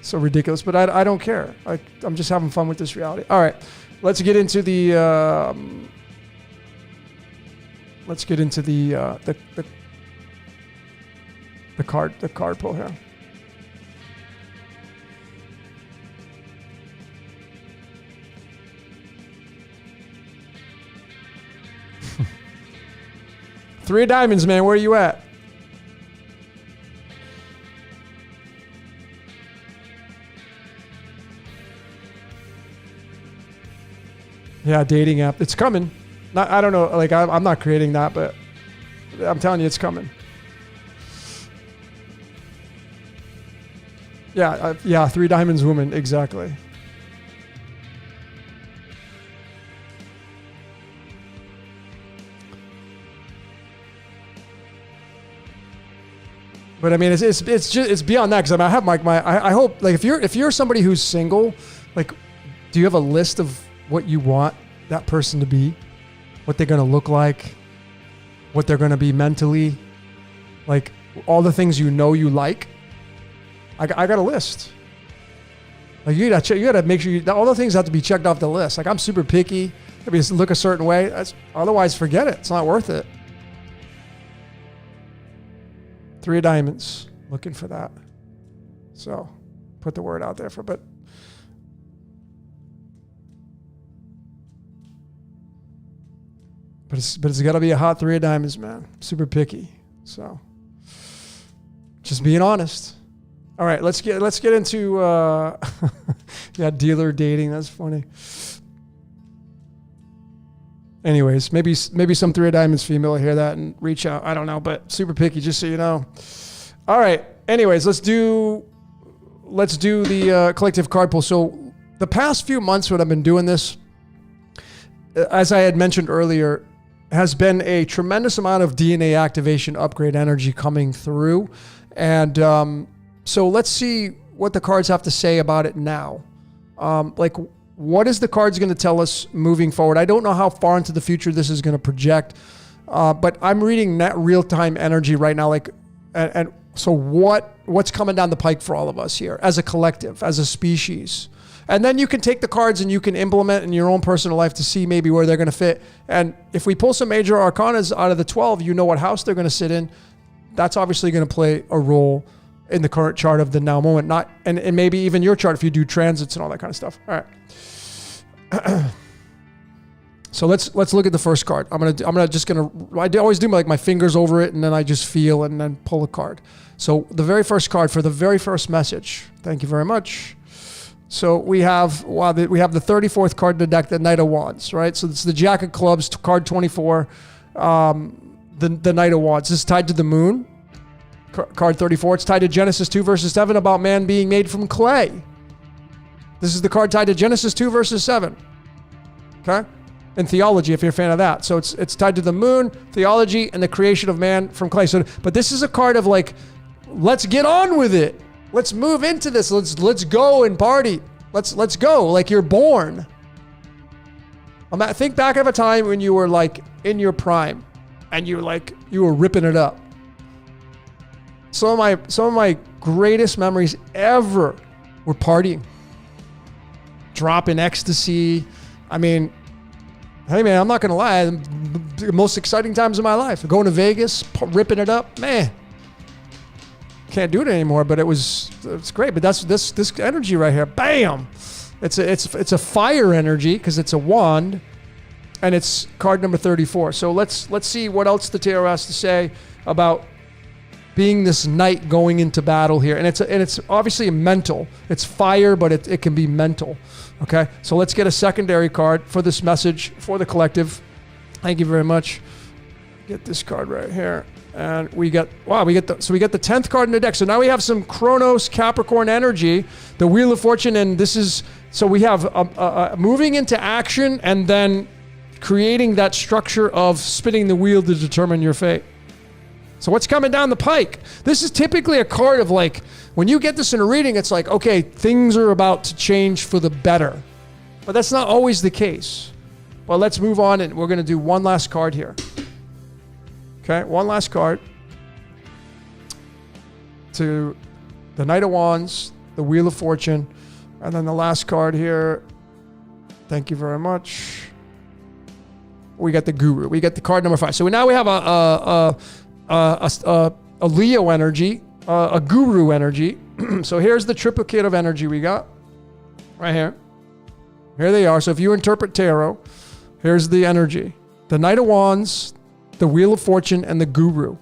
so ridiculous, but I don't care. I'm just having fun with this reality. All right, let's get into the card pull here. Three of diamonds, man. Where are you at? Yeah, dating app. It's coming. I don't know. Like I'm not creating that, but I'm telling you, it's coming. Yeah, 3 diamonds woman. Exactly. But I mean, it's beyond that, because I have I hope, like, if you're somebody who's single, like, do you have a list of what you want that person to be, what they're going to look like, what they're going to be mentally, like all the things you like? I got a list. Like you gotta make sure all the things have to be checked off the list. Like I'm super picky. Maybe just look a certain way. Otherwise, forget it. It's not worth it. 3 of diamonds, looking for that. So, put the word out there but it's got to be a hot 3 of diamonds, man. Super picky. So, just being honest. All right, let's get into dealer dating. That's funny. Anyways, maybe some 3 of diamonds female will hear that and reach out. I don't know, but super picky, just so you know. All right. Anyways, let's do the collective card pull. So the past few months, when I've been doing this, as I had mentioned earlier, has been a tremendous amount of DNA activation upgrade energy coming through. And so let's see what the cards have to say about it now. What is the cards going to tell us moving forward? I don't know how far into the future this is going to project, but I'm reading net real-time energy right now. And so what's coming down the pike for all of us here as a collective, as a species? And then you can take the cards and you can implement in your own personal life to see maybe where they're going to fit. And if we pull some major arcanas out of the 12, you know what house they're going to sit in. That's obviously going to play a role in the current chart of the now moment, and maybe even your chart if you do transits and all that kind of stuff. All right. So let's look at the first card. I always do my fingers over it, and then I just feel and then pull a card. So the very first card for the very first message. Thank you very much. So we have the 34th card in the deck, the Knight of Wands, right? So it's the Jack of Clubs, card 24, the Knight of Wands. This is tied to the moon. Card 34. It's tied to Genesis 2 verses 7 about man being made from clay. This is the card tied to Genesis 2 verses 7. Okay? And theology, if you're a fan of that. So it's tied to the moon, theology, and the creation of man from clay. So, but this is a card of like, let's get on with it. Let's move into this. Let's go and party. Let's go. Like you're born. Think back of a time when you were like in your prime and you were ripping it up. Some of my greatest memories ever were partying, dropping ecstasy. I mean, hey man, I'm not gonna lie, the most exciting times of my life. Going to Vegas, ripping it up, man. Can't do it anymore, but it's great. But that's this energy right here. Bam! It's a fire energy because it's a wand, and it's card number 34. So let's see what else the tarot has to say about being this knight going into battle here. And it's obviously mental. It's fire, but it can be mental. Okay, so let's get a secondary card for this message for the collective. Thank you very much. Get this card right here. And we get the 10th card in the deck. So now we have some Chronos Capricorn energy, the Wheel of Fortune, and we have moving into action and then creating that structure of spinning the wheel to determine your fate. So what's coming down the pike? This is typically a card of like, when you get this in a reading, it's like, okay, things are about to change for the better. But that's not always the case. Well, let's move on, and we're going to do one last card here. Okay, one last card. To the Knight of Wands, the Wheel of Fortune, and then the last card here. Thank you very much. We got the Guru. We got the card number 5. So now we have a Leo energy, a Guru energy. So here's the triplicate of energy we got right here. Here they are. So if you interpret tarot, here's the energy. The Knight of Wands, the Wheel of Fortune, and the Guru.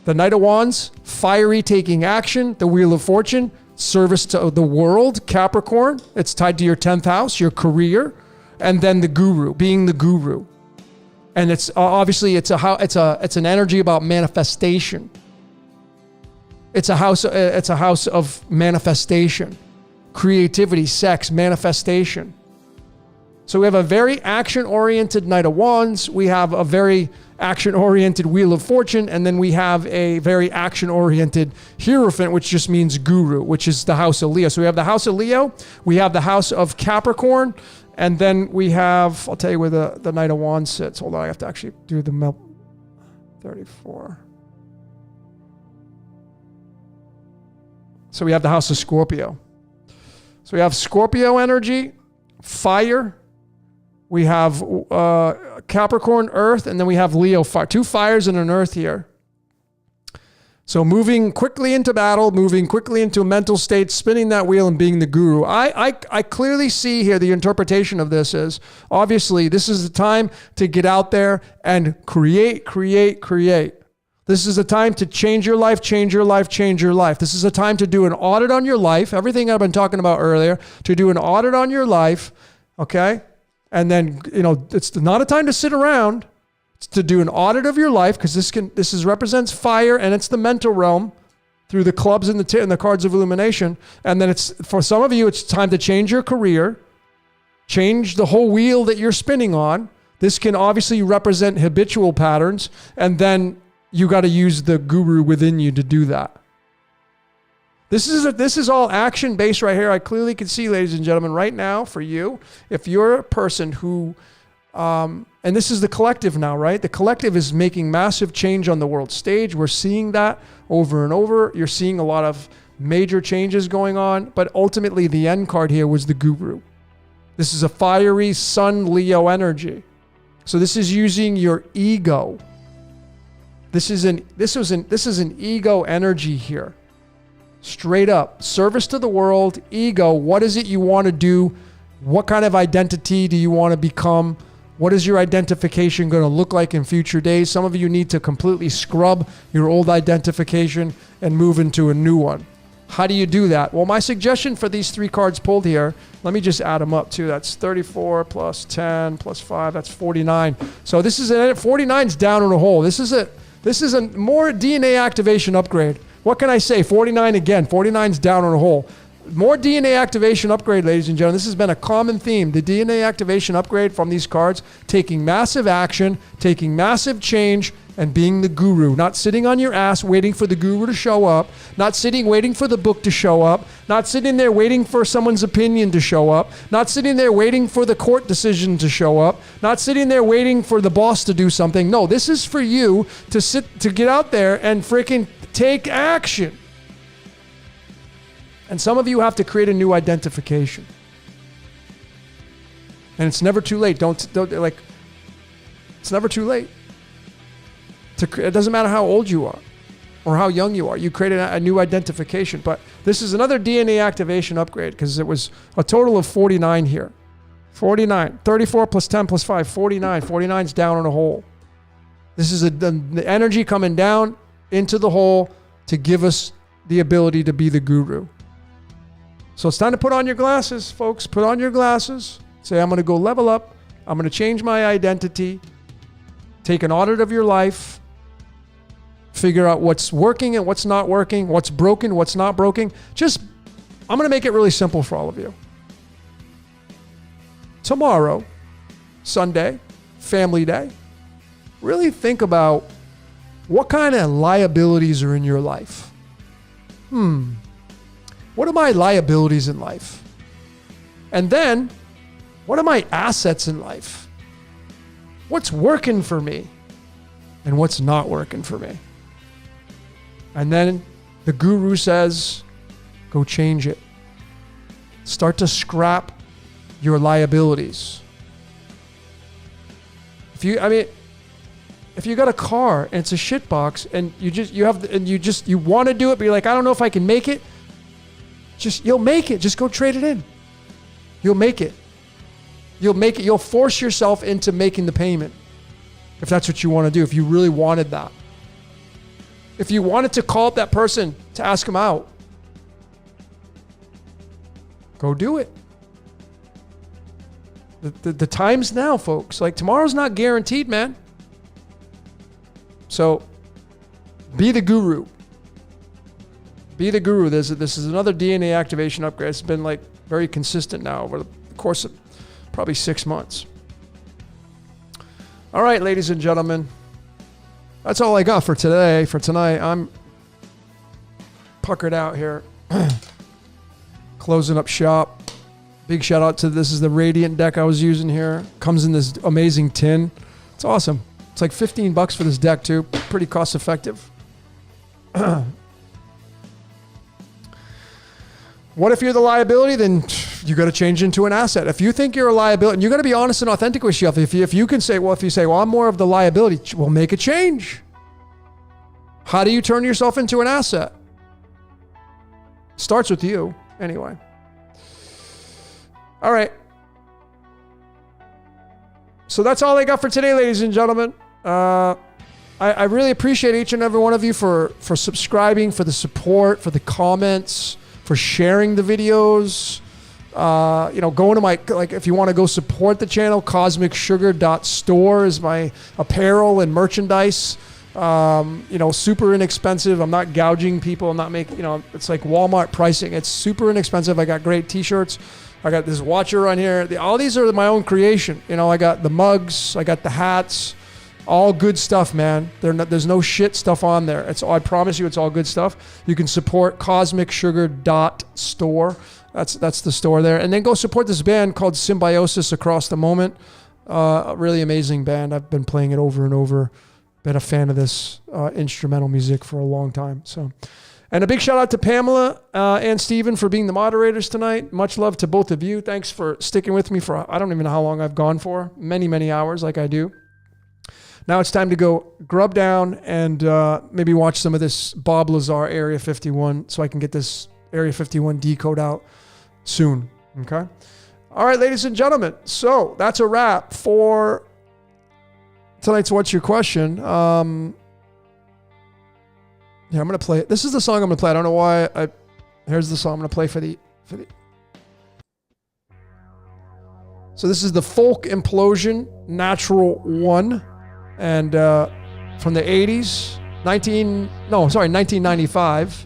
The Knight of Wands, fiery, taking action. The Wheel of Fortune, service to the world, Capricorn. It's tied to your 10th house, your career. And then the Guru, being the Guru. And it's obviously it's an energy about manifestation. It's a house of manifestation, creativity, sex, manifestation. So we have a very action-oriented Knight of Wands. We have a very action-oriented Wheel of Fortune, and then we have a very action-oriented Hierophant, which just means Guru, which is the house of Leo. So we have the house of Leo, we have the house of Capricorn, and then we have, I'll tell you where the Knight of Wands sits. Hold on, I have to actually do the 34. So we have the house of Scorpio. So we have Scorpio energy, fire. We have Capricorn, earth, and then we have Leo, fire. 2 fires and an earth here. So moving quickly into battle, moving quickly into a mental state, spinning that wheel and being the Guru. I clearly see here the interpretation of this is, obviously, this is the time to get out there and create. This is a time to change your life, change your life, change your life. This is a time to do an audit on your life, everything I've been talking about earlier, to do an audit on your life, okay? And then, it's not a time to sit around. It's to do an audit of your life, because this represents fire, and it's the mental realm through the clubs and the cards of illumination. And then it's, for some of you, it's time to change your career, change the whole wheel that you're spinning on. This can obviously represent habitual patterns, and then you got to use the Guru within you to do that. This is all action based right here. I clearly can see, ladies and gentlemen, right now for you, if you're a person who, and this is the collective now, right? The collective is making massive change on the world stage. We're seeing that over and over. You're seeing a lot of major changes going on, but ultimately the end card here was the Guru. This is a fiery Sun Leo energy. So this is using your ego. This is an ego energy here. Straight up. Service to the world, ego. What is it you want to do? What kind of identity do you want to become? What is your identification going to look like in future days? Some of you need to completely scrub your old identification and move into a new one. How do you do that? Well, my suggestion for these 3 cards pulled here, let me just add them up too. That's 34 plus 10 plus 5, that's 49. So this is 49's down in a hole. This is a more DNA activation upgrade. What can I say? 49 again. 49's down in a hole. More DNA activation upgrade, ladies and gentlemen. This has been a common theme. The DNA activation upgrade from these cards, taking massive action, taking massive change, and being the guru, not sitting on your ass waiting for the guru to show up, not sitting waiting for the book to show up, not sitting there waiting for someone's opinion to show up, not sitting there waiting for the court decision to show up, not sitting there waiting for the boss to do something. No, this is for you to get out there and freaking take action. And some of you have to create a new identification. And it's never too late. It's never too late. It doesn't matter how old you are or how young you are. You create a new identification. But this is another DNA activation upgrade because it was a total of 49 here. 49. 34 plus 10 plus 5. 49. 49's down in a hole. This is the energy coming down into the hole to give us the ability to be the guru. So it's time to put on your glasses, folks. Put on your glasses. Say, I'm going to go level up. I'm going to change my identity. Take an audit of your life. Figure out what's working and what's not working, what's broken, what's not broken. I'm going to make it really simple for all of you. Tomorrow, Sunday, family day, really think about what kind of liabilities are in your life. What are my liabilities in life? And then, what are my assets in life? What's working for me? And what's not working for me? And then the guru says, go change it. Start to scrap your liabilities. If you got a car and it's a shit box and you want to do it, but you're like, I don't know if I can make it. You'll make it. Just go trade it in. You'll make it. You'll force yourself into making the payment. If that's what you want to do, if you really wanted that. If you wanted to call up that person to ask them out, go do it. The time's now, folks. Like, tomorrow's not guaranteed, man. So, be the guru. Be the guru. This is another DNA activation upgrade. It's been like very consistent now over the course of probably 6 months. All right, ladies and gentlemen. That's all I got for today. For tonight, I'm puckered out here. Closing up shop. Big shout out to this is the Radiant deck I was using here. Comes in this amazing tin. It's awesome. It's like $15 for this deck too. Pretty cost effective. What if you're the liability? Then you got to change into an asset. If you think you're a liability, and you got to be honest and authentic with yourself. If you can say, well, I'm more of the liability, well, make a change. How do you turn yourself into an asset? Starts with you, anyway. All right. So that's all I got for today, ladies and gentlemen. I really appreciate each and every one of you for subscribing, for the support, for the comments, for sharing the videos. Going to my, if you want to go support the channel, cosmicsugar.store is my apparel and merchandise. Super inexpensive. I'm not gouging people. I'm not making, it's like Walmart pricing. It's super inexpensive. I got great t-shirts. I got this watcher on here. All these are my own creation. I got the mugs. I got the hats. All good stuff, man. There's no shit stuff on there. I promise you, it's all good stuff. You can support cosmicsugar.store. That's the store there. And then go support this band called Symbiosis Across the Moment. A really amazing band. I've been playing it over and over. Been a fan of this instrumental music for a long time. So, and a big shout out to Pamela and Steven for being the moderators tonight. Much love to both of you. Thanks for sticking with me for, I don't even know how long I've gone for. Many, many hours like I do. Now it's time to go grub down and maybe watch some of this Bob Lazar Area 51 so I can get this Area 51 decode out soon. Okay? All right, ladies and gentlemen. So that's a wrap for tonight's What's Your Question? I'm going to play it. This is the song I'm going to play. I don't know why. Here's the song I'm going to play for the. So this is the Folk Implosion Natural 1. And from the 80s, 1995.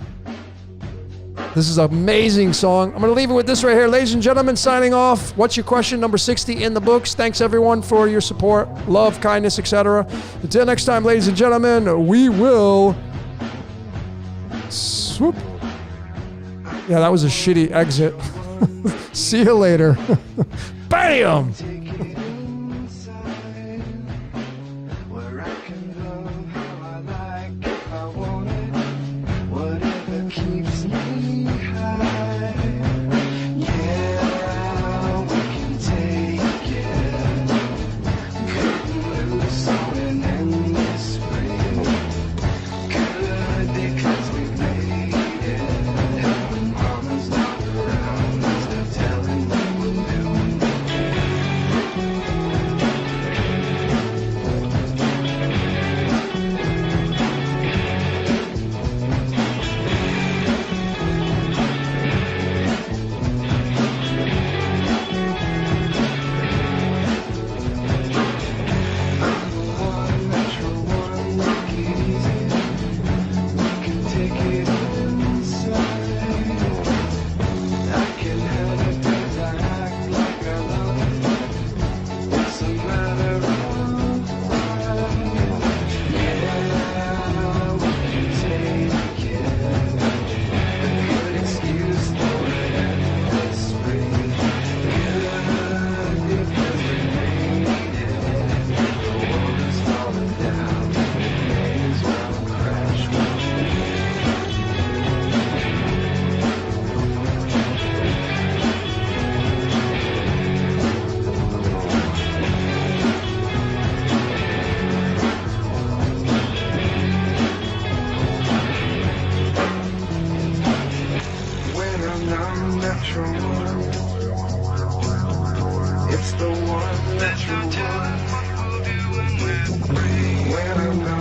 This is an amazing song. I'm going to leave it with this right here. Ladies and gentlemen, signing off. What's your question? Number 60 in the books. Thanks, everyone, for your support, love, kindness, etc. Until next time, ladies and gentlemen, we will... swoop. Yeah, that was a shitty exit. See you later. Bam! It's the one that you're telling what we'll do when we're free. When I'm not